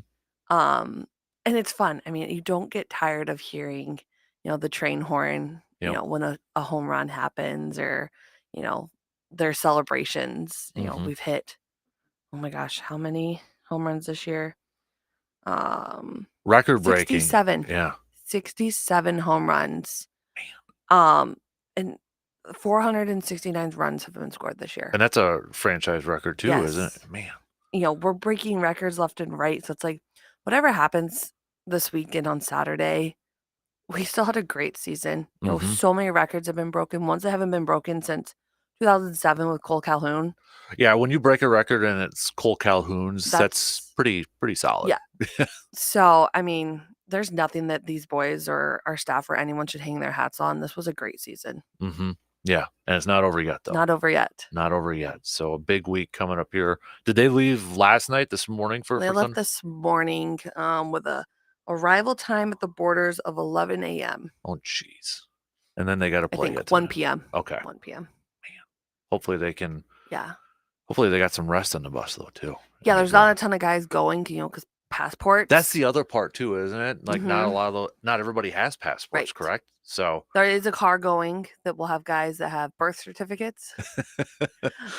And it's fun. I mean, you don't get tired of hearing, the train horn, Yep. when a home run happens or, their celebrations. Mhm. We've hit, oh my gosh, how many home runs this year? Record breaking. 67. Yeah. 67 home runs. And 469 runs have been scored this year. And that's a franchise record too, isn't Yes. it? Man. We're breaking records left and right. So it's like whatever happens this weekend on Saturday, we still had a great season. Mhm. So many records have been broken. Ones that haven't been broken since 2007 with Cole Calhoun. Yeah, when you break a record and it's Cole Calhoun's, that's pretty solid. Yeah. So, I mean, there's nothing that these boys or our staff or anyone should hang their hats on. This was a great season. Mm-hmm. Yeah, and it's not over yet, though. Not over yet. Not over yet. So a big week coming up here. Did they leave last night, this morning for They left Sunday? this morning with a arrival time at the Borders of 11 a.m. Oh, jeez. And then they got to I play think it 1 tonight. p.m. Okay. 1 p.m. Hopefully they can. Yeah. Hopefully they got some rest on the bus, though, too. Yeah, there's not a ton of guys going, because passports. That's the other part too, isn't it? Like Mhm. not everybody has passports, Right. correct? So There is a car going that will have guys that have birth certificates.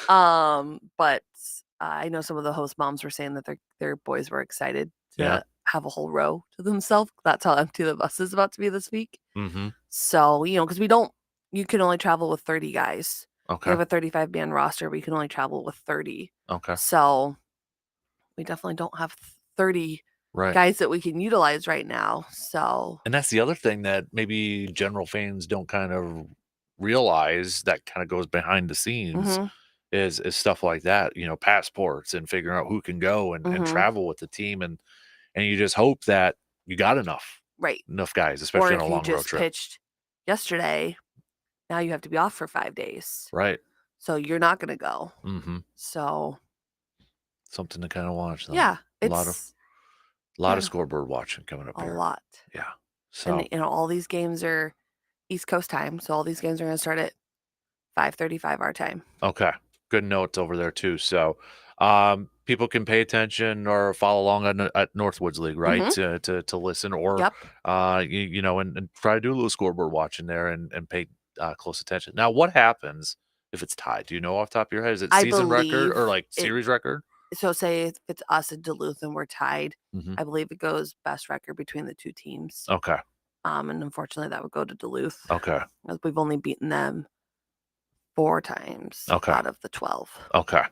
But I know some of the host moms were saying that their boys were excited to have a whole row to themselves. That's how empty the bus is about to be this week. Mm-hmm. So, because you can only travel with 30 guys. Okay. We have a 35-man roster, but you can only travel with 30. Okay. So we definitely don't have 30 guys that we can utilize right now. So, and that's the other thing that maybe general fans don't kind of realize that kind of goes behind the scenes is stuff like that, passports and figuring out who can go and travel with the team. And you just hope that you got enough guys, especially on a long road trip. Pitched yesterday, now you have to be off for 5 days. Right. So you're not going to go. Mm-hmm. So something to kind of watch, though. Yeah. A lot of scoreboard watching coming up here. A lot. Yeah. So and all these games are East Coast time. So all these games are going to start at 5:35 our time. Okay. Good notes over there too. So people can pay attention or follow along at Northwoods League, right? To listen or and try to do a little scoreboard watching there and pay close attention. Now, what happens if it's tied? Do you know off the top of your head? Is it season record or like series record? So say if it's us in Duluth and we're tied, I believe it goes best record between the two teams. Okay. And unfortunately that would go to Duluth. Okay. We've only beaten them 4 times out of the 12. Okay.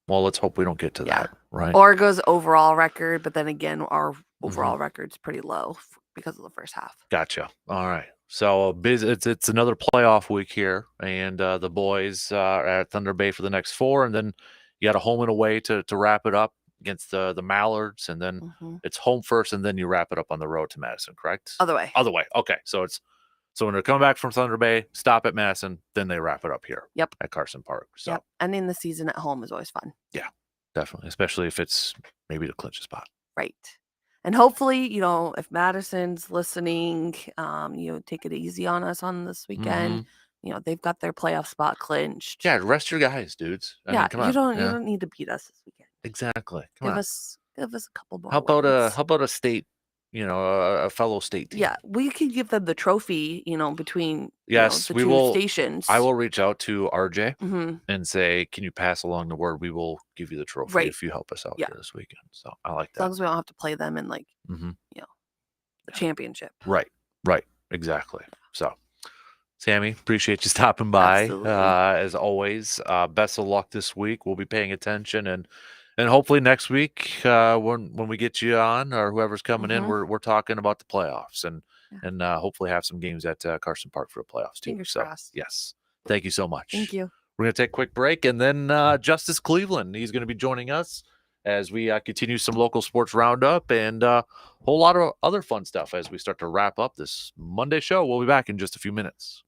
Well, let's hope we don't get to that, right? Or it goes overall record, but then again, our overall record's pretty low because of the first half. Gotcha. All right. So it's another playoff week here, and the boys are at Thunder Bay for the next 4, and then you got a home and away to wrap it up against the Mallards, and then it's home first, and then you wrap it up on the road to Madison, correct? Other way. Okay. So when they're coming back from Thunder Bay, stop at Madison, then they wrap it up here. Yep. At Carson Park. So ending the season at home is always fun. Yeah, definitely, especially if it's maybe to clinch a spot. Right. And hopefully, if Madison's listening, take it easy on us on this weekend. They've got their playoff spot clinched. Yeah, rest your guys, dudes. I mean, come on. You don't need to beat us this weekend. Exactly. Give us a couple more. How about a state, a fellow state team? Yeah, we could give them the trophy, between the we two stations. I will reach out to RJ and say, can you pass along the word? We will give you the trophy if you help us out here this weekend. So I like that. As long as we don't have to play them in the championship. Right. Exactly. So Sammy, appreciate you stopping by. As always, best of luck this week. We'll be paying attention and hopefully next week, when we get you on or whoever's coming in, we're talking about the playoffs and hopefully have some games at Carson Park for the playoffs too. Fingers crossed. Yes, thank you so much. Thank you. We're gonna take a quick break and then Justice Cleveland, he's gonna be joining us as we continue some local sports roundup and a whole lot of other fun stuff as we start to wrap up this Monday show. We'll be back in just a few minutes.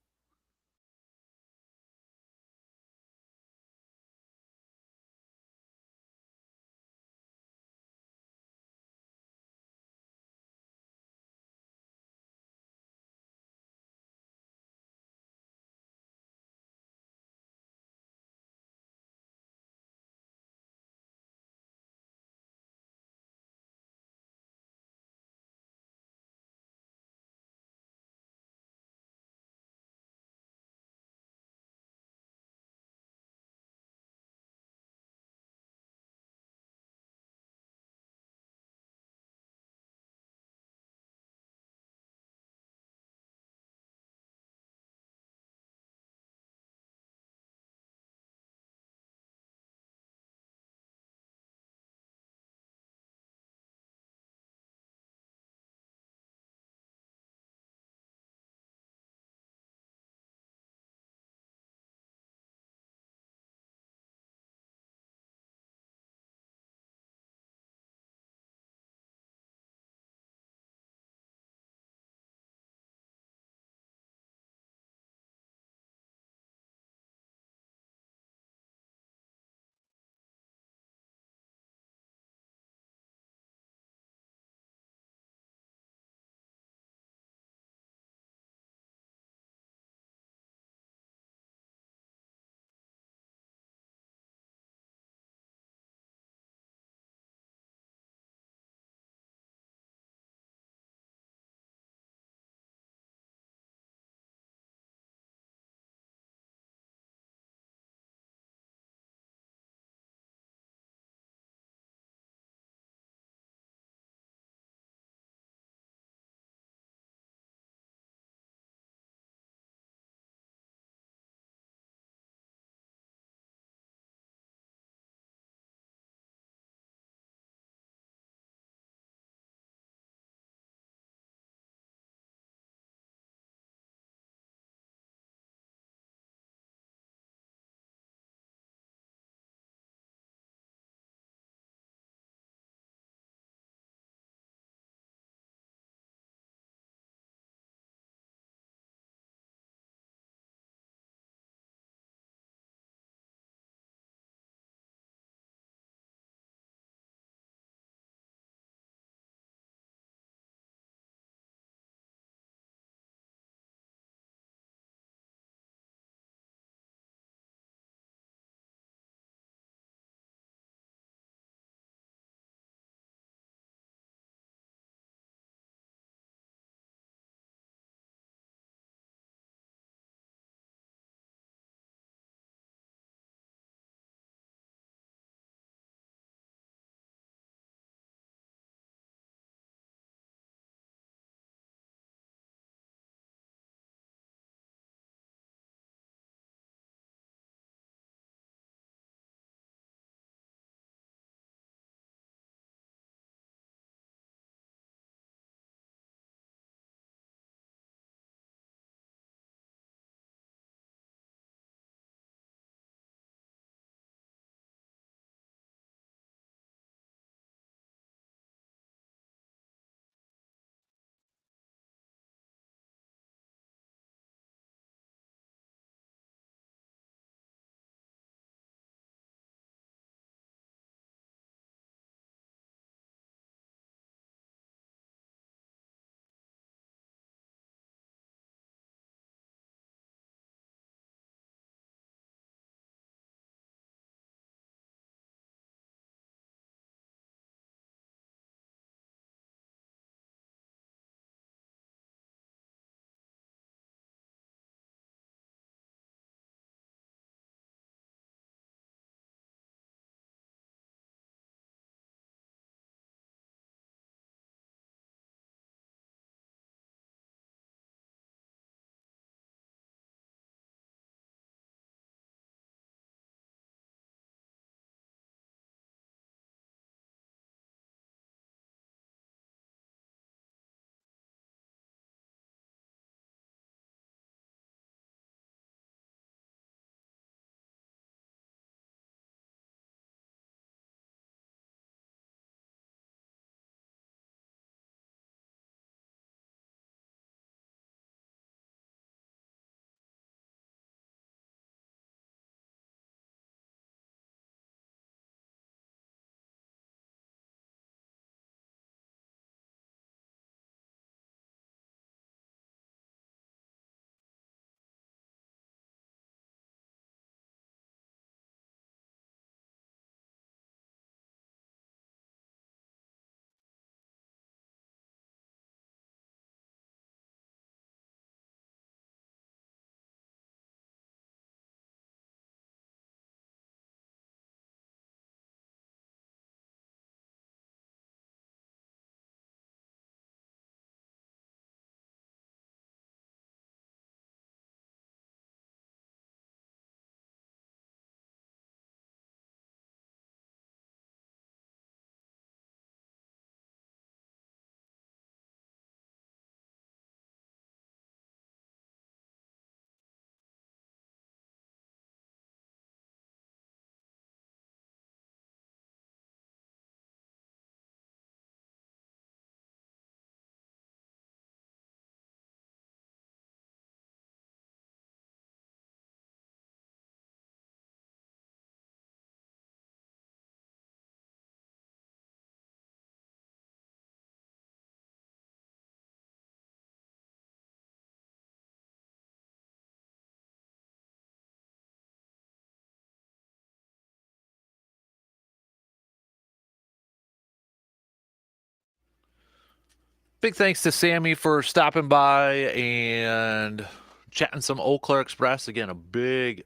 big thanks to Sammy for stopping by and chatting some Eau Claire Express. Again, a big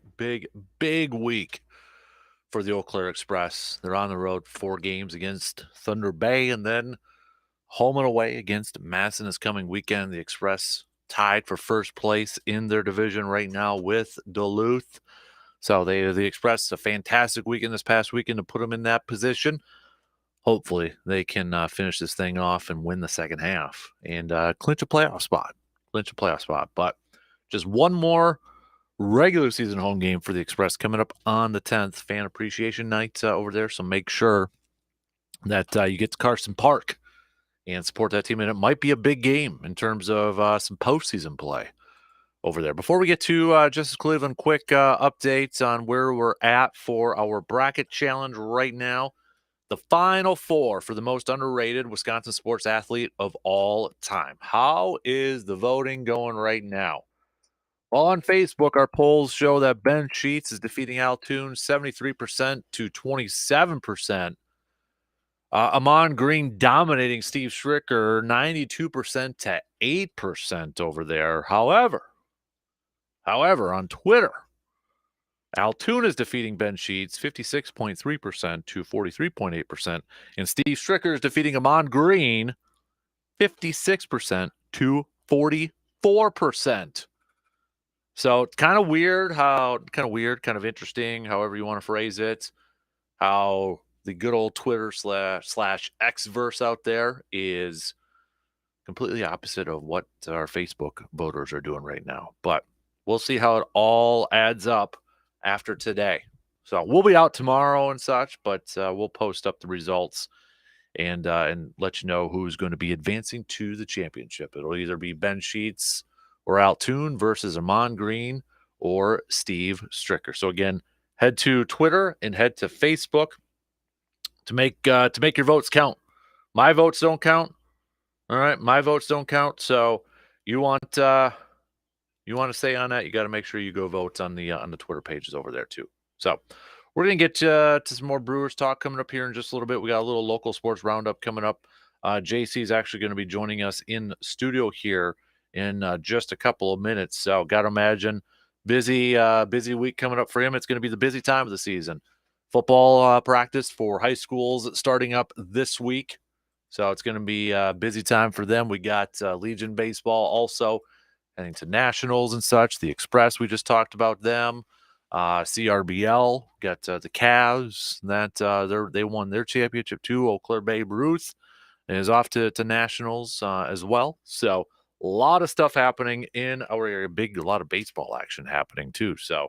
week for the Eau Claire Express. They're on the road 4 games against Thunder Bay and then home and away against Madison this coming weekend. The Express tied for first place in their division right now with Duluth. So the Express, a fantastic weekend this past weekend to put them in that position. Hopefully they can finish this thing off and win the second half and clinch a playoff spot. But just one more regular season home game for the Express coming up on the 10th, Fan Appreciation Night over there. So make sure that you get to Carson Park and support that team. And it might be a big game in terms of some postseason play over there. Before we get to Justice Cleveland, quick updates on where we're at for our bracket challenge right now. The final 4 for the most underrated Wisconsin sports athlete of all time. How is the voting going right now? Well, on Facebook, our polls show that Ben Sheets is defeating Al Toon 73% to 27%. Amon Green dominating Steve Stricker 92% to 8% over there. However, on Twitter, Altoona is defeating Ben Sheets 56.3% to 43.8%, and Steve Stricker is defeating Amon Green 56% to 44%. So kind of weird, kind of interesting, however you want to phrase it, how the good old Twitter slash Xverse out there is completely opposite of what our Facebook voters are doing right now. But we'll see how it all adds up after today. So we'll be out tomorrow and such, but we'll post up the results and let you know who's going to be advancing to the championship. It'll either be Ben Sheets or Altoon versus Amon Green or Steve Stricker. So again, head to Twitter and head to Facebook to make your votes count. My votes don't count. All right, my votes don't count. So you want to say on that, you got to make sure you go vote on the Twitter pages over there too. So we're gonna get to some more Brewers talk coming up here in just a little bit. We got a little local sports roundup coming up. JC is actually going to be joining us in studio here in just a couple of minutes. So got to imagine busy week coming up for him. It's going to be the busy time of the season. Football practice for high schools starting up this week. So it's going to be a busy time for them. We got Legion baseball also heading to nationals and such. The Express, we just talked about them. CRBL got the Cavs that they won their championship too. Eau Claire Babe Ruth is off to nationals as well. So a lot of stuff happening in our area. A lot of baseball action happening too. So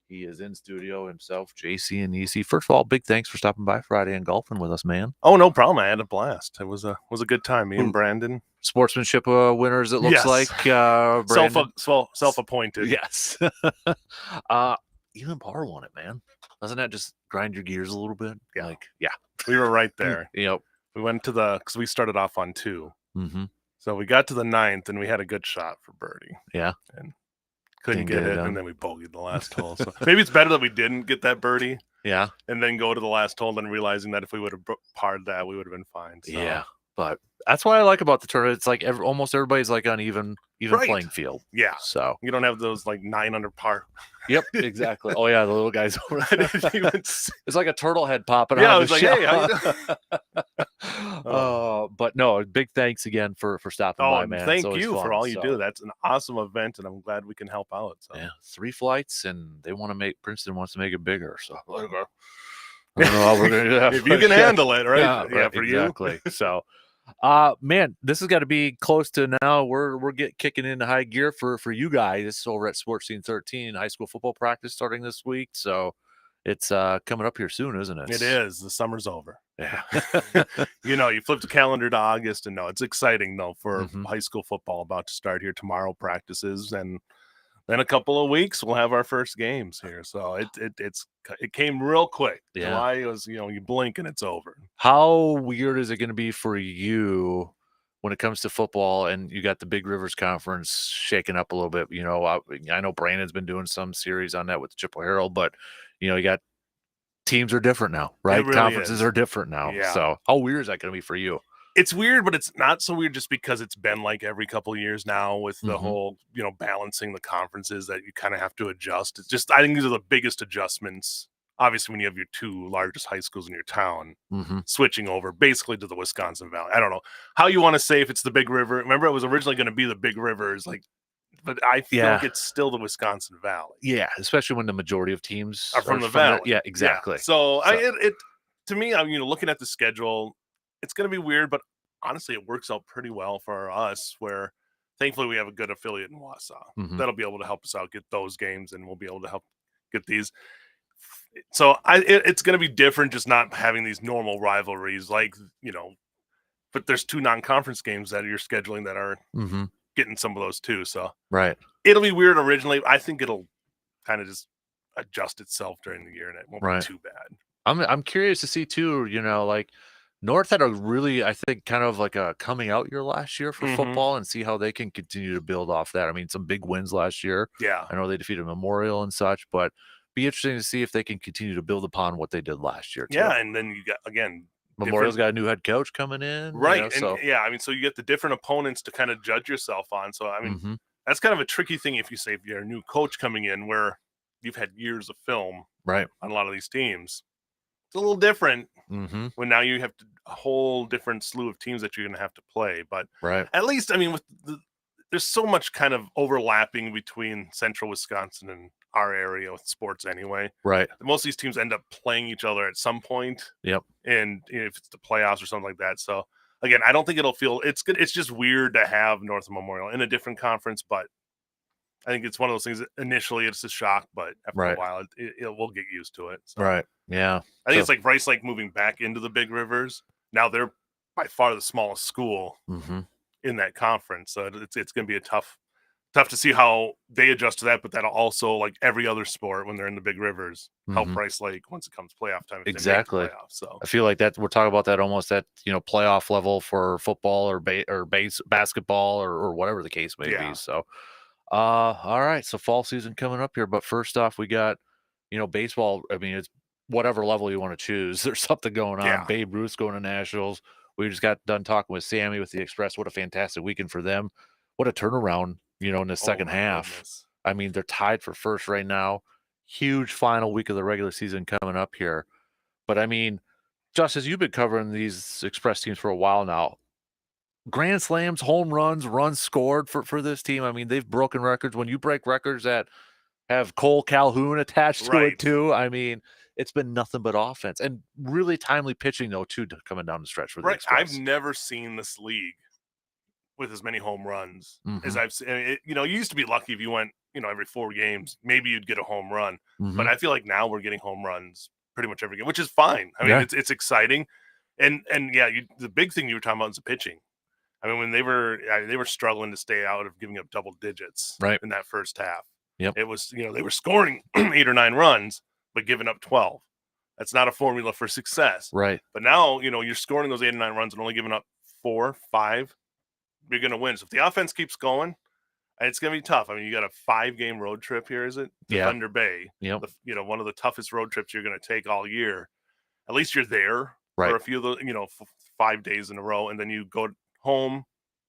he is in studio himself, JC and EC. First of all, big thanks for stopping by Friday and golfing with us, man. Oh, no problem. I had a blast. It was a good time. Me and Brandon. Sportsmanship winners, it looks like. Brandon. Self-appointed. Yes. Even Parr won it, man. Doesn't that just grind your gears a little bit? Yeah. Yeah. We were right there. Yep. We went to because we started off on 2. Mm-hmm. So we got to the 9th, and we had a good shot for birdie. Yeah. And couldn't get it, done. and then we bogeyed the last hole. So maybe it's better that we didn't get that birdie. Yeah. And then go to the last hole and realizing that if we would have parred that, we would have been fine. So. Yeah. But that's what I like about the tournament. It's like almost everybody's like on even playing field. Yeah. So you don't have those like 9 under par. Yep, exactly. Oh yeah, the little guys over there. It's like a turtle head popping out. Yeah, I was like, hey, how you doing? But no, big thanks again for stopping by, man. Thank you for all you do. That's an awesome event, and I'm glad we can help out. So. Yeah, 3 flights, and they want to make Princeton wants to make it bigger. So I don't know how we're gonna do that. If you can handle it, right? Yeah, right, for exactly. So. Man, this has got to be close to now. We're kicking into high gear for you guys over at Sports Scene 13. High school football practice starting this week, so it's coming up here soon, isn't it? It is. The summer's over. Yeah. You flip the calendar to August, and it's exciting though for high school football about to start here tomorrow. Practices, and then a couple of weeks we'll have our first games here. So it came real quick. Yeah. July was you blink and it's over. How weird is it going to be for you when it comes to football and you got the Big Rivers Conference shaking up a little bit? I know Brandon's been doing some series on that with the Chippewa Herald, but you got teams are different now, right? Really Conferences is. are different now. Yeah. So how weird is that going to be for you? It's weird, but it's not so weird just because it's been like every couple of years now with the whole, balancing the conferences that you kind of have to adjust. It's just, I think these are the biggest adjustments. Obviously, when you have your two largest high schools in your town switching over basically to the Wisconsin Valley. I don't know how you want to say if it's the Big River. Remember, it was originally going to be the Big Rivers, but I feel like it's still the Wisconsin Valley. Yeah, especially when the majority of teams are from the Valley. Yeah, exactly. Yeah. So it to me, I'm looking at the schedule, it's going to be weird, but honestly, it works out pretty well for us. Where thankfully we have a good affiliate in Wausau that'll be able to help us out get those games, and we'll be able to help get these. So it's going to be different, just not having these normal rivalries, but there's two non-conference games that you're scheduling that are getting some of those too. So it'll be weird originally. I think it'll kind of just adjust itself during the year, and it won't be too bad. I'm curious to see too, North had a really, I think, kind of like a coming out year last year for football, and see how they can continue to build off that. I mean, some big wins last year. Yeah. I know they defeated Memorial and such, but be interesting to see if they can continue to build upon what they did last year too. Yeah, and then you got, again, Memorial's got a new head coach coming in. Right. So so you get the different opponents to kind of judge yourself on. So, that's kind of a tricky thing if you're a new coach coming in where you've had years of film on a lot of these teams. It's a little different when now you have a whole different slew of teams that you're going to have to play. But at least, there's so much kind of overlapping between central Wisconsin and our area with sports anyway. Most of these teams end up playing each other at some point. And if it's the playoffs or something like that. So again, I don't think it'll feel it's good. It's just weird to have North Memorial in a different conference, but I think it's one of those things that initially it's a shock, but after a while we'll get used to it. So. Yeah. I think it's like Rice Lake moving back into the Big Rivers. Now they're by far the smallest school in that conference. So it's going to be tough to see how they adjust to that, but that'll also, like every other sport when they're in the Big Rivers, help Rice Lake once it comes playoff time. Exactly. Playoff, so I feel like that we're talking about that almost at playoff level for football or basketball or whatever the case may be. So, all right. So fall season coming up here, but first off, we got baseball. I mean, it's whatever level you want to choose. There's something going on. Yeah. Babe Ruth's going to Nationals. We just got done talking with Sammy with the Express. What a fantastic weekend for them. What a turnaround, in the second half. Goodness. I mean, they're tied for first right now. Huge final week of the regular season coming up here. But I mean, Justice, you've been covering these Express teams for a while now. Grand slams, home runs, runs scored for this team. I mean, they've broken records. When you break records that have Cole Calhoun attached to it too, I mean, it's been nothing but offense and really timely pitching though too, coming down the stretch for the Express. I've never seen this league with as many home runs as I've seen. You used to be lucky if you went, every 4 games, maybe you'd get a home run. But I feel like now we're getting home runs pretty much every game, which is fine. I mean, it's exciting. And the big thing you were talking about is the pitching. I mean, when they were struggling to stay out of giving up double digits in that first half. It was, they were scoring 8 or 9 runs, but giving up 12. That's not a formula for success. Right. But now, you're scoring those 8 or 9 runs and only giving up 4, 5. You're going to win. So if the offense keeps going, it's going to be tough. I mean, you got a 5-game road trip here, is it? To Thunder Bay. One of the toughest road trips you're going to take all year. At least you're there for a few of the, 5 days in a row, and then you go home.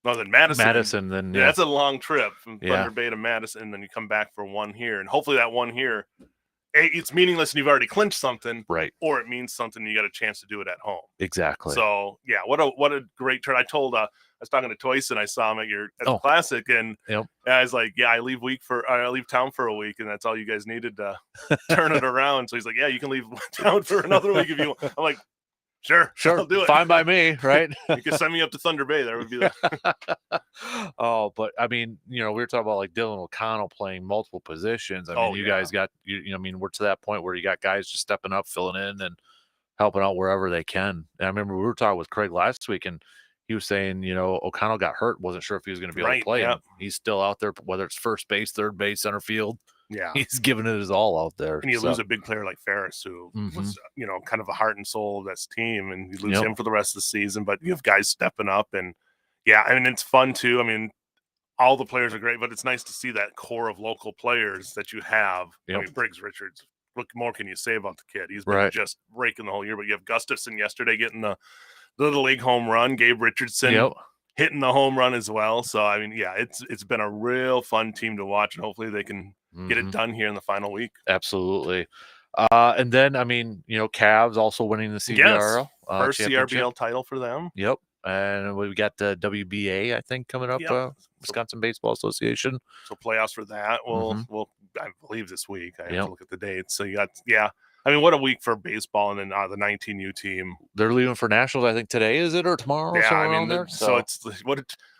No, then Madison. Then that's a long trip from Thunder Bay to Madison, and then you come back for one here, and hopefully that one here, it's meaningless and you've already clinched something, or it means something. You got a chance to do it at home. Exactly. So what a great turn. I told I was talking to Toyce, and I saw him at the Classic, and I was like, I leave town for a week, and that's all you guys needed to turn it around. So he's like, you can leave town for another week if you want. I'm like, Sure. I'll do it. Fine by me, right? You can send me up to Thunder Bay. That would be but I mean, we were talking about like Dylan O'Connell playing multiple positions. I mean, you guys got I mean, we're to that point where you got guys just stepping up, filling in, and helping out wherever they can. And I remember we were talking with Craig last week, and he was saying, O'Connell got hurt, wasn't sure if he was going to be able to play. Yeah. He's still out there, whether it's first base, third base, center field. Yeah, he's giving it his all out there. And you lose a big player like Ferris, who was, kind of a heart and soul of this team, and you lose him for the rest of the season. But you have guys stepping up, and I mean, it's fun too. I mean, all the players are great, but it's nice to see that core of local players that you have. I mean, Briggs Richards. What more can you say about the kid? He's been just raking the whole year. But you have Gustafson yesterday getting the Little League home run. Gabe Richardson hitting the home run as well. So, I mean, yeah, it's been a real fun team to watch, and hopefully they can get it done here in the final week. Absolutely. And then, I mean, Cavs also winning the CBRL. First CRBL title for them. Yep. And we got the WBA, I think, coming up, Wisconsin Baseball Association. So playoffs for that will I believe this week. I have to look at the dates. So you got, I mean, what a week for baseball, and then the 19U team. They're leaving for nationals, I think today, is it, or tomorrow? Yeah, I mean, there. So it's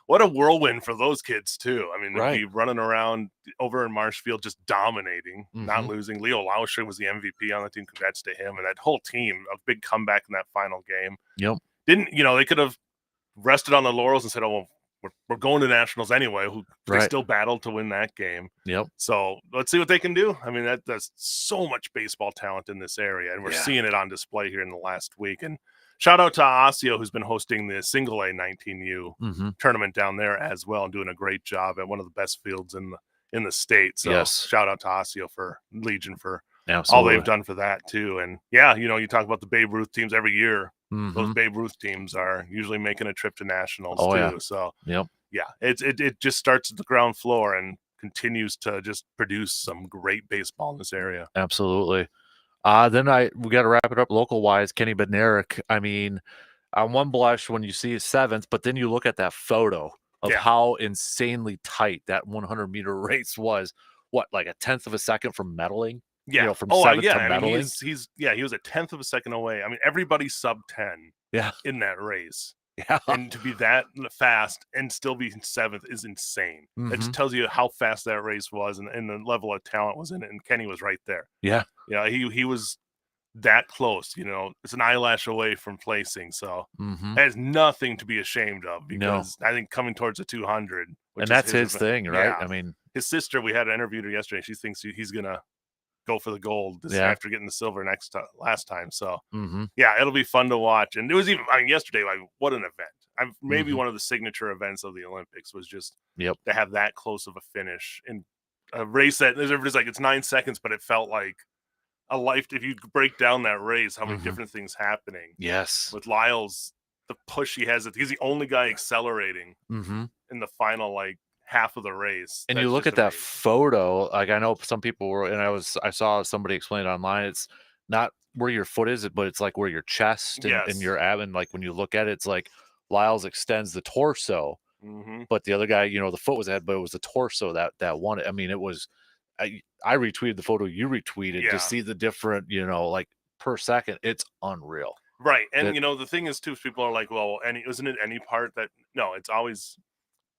what a whirlwind for those kids too. I mean, they'd be running around over in Marshfield just dominating, not losing. Leo Lauscher was the MVP on the team. Congrats to him and that whole team. A big comeback in that final game. Yep. They could have rested on the laurels and said, "Oh, well, we're going to nationals anyway." They still battled to win that game. Yep. So let's see what they can do. I mean, there's so much baseball talent in this area, and we're seeing it on display here in the last week. And shout out to Osseo, who's been hosting the single A 19U tournament down there as well, and doing a great job at one of the best fields in the state. So shout out to Osseo for Legion for all they've done for that too. And you talk about the Babe Ruth teams every year. Those Babe Ruth teams are usually making a trip to nationals too. Yeah. So it just starts at the ground floor and continues to just produce some great baseball in this area. Absolutely. Then we got to wrap it up local wise. Kenny Bednarik. I mean, on one blush when you see his 7th, but then you look at that photo of how insanely tight that 100-meter race was. What, like a 1/10 of a second from medaling? Yeah. From 7th to medaling. I mean, he was a 1/10 of a second away. I mean, everybody's sub 10 in that race. Yeah. And to be that fast and still be 7th is insane. That just tells you how fast that race was and the level of talent was in it. And Kenny was right there. Yeah. He was that close. It's an eyelash away from placing. So it has nothing to be ashamed of, because I think coming towards the 200. And that's his thing, right? Yeah. I mean, his sister, we had an interview her yesterday. She thinks he's going to go for the gold after getting the silver last time. So it'll be fun to watch. And it was yesterday, like, what an event. Maybe one of the signature events of the Olympics was just to have that close of a finish in a race that everybody's like, it's 9 seconds, but it felt like a life. If you break down that race, how many different things happening. Yes. With Lyles, the push he has, he's the only guy accelerating in the final, like, half of the race. And you look at that photo, like, I know some people were, and I saw somebody explain it online. It's not where your foot is, but it's like where your chest and your ab, and like when you look at it, it's like Lyles extends the torso, but the other guy, the foot was ahead, but it was the torso that won it. I mean, it was. I retweeted the photo, you retweeted to see the different, like per second. It's unreal. Right. And the thing is too, people are like, well, isn't it any part that? No, it's always.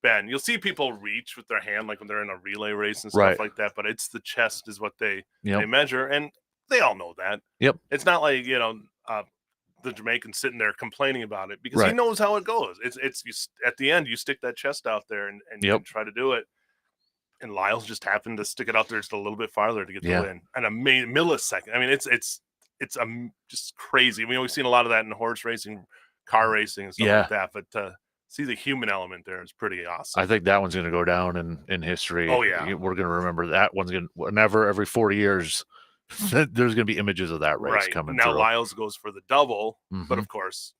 Ben, you'll see people reach with their hand like when they're in a relay race and stuff like that, but it's the chest is what they measure, and they all know that. Yep. It's not like the Jamaican sitting there complaining about it, because he knows how it goes. It's you, at the end you stick that chest out there and you can try to do it. And Lyles just happened to stick it out there just a little bit farther to get the win, and a millisecond. I mean, it's just crazy. I mean, we've seen a lot of that in horse racing, car racing, and stuff like that, but. See the human element there is pretty awesome. I think that one's going to go down in history. Oh yeah, we're going to remember that one's going to. Whenever every 40 years, there's going to be images of that race coming. Now through. Lyles goes for the double, but of course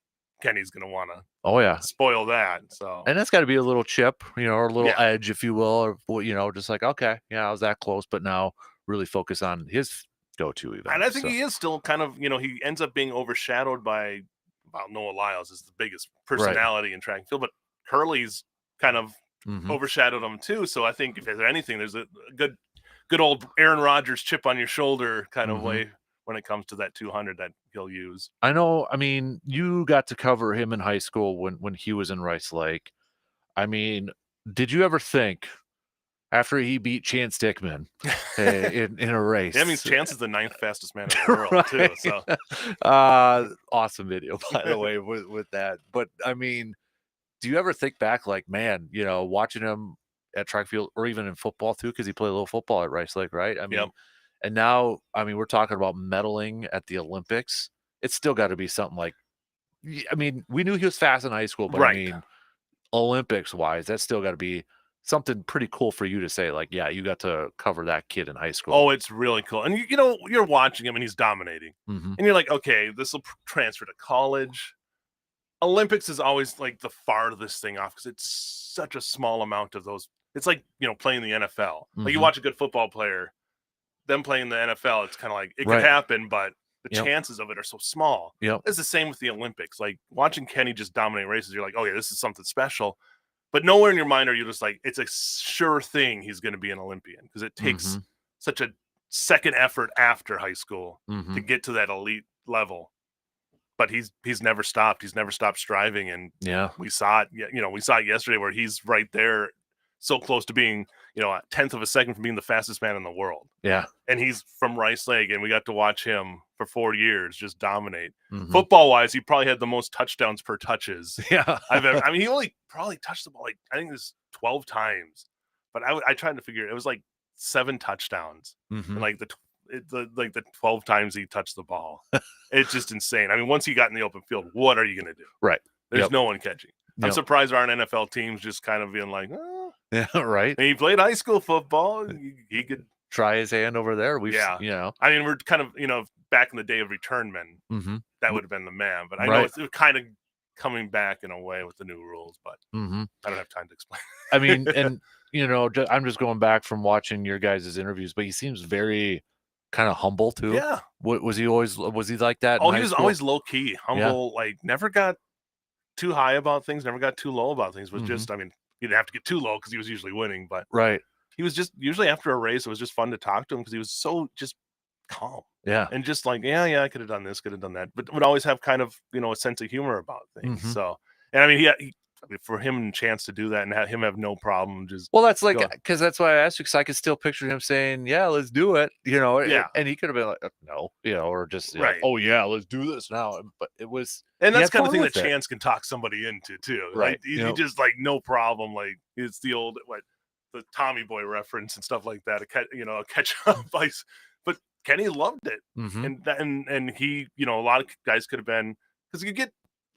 Kenny's going to want to. Spoil that. So and that's got to be a little chip, or a little edge, if you will, or just like I was that close, but now really focus on his go-to event. And I think he is still kind of he ends up being overshadowed by. Well, Noah Lyles is the biggest personality in track and field, but Curly's kind of overshadowed him too. So I think if there's anything, there's a good old Aaron Rodgers chip on your shoulder kind of way when it comes to that 200 that he'll use. I know. I mean, you got to cover him in high school when he was in Rice Lake. I mean, did you ever think after he beat Chance Dickman in a race? That means Chance is the 9th fastest man in the world too. So awesome video, by the way, with that. But I mean, do you ever think back, like, man, watching him at track field or even in football too, because he played a little football at Rice Lake, right? I mean, and now, I mean, we're talking about medaling at the Olympics. It's still got to be something like, I mean, we knew he was fast in high school, but I mean, Olympics wise, that's still got to be something pretty cool for you to say, like, yeah, you got to cover that kid in high school. Oh, it's really cool. And you're watching him and he's dominating, and you're like, okay, this will transfer to college. Olympics is always like the farthest thing off because it's such a small amount of those. It's like, playing the NFL. Like you watch a good football player, them playing the NFL, it's kind of like it could happen, but the chances of it are so small. It's the same with the Olympics. Like watching Kenny just dominate races, you're like, oh yeah, this is something special. But nowhere in your mind are you just like, it's a sure thing he's going to be an Olympian because it takes such a second effort after high school to get to that elite level. But he's never stopped. He's never stopped striving, and we saw it. We saw it yesterday where he's right there, so close to being, a tenth of a second from being the fastest man in the world. Yeah, and he's from Rice Lake, and we got to watch him for 4 years just dominate. Football wise, he probably had the most touchdowns per touches. I've ever. I mean, he only probably touched the ball like I think it was 12 times, but I tried to figure it was like 7 touchdowns, and like the 12 times he touched the ball. It's just insane. I mean, once he got in the open field, what are you going to do? Right. There's no one catching. I'm surprised there aren't NFL teams just kind of being like, oh. Yeah, right. And he played high school football. He could try his hand over there. I mean, we're kind of, back in the day of return men, that would have been the man. But I know it's kind of coming back in a way with the new rules, but I don't have time to explain. I mean, and, I'm just going back from watching your guys' interviews, but he seems very kind of humble too. Yeah. Was he like that? Oh, he was always low key, humble, like never got too high about things, never got too low about things. Was just, I mean, he didn't have to get too low because he was usually winning, but he was just usually after a race, it was just fun to talk to him because he was so just calm. Yeah. And just like, I could have done this, could have done that, but would always have kind of, a sense of humor about things. So, and I mean, for him a chance to do that and him have no problem just that's like because that's why I asked you because I could still picture him saying let's do it and he could have been like no or just oh yeah, let's do this now, but it was and that's kind of thing that Chance can talk somebody into too, right? Like, he just like no problem, like it's the old the Tommy Boy reference and stuff like that, a catch up ice, but Kenny loved it, and he a lot of guys could have been because you get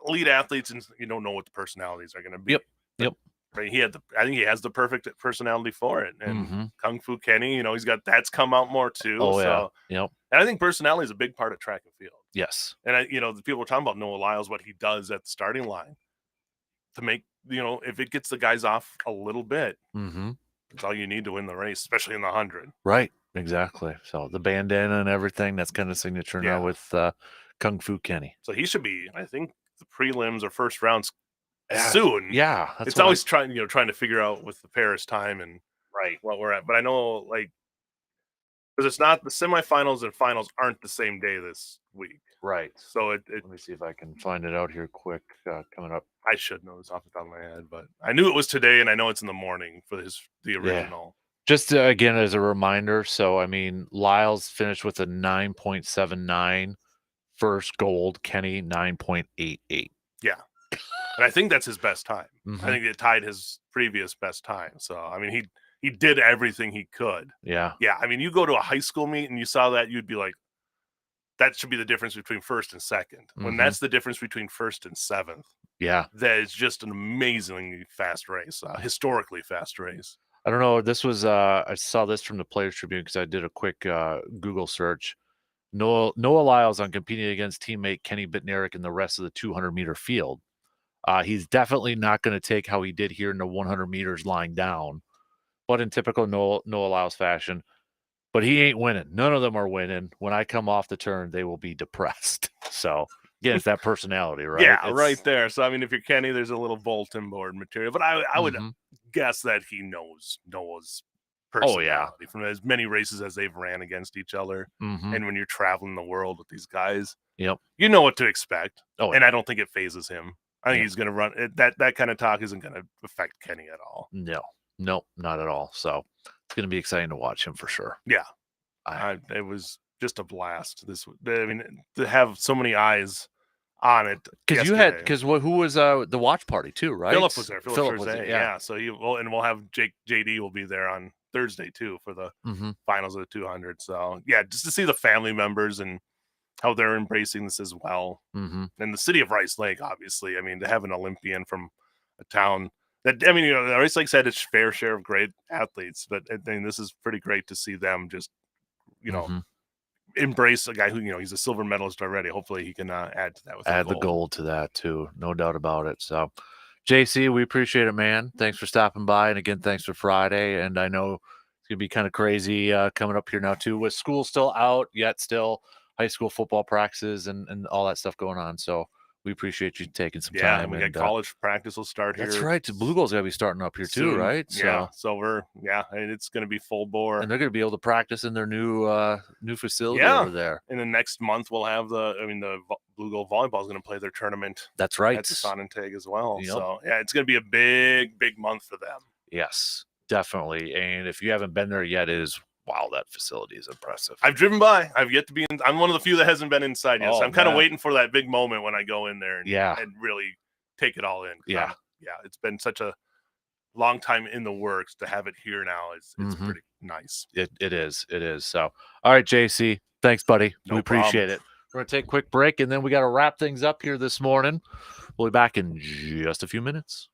elite athletes and you don't know what the personalities are going to be. Yep. Right. I think he has the perfect personality for it. And Kung Fu Kenny, he's got that's come out more too. Oh, so, yeah. Yep. And I think personality is a big part of track and field. Yes. And the people are talking about Noah Lyles, what he does at the starting line to make, if it gets the guys off a little bit, it's all you need to win the race, especially in the 100. Right. Exactly. So the bandana and everything, that's kind of signature now with Kung Fu Kenny. So he should be, I think, the prelims or first rounds soon. Yeah, it's always trying to figure out with the Paris time and what we're at. But I know because it's not the semifinals and finals aren't the same day this week. Right. So let me see if I can find it out here quick. Coming up, I should know this off the top of my head, but I knew it was today, and I know it's in the morning for the original. Just again as a reminder. So I mean, Lyles finished with a 9.79. First gold, Kenny 9.88. Yeah, and I think that's his best time. I think it tied his previous best time. So I mean, he did everything he could. Yeah. I mean, you go to a high school meet and you saw that, you'd be like, that should be the difference between first and second. When that's the difference between first and seventh. Yeah, that is just an amazingly fast race, historically fast race. I don't know. This was I saw this from the Players Tribune because I did a quick Google search. Noah Lyles on competing against teammate Kenny Bednarik in the rest of the 200-meter field. He's definitely not going to take how he did here in the 100 meters lying down, but in typical Noah Lyles fashion. But he ain't winning. None of them are winning. When I come off the turn, they will be depressed. So, again, it's that personality, right? Yeah, right there. So, I mean, if you're Kenny, there's a little bulletin board material. But I would guess that he knows Noah's personality from as many races as they've ran against each other. And when you're traveling the world with these guys, you know what to expect. And I don't think it phases him. I think he's going to run that kind of talk isn't going to affect Kenny at all. No, not at all. So it's going to be exciting to watch him for sure. Yeah. It was just a blast. I mean, to have so many eyes on it. Because who was the watch party too, right? Philip was there. Philip was there. Yeah. So we'll have JD will be there on Thursday too for the finals of the 200. So yeah, just to see the family members and how they're embracing this as well. And the city of Rice Lake, obviously. I mean, to have an Olympian from a town that, I mean, Rice Lake's had its fair share of great athletes, but I mean, this is pretty great to see them just, embrace a guy who, he's a silver medalist already. Hopefully he can add to that with add the gold to that too. No doubt about it. So, JC, we appreciate it, man. Thanks for stopping by. And again, thanks for Friday. And I know it's going to be kind of crazy coming up here now too, with school still out, yet still high school football practices and all that stuff going on. So we appreciate you taking some time. And we got college practice will start here. That's right. The Blue Goals got to be starting up here soon. Too, right? So it's going to be full bore. And they're going to be able to practice in their new facility over there. In the next month, we'll have the Blue Gold volleyball is going to play their tournament. That's right. At the Sonnentag as well. Yep. So it's going to be a big month for them. Yes, definitely. And if you haven't been there yet, wow, that facility is impressive. I've driven by. I've yet to be in. I'm one of the few that hasn't been inside yet. Oh, so I'm kind of waiting for that big moment when I go in there and really take it all in. Yeah. It's been such a long time in the works to have it here now. It's pretty nice. It is. So, all right, JC, thanks, buddy. No we appreciate it. We're going to take a quick break, and then we got to wrap things up here this morning. We'll be back in just a few minutes.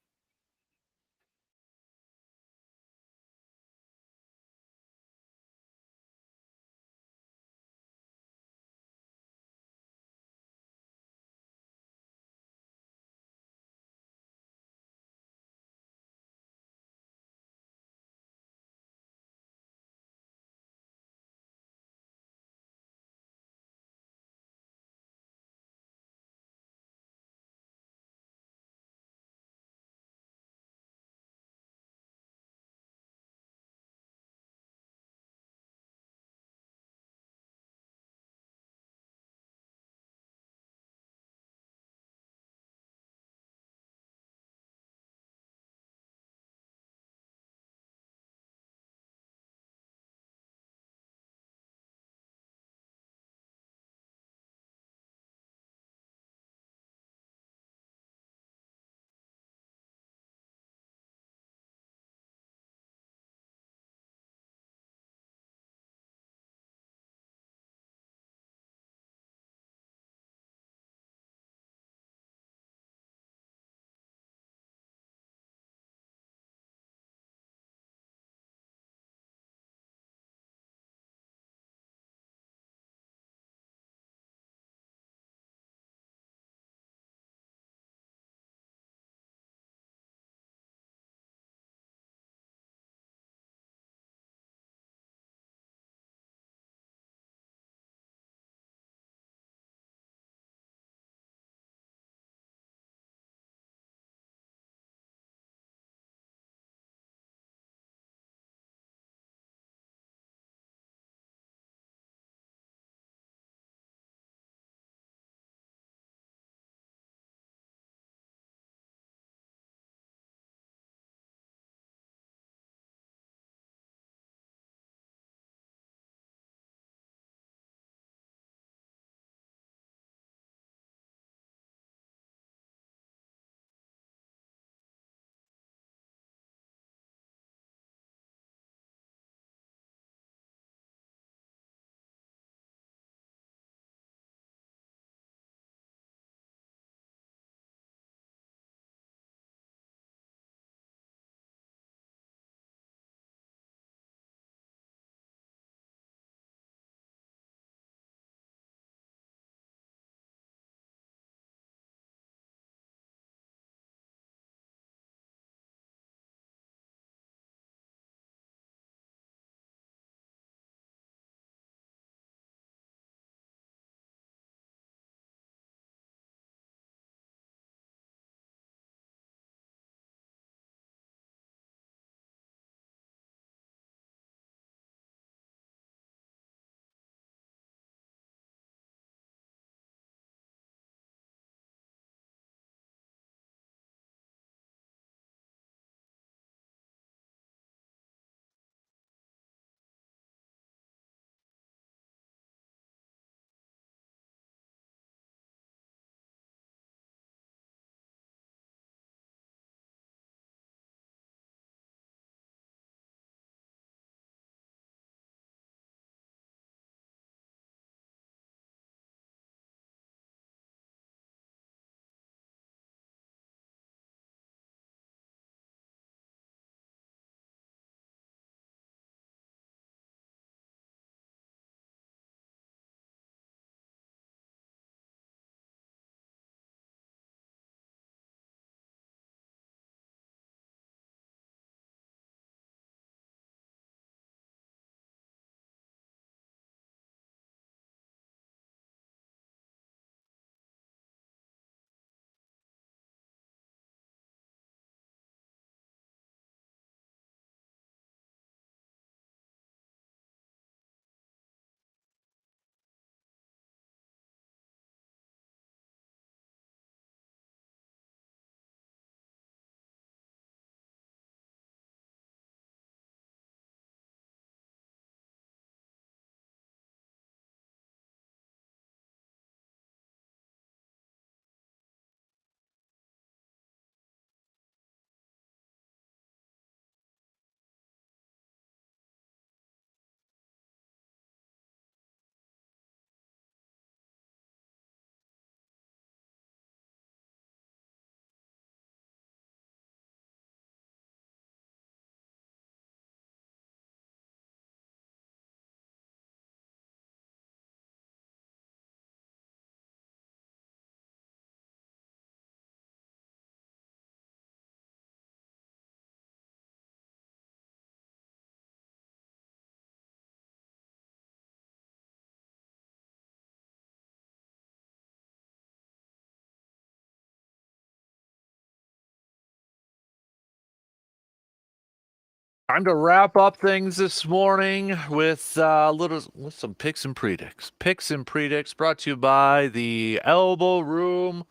Time to wrap up things this morning with some picks and predicts. Picks and predicts brought to you by the Elbow Room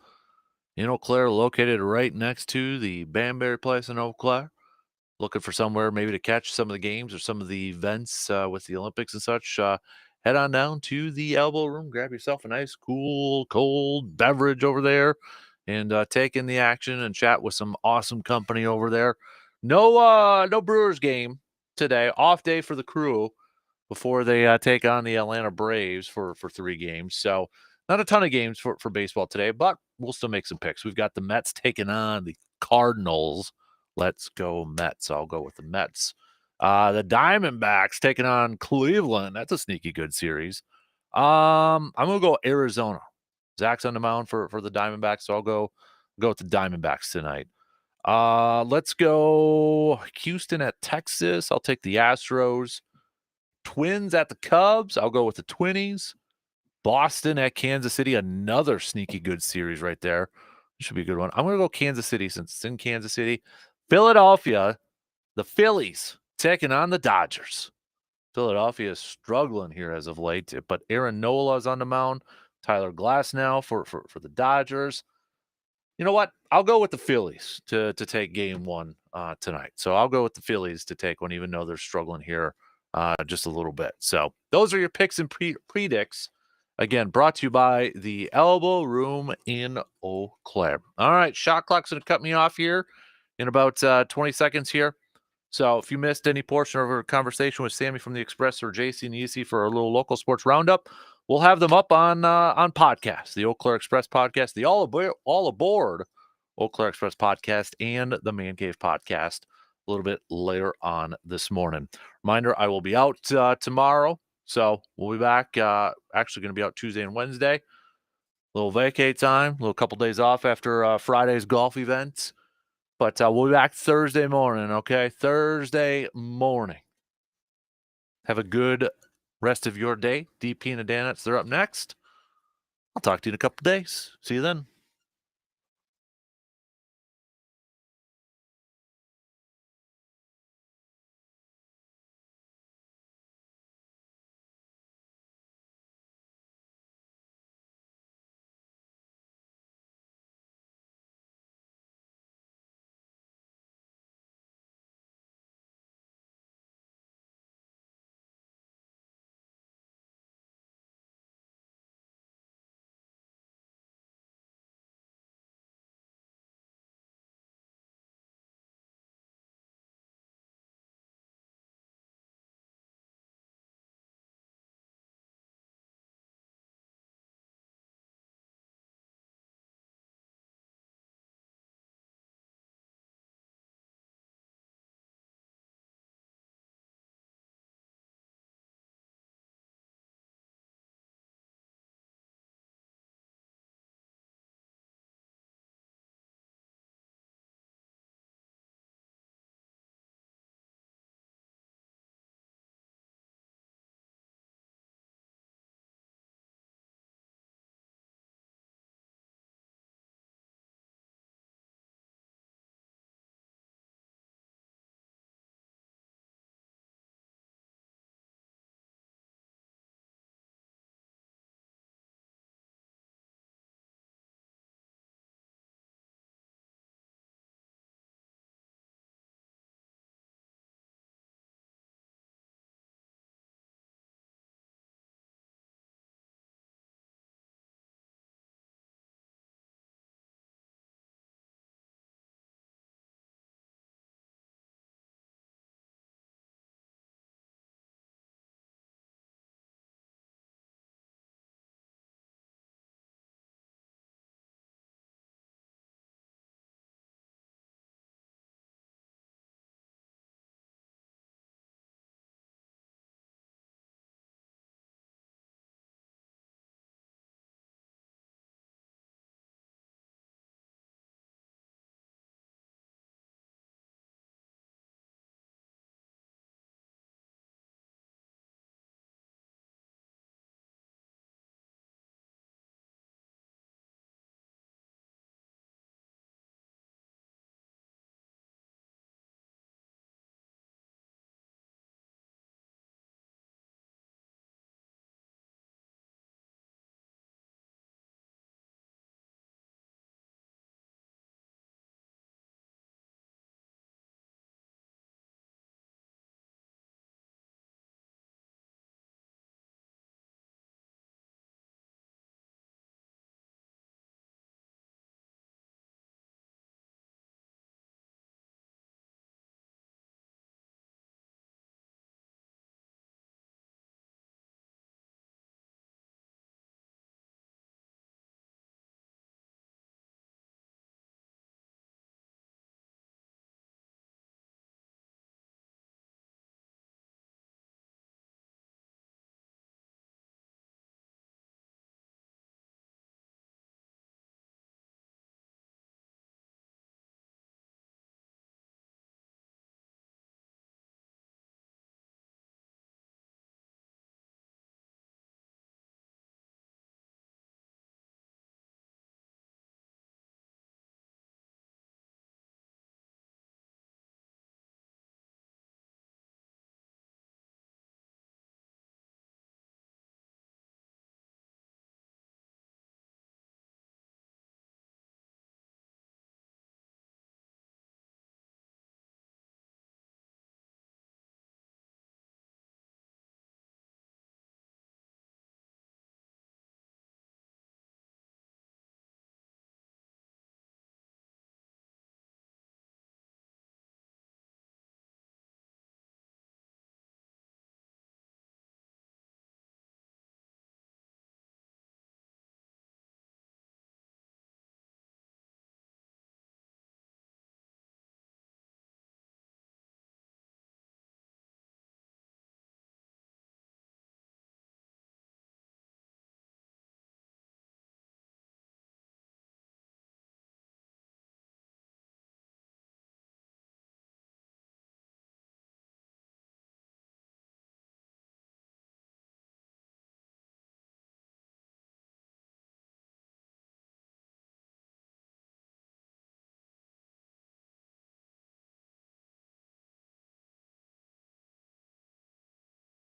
in Eau Claire, located right next to the Banbury Place in Eau Claire. Looking for somewhere maybe to catch some of the games or some of the events with the Olympics and such. Head on down to the Elbow Room. Grab yourself a nice, cool, cold beverage over there and take in the action and chat with some awesome company over there. No Brewers game today. Off day for the crew before they take on the Atlanta Braves for 3 games. So not a ton of games for baseball today, but we'll still make some picks. We've got the Mets taking on the Cardinals. Let's go Mets. I'll go with the Mets. The Diamondbacks taking on Cleveland. That's a sneaky good series. I'm going to go Arizona. Zach's on the mound for the Diamondbacks, so I'll go with the Diamondbacks tonight. Let's go Houston at Texas. I'll take the Astros. Twins at the Cubs. I'll go with the Twinnies. Boston at Kansas City. Another sneaky good series right there. Should be a good one. I'm going to go Kansas City since it's in Kansas City. Philadelphia, the Phillies taking on the Dodgers. Philadelphia is struggling here as of late, but Aaron Nola is on the mound. Tyler Glass now for the Dodgers. You know what? I'll go with the Phillies to take game 1 tonight. So I'll go with the Phillies to take one, even though they're struggling here just a little bit. So those are your picks and predicts. Again, brought to you by the Elbow Room in Eau Claire. All right, shot clock's going to cut me off here in about 20 seconds here. So if you missed any portion of our conversation with Sammy from the Express or JC and EC for our little local sports roundup, we'll have them up on podcasts, the Eau Claire Express podcast, the All Aboard Eau Claire Express podcast, and the Man Cave podcast a little bit later on this morning. Reminder, I will be out tomorrow, so we'll be back. Actually going to be out Tuesday and Wednesday. A little vacay time, a little couple days off after Friday's golf event. But we'll be back Thursday morning, okay? Thursday morning. Have a good rest of your day. DP and the Danettes, they're up next. I'll talk to you in a couple days. See you then.